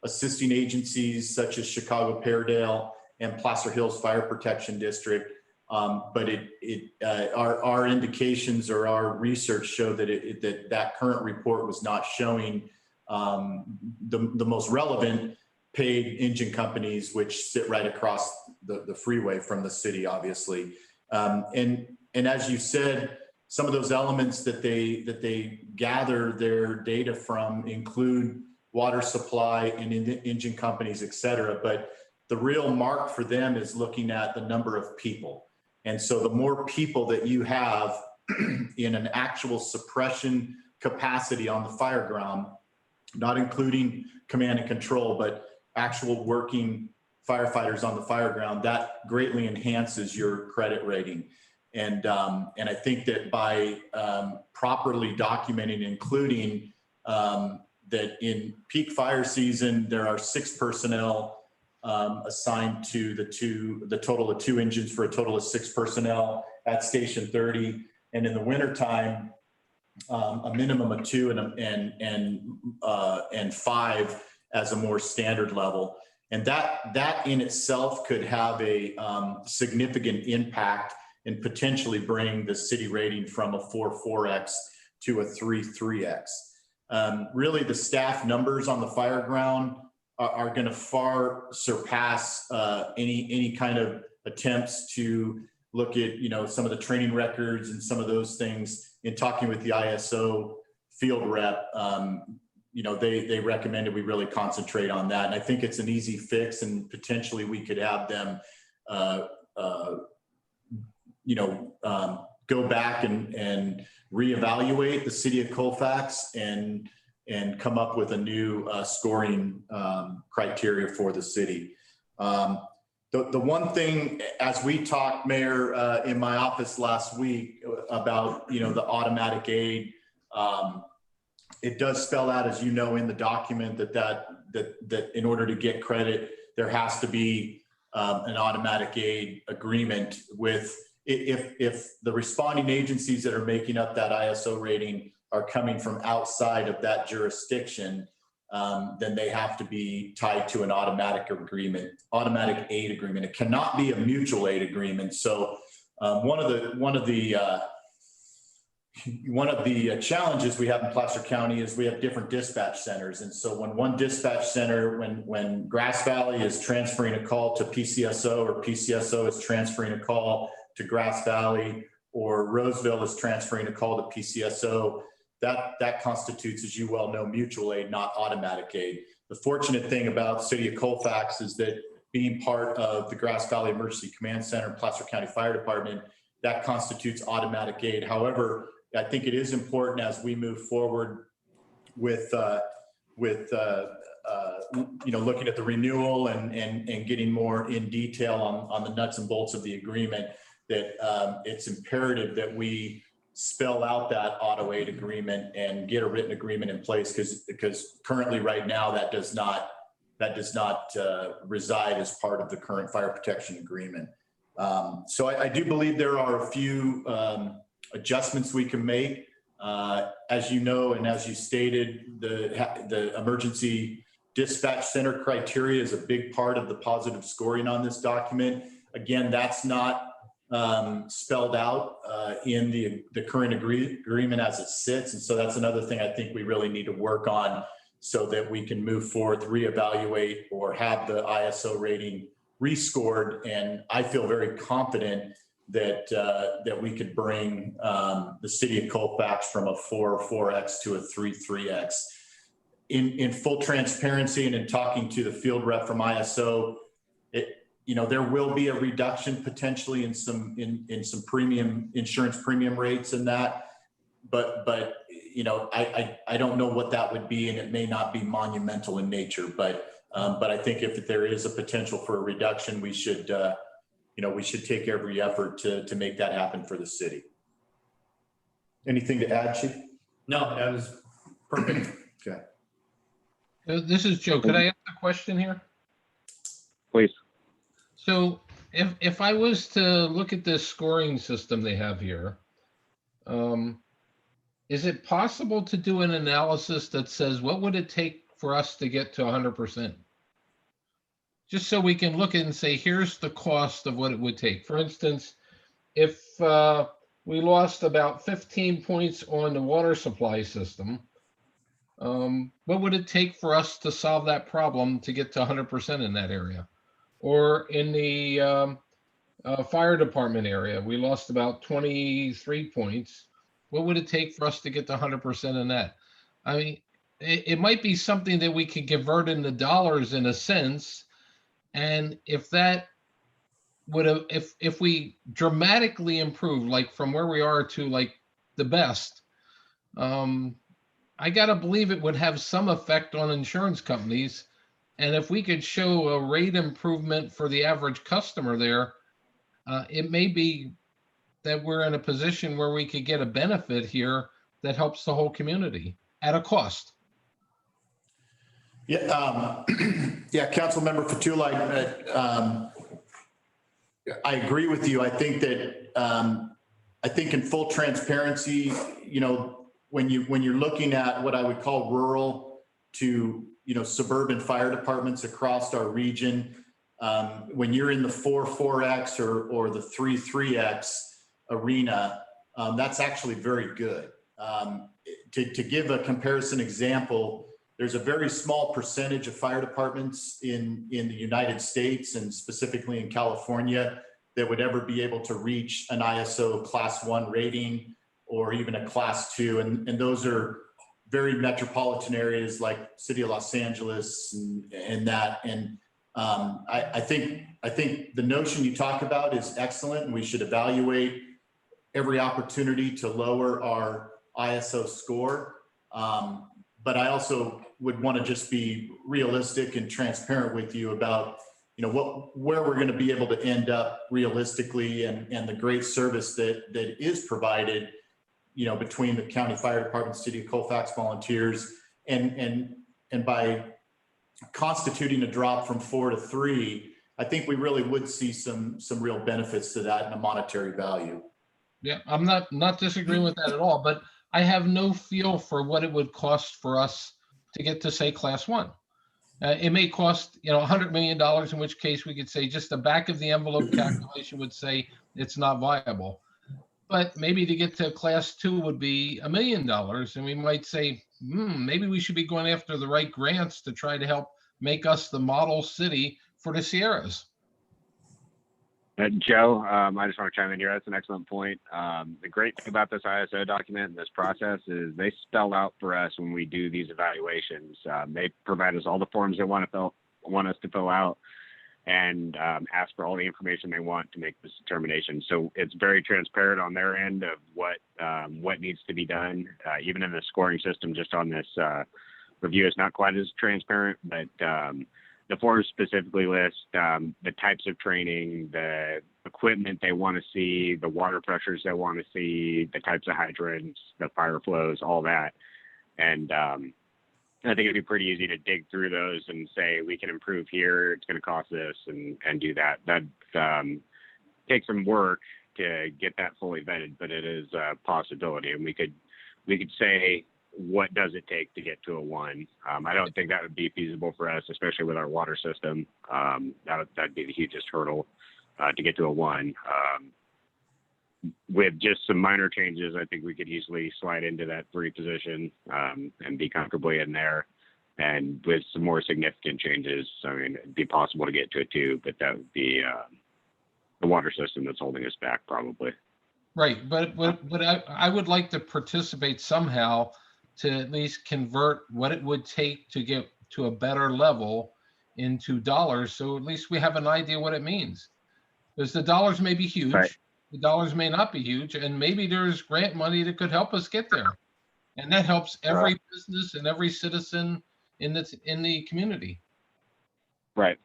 assisting agencies such as Chicago Peardale and Placer Hills Fire Protection District. But our indications or our research show that that current report was not showing the most relevant paid engine companies, which sit right across the freeway from the city, obviously. And as you said, some of those elements that they gather their data from include water supply and engine companies, et cetera. But the real mark for them is looking at the number of people. And so the more people that you have in an actual suppression capacity on the fire ground, not including command and control, but actual working firefighters on the fire ground, that greatly enhances your credit rating. And I think that by properly documenting, including that in peak fire season, there are 6 personnel assigned to the total of 2 engines for a total of 6 personnel at Station 30. And in the wintertime, a minimum of 2 and 5 as a more standard level. And that in itself could have a significant impact and potentially bring the city rating from a 4.4x to a 3.3x. Really, the staff numbers on the fire ground are going to far surpass any kind of attempts to look at, some of the training records and some of those things. In talking with the ISO field rep, they recommended we really concentrate on that. And I think it's an easy fix, and potentially we could have them, go back and reevaluate the city of Colfax and come up with a new scoring criteria for the city. The one thing, as we talked, Mayor, in my office last week about, the automatic aid, it does spell out, as you know, in the document that in order to get credit, there has to be an automatic aid agreement with, if the responding agencies that are making up that ISO rating are coming from outside of that jurisdiction, then they have to be tied to an automatic aid agreement. It cannot be a mutual aid agreement. So one of the challenges we have in Placer County is we have different dispatch centers. And so when one dispatch center, when Grass Valley is transferring a call to PCSO, or PCSO is transferring a call to Grass Valley, or Roseville is transferring a call to PCSO, that constitutes, as you well know, mutual aid, not automatic aid. The fortunate thing about City of Colfax is that being part of the Grass Valley Emergency Command Center, Placer County Fire Department, that constitutes automatic aid. However, I think it is important as we move forward with looking at the renewal and getting more in detail on the nuts and bolts of the agreement, that it's imperative that we spell out that auto aid agreement and get a written agreement in place, because currently right now that does not reside as part of the current fire protection agreement. So I do believe there are a few adjustments we can make. As you know, and as you stated, the emergency dispatch center criteria is a big part of the positive scoring on this document. Again, that's not spelled out in the current agreement as it sits. And so that's another thing I think we really need to work on, so that we can move forward, reevaluate, or have the ISO rating rescored. And I feel very confident that we could bring the city of Colfax from a 4.4x to a 3.3x. In full transparency, and in talking to the field rep from ISO, there will be a reduction potentially in some premium insurance premium rates in that, but I don't know what that would be, and it may not be monumental in nature, but I think if there is a potential for a reduction, we should take every effort to make that happen for the city. Anything to add, Chief? No, that was perfect. Okay. This is Joe. Could I ask a question here? Please. So if I was to look at this scoring system they have here, is it possible to do an analysis that says, what would it take for us to get to 100%? Just so we can look at and say, here's the cost of what it would take. For instance, if we lost about 15 points on the water supply system, what would it take for us to solve that problem to get to 100% in that area? Or in the fire department area, we lost about 23 points. What would it take for us to get to 100% in that? I mean, it might be something that we could convert into dollars in a sense. And if that would have, if we dramatically improve, like from where we are to like the best, I got to believe it would have some effect on insurance companies And if we could show a rate improvement for the average customer there, it may be that we're in a position where we could get a benefit here that helps the whole community at a cost. Yeah, yeah, Councilmember Fatula, I agree with you. I think that I think in full transparency, you know, when you're looking at what I would call rural to, you know, suburban fire departments across our region, when you're in the 4.4x or the 3.3x arena, that's actually very good. To give a comparison example, there's a very small percentage of fire departments in the United States and specifically in California that would ever be able to reach an ISO class 1 rating or even a class 2. And those are very metropolitan areas like City of Los Angeles and that. And I think the notion you talk about is excellent, and we should evaluate every opportunity to lower our ISO score. But I also would want to just be realistic and transparent with you about, you know, where we're going to be able to end up realistically, and the great service that is provided, you know, between the county fire department, City of Colfax volunteers, and by constituting a drop from 4 to 3, I think we really would see some real benefits to that and a monetary value. Yeah, I'm not disagreeing with that at all, but I have no feel for what it would cost for us to get to, say, class 1. It may cost, you know, $100 million, in which case we could say just the back of the envelope calculation would say it's not viable. But maybe to get to class 2 would be $1 million. And we might say, maybe we should be going after the right grants to try to help make us the model city for the Sierras. Joe, I just want to chime in here. That's an excellent point. The great thing about this ISO document and this process is they spell out for us when we do these evaluations. They provide us all the forms they want us to fill out, and ask for all the information they want to make this determination. So it's very transparent on their end of what needs to be done. Even in the scoring system, just on this review, it's not quite as transparent, but the forms specifically list the types of training, the equipment they want to see, the water pressures they want to see, the types of hydrants, the fire flows, all that. And I think it'd be pretty easy to dig through those and say, we can improve here, it's going to cost this, and do that. That takes some work to get that fully vetted, but it is a possibility. And we could say, what does it take to get to a 1? I don't think that would be feasible for us, especially with our water system. That'd be the hugest hurdle to get to a 1. With just some minor changes, I think we could easily slide into that 3 position and be comfortably in there. And with some more significant changes, I mean, it'd be possible to get to a 2, but that would be the water system that's holding us back, probably. Right, but I would like to participate somehow to at least convert what it would take to get to a better level into dollars, so at least we have an idea what it means. Because the dollars may be huge, right. The dollars may not be huge, and maybe there's grant money that could help us get there. And that helps every business and every citizen in the community. Right.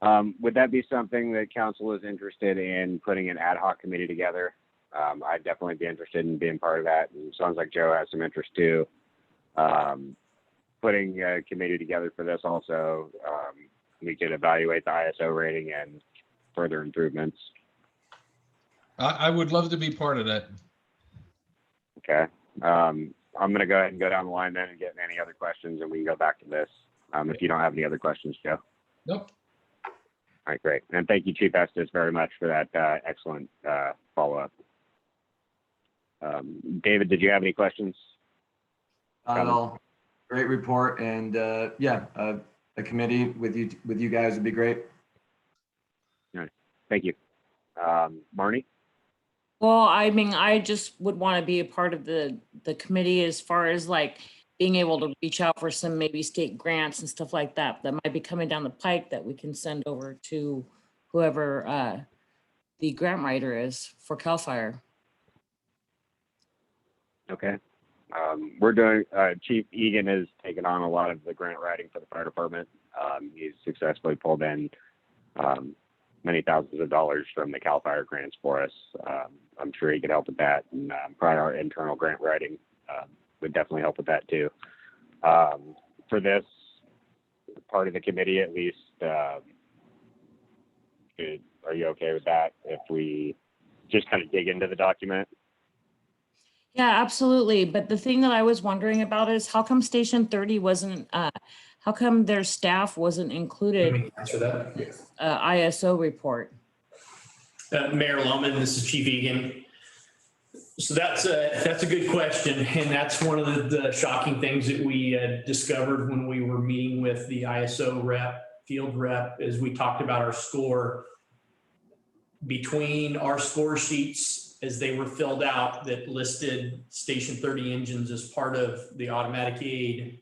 Would that be something that council is interested in putting an ad hoc committee together? I'd definitely be interested in being part of that. And it sounds like Joe has some interest too. Putting a committee together for this also, we could evaluate the ISO rating and further improvements. I would love to be part of that. Okay. I'm going to go ahead and go down the line then and get any other questions, and we can go back to this. If you don't have any other questions, Joe. Nope. All right, great. And thank you, Chief Estes, very much for that excellent follow-up. David, did you have any questions? Not at all. Great report, and a committee with you guys would be great. All right. Thank you. Marnie? Well, I mean, I just would want to be a part of the committee as far as like being able to reach out for some maybe state grants and stuff like that might be coming down the pike that we can send over to whoever the grant writer is for CAL FIRE. Okay. We're doing, Chief Egan has taken on a lot of the grant writing for the fire department. He's successfully pulled in many thousands of dollars from the CAL FIRE grants for us. I'm sure he could help with that, and probably our internal grant writing would definitely help with that too. For this part of the committee, at least, are you okay with that if we just kind of dig into the document? Yeah, absolutely. But the thing that I was wondering about is how come Station 30 wasn't, how come their staff wasn't included? Let me answer that. ISO report. Mayor Lohman, this is Chief Egan. So that's a good question. And that's one of the shocking things that we discovered when we were meeting with the ISO rep, field rep, as we talked about our score. Between our score sheets as they were filled out that listed Station 30 engines as part of the automatic aid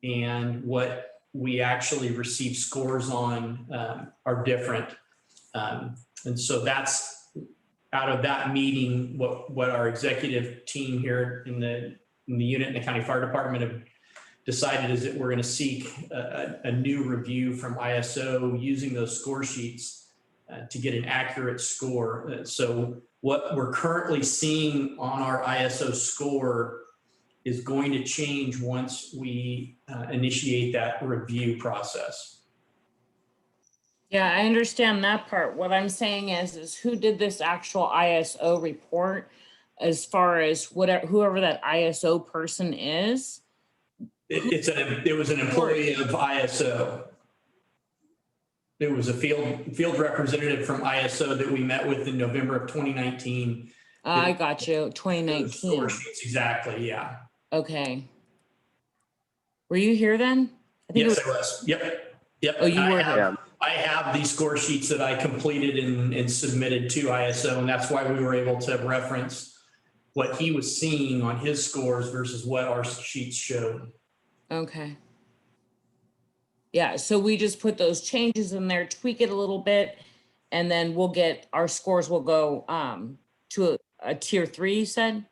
and what we actually received scores on are different. And so that's out of that meeting, what our executive team here in the unit in the county fire department have decided is that we're going to seek a new review from ISO using those score sheets to get an accurate score. So what we're currently seeing on our ISO score is going to change once we initiate that review process. Yeah, I understand that part. What I'm saying is who did this actual ISO report as far as whoever that ISO person is? It was an employee of ISO. It was a field representative from ISO that we met with in November of 2019. I got you, 2019. Exactly, yeah. Okay. Were you here then? Yes, I was. Yep. Oh, you were here. I have these score sheets that I completed and submitted to ISO, and that's why we were able to reference what he was seeing on his scores versus what our sheets showed. Okay. Yeah, so we just put those changes in there, tweak it a little bit, and then we'll get, our scores will go to a tier 3, you said?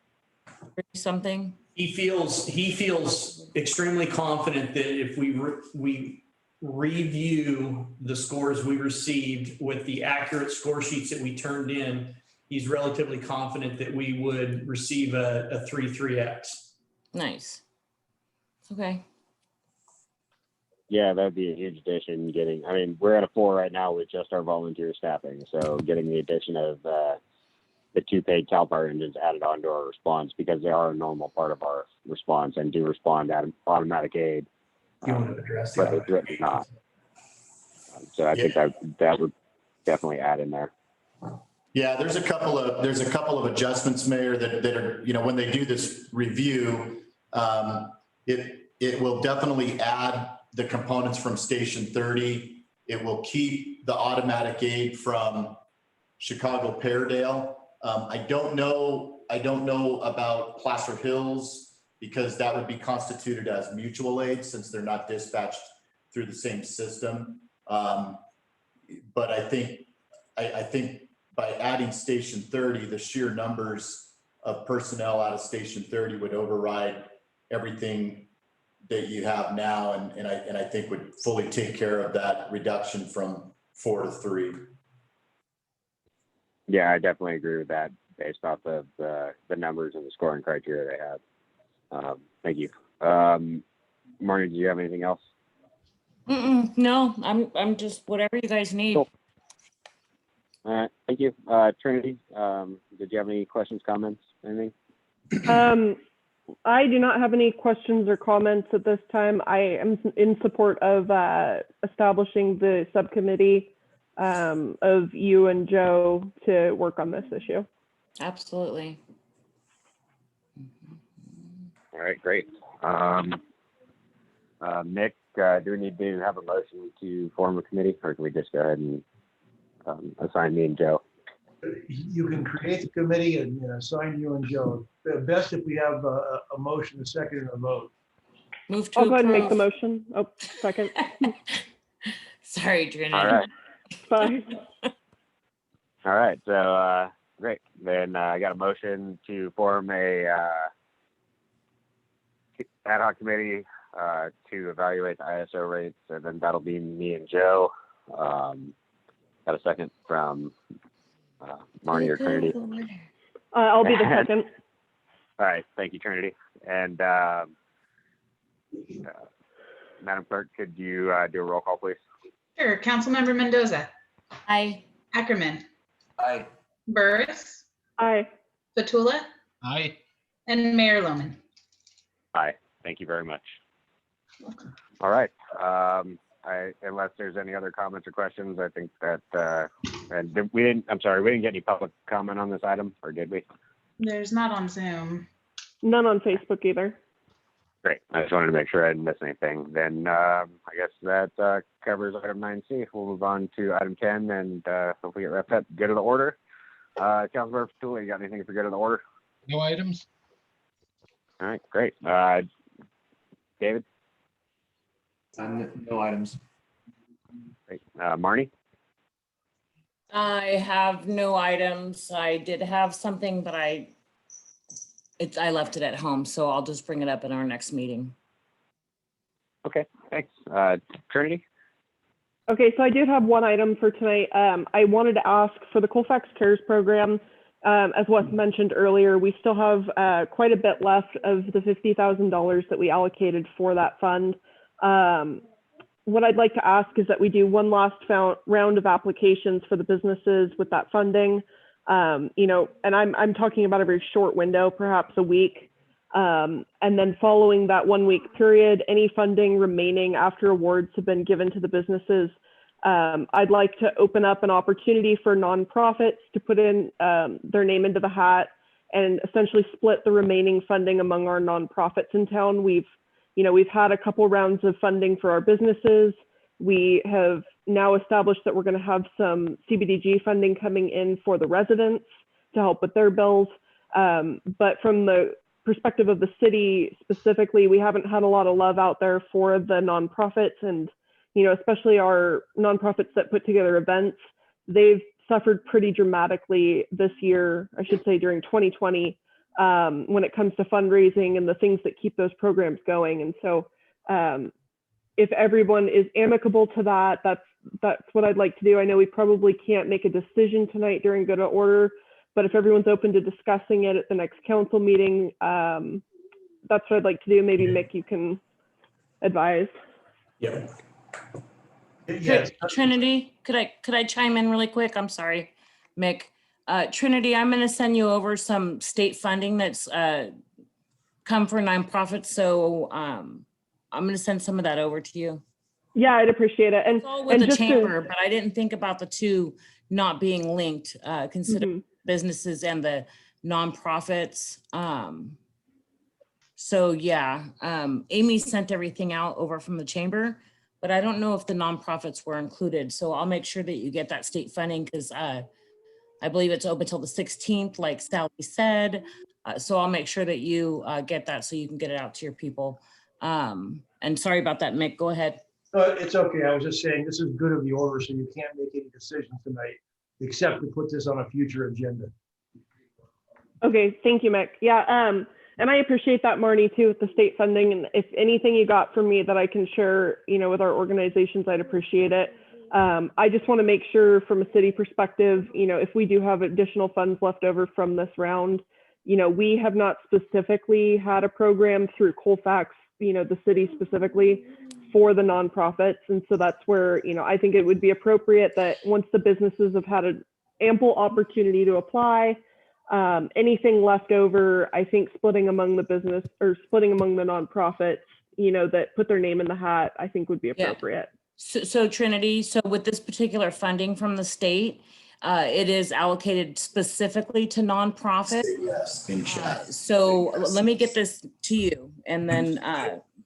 Something? He feels extremely confident that if we review the scores we received with the accurate score sheets that we turned in, he's relatively confident that we would receive a 3.3x. Nice. Okay. Yeah, that'd be a huge addition. We're at a 4 right now with just our volunteer staffing. So getting the addition of the 2 paid CAL FIRE engines added onto our response, because they are a normal part of our response and do respond at automatic aid. You want to address but it's written not. So I think that would definitely add in there. Yeah, there's a couple of adjustments, Mayor, that are, when they do this review, it will definitely add the components from Station 30. It will keep the automatic aid from Chicago Peardale. I don't know about Placer Hills, because that would be constituted as mutual aid since they're not dispatched through the same system. But I think by adding Station 30, the sheer numbers of personnel out of Station 30 would override everything that you have now, and I think would fully take care of that reduction from 4 to 3. Yeah, I definitely agree with that based off of the numbers and the scoring criteria they have. Thank you. Marnie, do you have anything else? No, I'm just whatever you guys need. Cool. All right, thank you. Trinity, did you have any questions, comments, anything? I do not have any questions or comments at this time. I am in support of establishing the subcommittee of you and Joe to work on this issue. Absolutely. All right, great. Nick, do we need to have a motion to form a committee, or can we just go ahead and assign me and Joe? You can create the committee and assign you and Joe. Best if we have a motion, a second, and a vote. Move to I'll go ahead and make approve. the motion. Oh, second. Sorry, Trinity. All right. Fine. All right, so great. Then I got a motion to form a ad hoc committee to evaluate the ISO rates, and then that'll be me and Joe. Got a second from Marnie or Trinity. I'll be the second. All right, thank you, Trinity. And Madam Clerk, could you do a roll call, please? Sure. Councilmember Mendoza. Aye. Ackerman. Aye. Burris. Aye. Fatula. Aye. And Mayor Loman. Aye. Thank you very much. All right. Unless there's any other comments or questions, I think that we didn't get any public comment on this item, or did we? There's not on Zoom. None on Facebook either. Great. I just wanted to make sure I didn't miss anything. Then I guess that covers item 9C. We'll move on to item 10 and hopefully get wrapped up. Go to the order. Councilmember Fatula, you got anything for go to the order? No items? All right, great. David? No items. Great. Marnie? I have no items. I did have something, but I left it at home, so I'll just bring it up in our next meeting. Okay, thanks. Trinity? Okay, so I did have one item for tonight. I wanted to ask for the Colfax CARES program, as was mentioned earlier, we still have quite a bit left of the $50,000 that we allocated for that fund. What I'd like to ask is that we do one last round of applications for the businesses with that funding. You know, and I'm talking about a very short window, perhaps a week. And then following that 1 week period, any funding remaining after awards have been given to the businesses, I'd like to open up an opportunity for nonprofits to put in their name into the hat and essentially split the remaining funding among our nonprofits in town. We've had a couple rounds of funding for our businesses. We have now established that we're going to have some CBDG funding coming in for the residents to help with their bills. But from the perspective of the city specifically, we haven't had a lot of love out there for the nonprofits, and especially our nonprofits that put together events. They've suffered pretty dramatically this year, I should say during 2020, when it comes to fundraising and the things that keep those programs going. And so if everyone is amicable to that, that's what I'd like to do. I know we probably can't make a decision tonight during good order, but if everyone's open to discussing it at the next council meeting, that's what I'd like to do. Maybe Mick, you can advise. Yeah. Trinity, could I chime in really quick? I'm sorry, Mick. Trinity, I'm going to send you over some state funding that's come for nonprofits. So I'm going to send some of that over to you. Yeah, I'd appreciate it. And it's all with the chamber, but I didn't think about the two not being linked, considering businesses and the nonprofits. So yeah, Amy sent everything out over from the chamber, but I don't know if the nonprofits were included. So I'll make sure that you get that state funding, because I believe it's open till the 16th, like Sally said. So I'll make sure that you get that so you can get it out to your people. And sorry about that, Mick, go ahead. It's okay. I was just saying this is good of the order, so you can't make any decisions tonight except to put this on a future agenda. Okay, thank you, Mick. Yeah, and I appreciate that, Marnie, too, with the state funding. And if anything you got from me that I can share, with our organizations, I'd appreciate it. I just want to make sure from a city perspective, if we do have additional funds left over from this round, we have not specifically had a program through Colfax, the city specifically, for the nonprofits. And so that's where, I think it would be appropriate that once the businesses have had an ample opportunity to apply, anything left over, I think splitting among the business or splitting among the nonprofits, that put their name in the hat, I think would be appropriate. Yeah. So Trinity, so with this particular funding from the state, it is allocated specifically to nonprofits. So let me get this to you, and then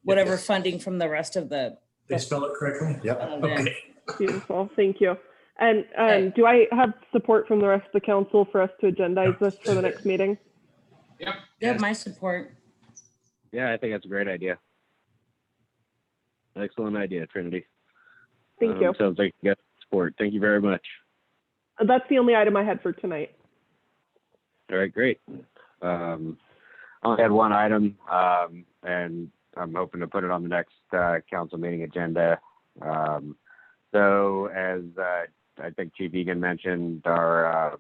whatever funding from the rest of the. They spell it correctly? Yep. Okay. Beautiful, thank you. And do I have support from the rest of the council for us to agendize this for the next meeting? Yep. You have my support. Yeah, I think that's a great idea. Excellent idea, Trinity. Thank you. Sounds like you got support. Thank you very much. That's the only item I had for tonight. All right, great. I only had one item, and I'm hoping to put it on the next council meeting agenda. So as I think Chief Egan mentioned, our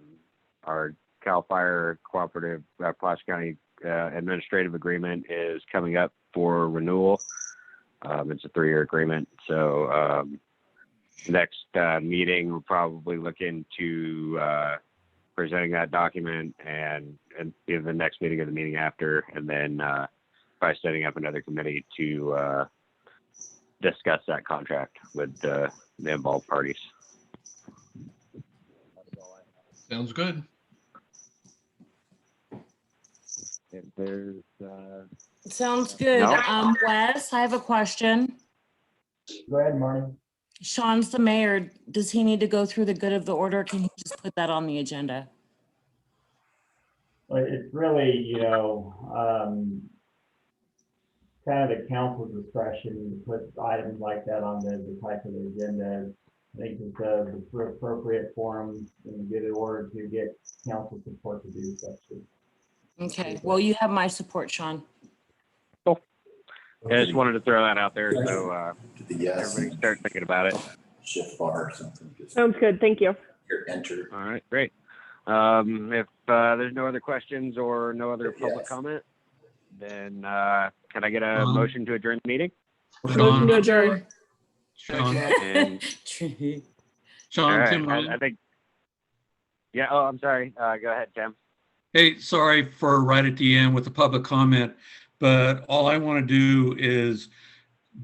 CAL FIRE cooperative Placer County administrative agreement is coming up for renewal. It's a 3-year agreement. So next meeting, we'll probably look into presenting that document and either the next meeting or the meeting after, and then by setting up another committee to discuss that contract with the involved parties. Sounds good. If there's Sounds good. No. Wes, I have a question. Go ahead, Marty. Sean's the mayor. Does he need to go through the good of the order? Can he just put that on the agenda? Well, it's really, kind of the council's discretion to put items like that on the type of the agenda. I think it's the appropriate forum and get it order to get council support to do such. Okay, well, you have my support, Sean. Cool. I just wanted to throw that out there so everybody start thinking about it. Shift bar or something. Sounds good. Thank you. Enter. All right, great. If there's no other questions or no other public comment, then can I get a motion to adjourn the meeting? Motion to adjourn. Sean, And, Sean, all right, Tim, I think. Yeah. Oh, I'm sorry. Go ahead, Tim. hey, sorry for right at the end with the public comment, but all I want to do is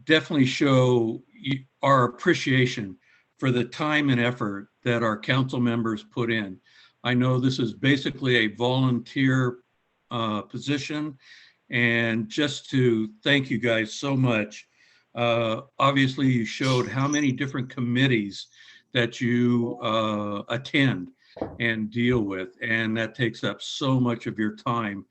definitely show our appreciation for the time and effort that our council members put in. I know this is basically a volunteer position, and just to thank you guys so much. Obviously, you showed how many different committees that you attend and deal with, and that takes up so much of your time,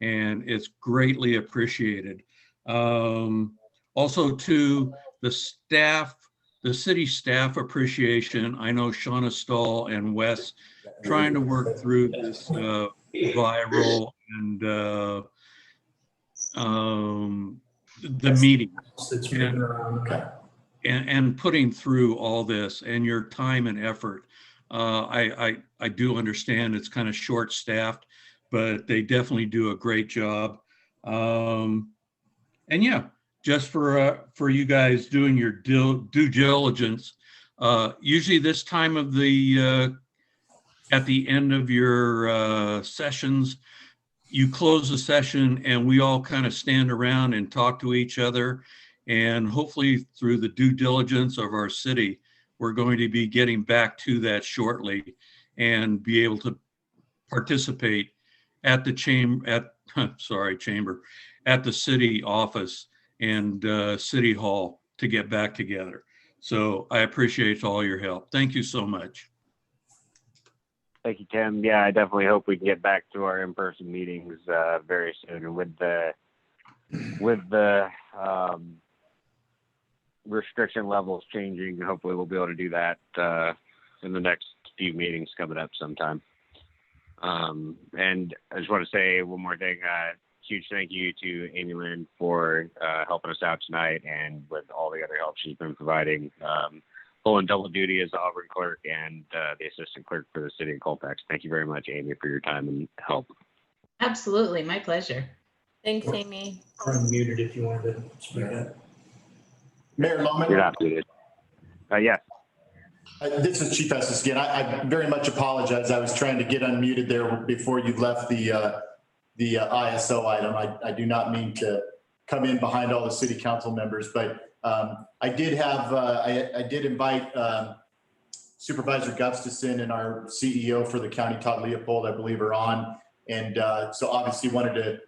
and it's greatly appreciated. Also to the staff, the city staff appreciation. I know Shauna Stahl and Wes trying to work through this viral and the meeting and putting through all this and your time and effort. I do understand it's kind of short staffed, but they definitely do a great job. And yeah, just for you guys doing your due diligence. Usually this time of the at the end of your sessions, you close the session and we all kind of stand around and talk to each other. And hopefully through the due diligence of our city, we're going to be getting back to that shortly and be able to participate at the at the city office and city hall to get back together. So I appreciate all your help. Thank you so much. Thank you, Tim. Yeah, I definitely hope we can get back to our in-person meetings very soon. And with the restriction levels changing, hopefully we'll be able to do that in the next few meetings coming up sometime. And I just want to say one more thing. Huge thank you to Amy Lynn for helping us out tonight and with all the other help she's been providing. Pulling double duty as the Auburn clerk and the assistant clerk for the city of Colfax. Thank you very much, Amy, for your time and help. Absolutely, my pleasure. Thanks, Amy. I'm muted if you wanted to speak up. Mayor Loman. You're not muted. Yeah. This is Chief Estes again. I very much apologize. I was trying to get unmuted there before you left the ISO item. I do not mean to come in behind all the city council members, but I did have, I did invite Supervisor Gustafson and our CEO for the county, Todd Leopold, I believe are on. And so obviously wanted to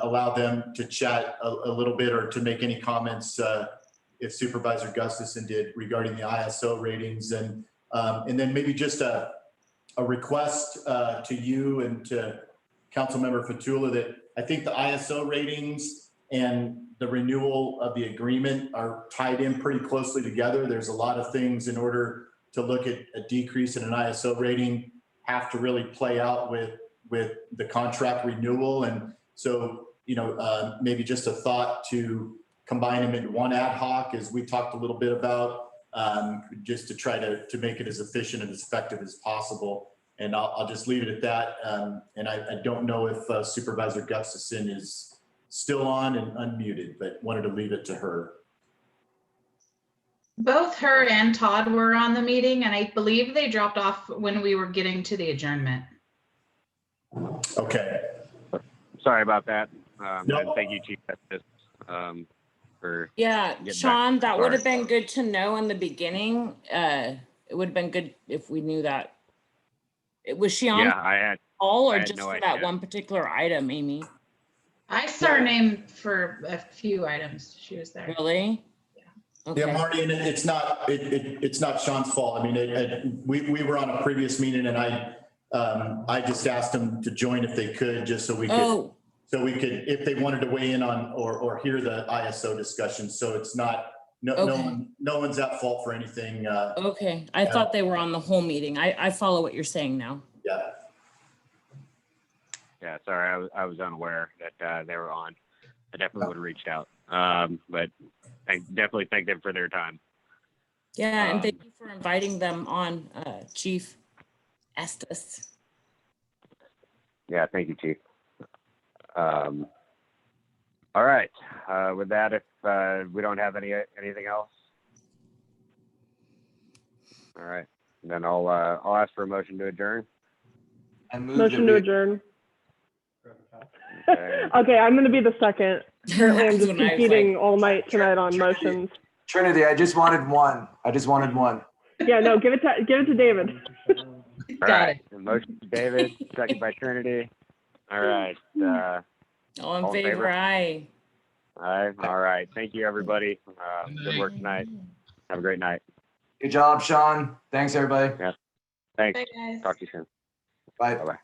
allow them to chat a little bit or to make any comments if Supervisor Gustafson did regarding the ISO ratings. And then maybe just a request to you and to Councilmember Fatula that I think the ISO ratings and the renewal of the agreement are tied in pretty closely together. There's a lot of things in order to look at a decrease in an ISO rating have to really play out with the contract renewal. And so maybe just a thought to combine them into one ad hoc, as we talked a little bit about, just to try to make it as efficient and as effective as possible. And I'll just leave it at that. And I don't know if Supervisor Gustafson is still on and unmuted, but wanted to leave it to her. Both her and Todd were on the meeting, and I believe they dropped off when we were getting to the adjournment. Okay. Sorry about that. No. And thank you, Chief Justice, for Yeah, getting Sean, back. that would have Sorry. been good to know in the beginning. It would have been good if we knew that. Was she on Yeah, I had all or I had just no for idea. that one particular item, Amy? I saw her name for a few items. She was there. Really? Okay. Yeah, Marty, and it's not Sean's fault. I mean, we were on a previous meeting, and I just asked them to join if they could, just so we could, if they wanted to weigh in on or hear the ISO discussion. So it's not no one's at fault for anything. Okay, I thought they were on the whole meeting. I follow what you're saying now. Yeah. Yeah, sorry, I was unaware that they were on. I definitely would have reached out. But I definitely thank them for their time. Yeah, and thank you for inviting them on, Chief Estes. Yeah, thank you, Chief. All right. With that, if we don't have anything else, all right, then I'll ask for a motion to adjourn. Motion to adjourn. Okay. Okay, I'm going to be the second. Apparently, I'm That's just what I was competing all night tonight on motions. Trinity, I just wanted one. Yeah, no, give it to David. All right. Motion to David, second by Trinity. All right. All in favor, aye. Aye. All right. Thank you, everybody. Good work tonight. Have a great night. Good job, Sean. Thanks, everybody. Yeah. Thanks. Bye, guys. Talk to you soon. Bye. Bye-bye.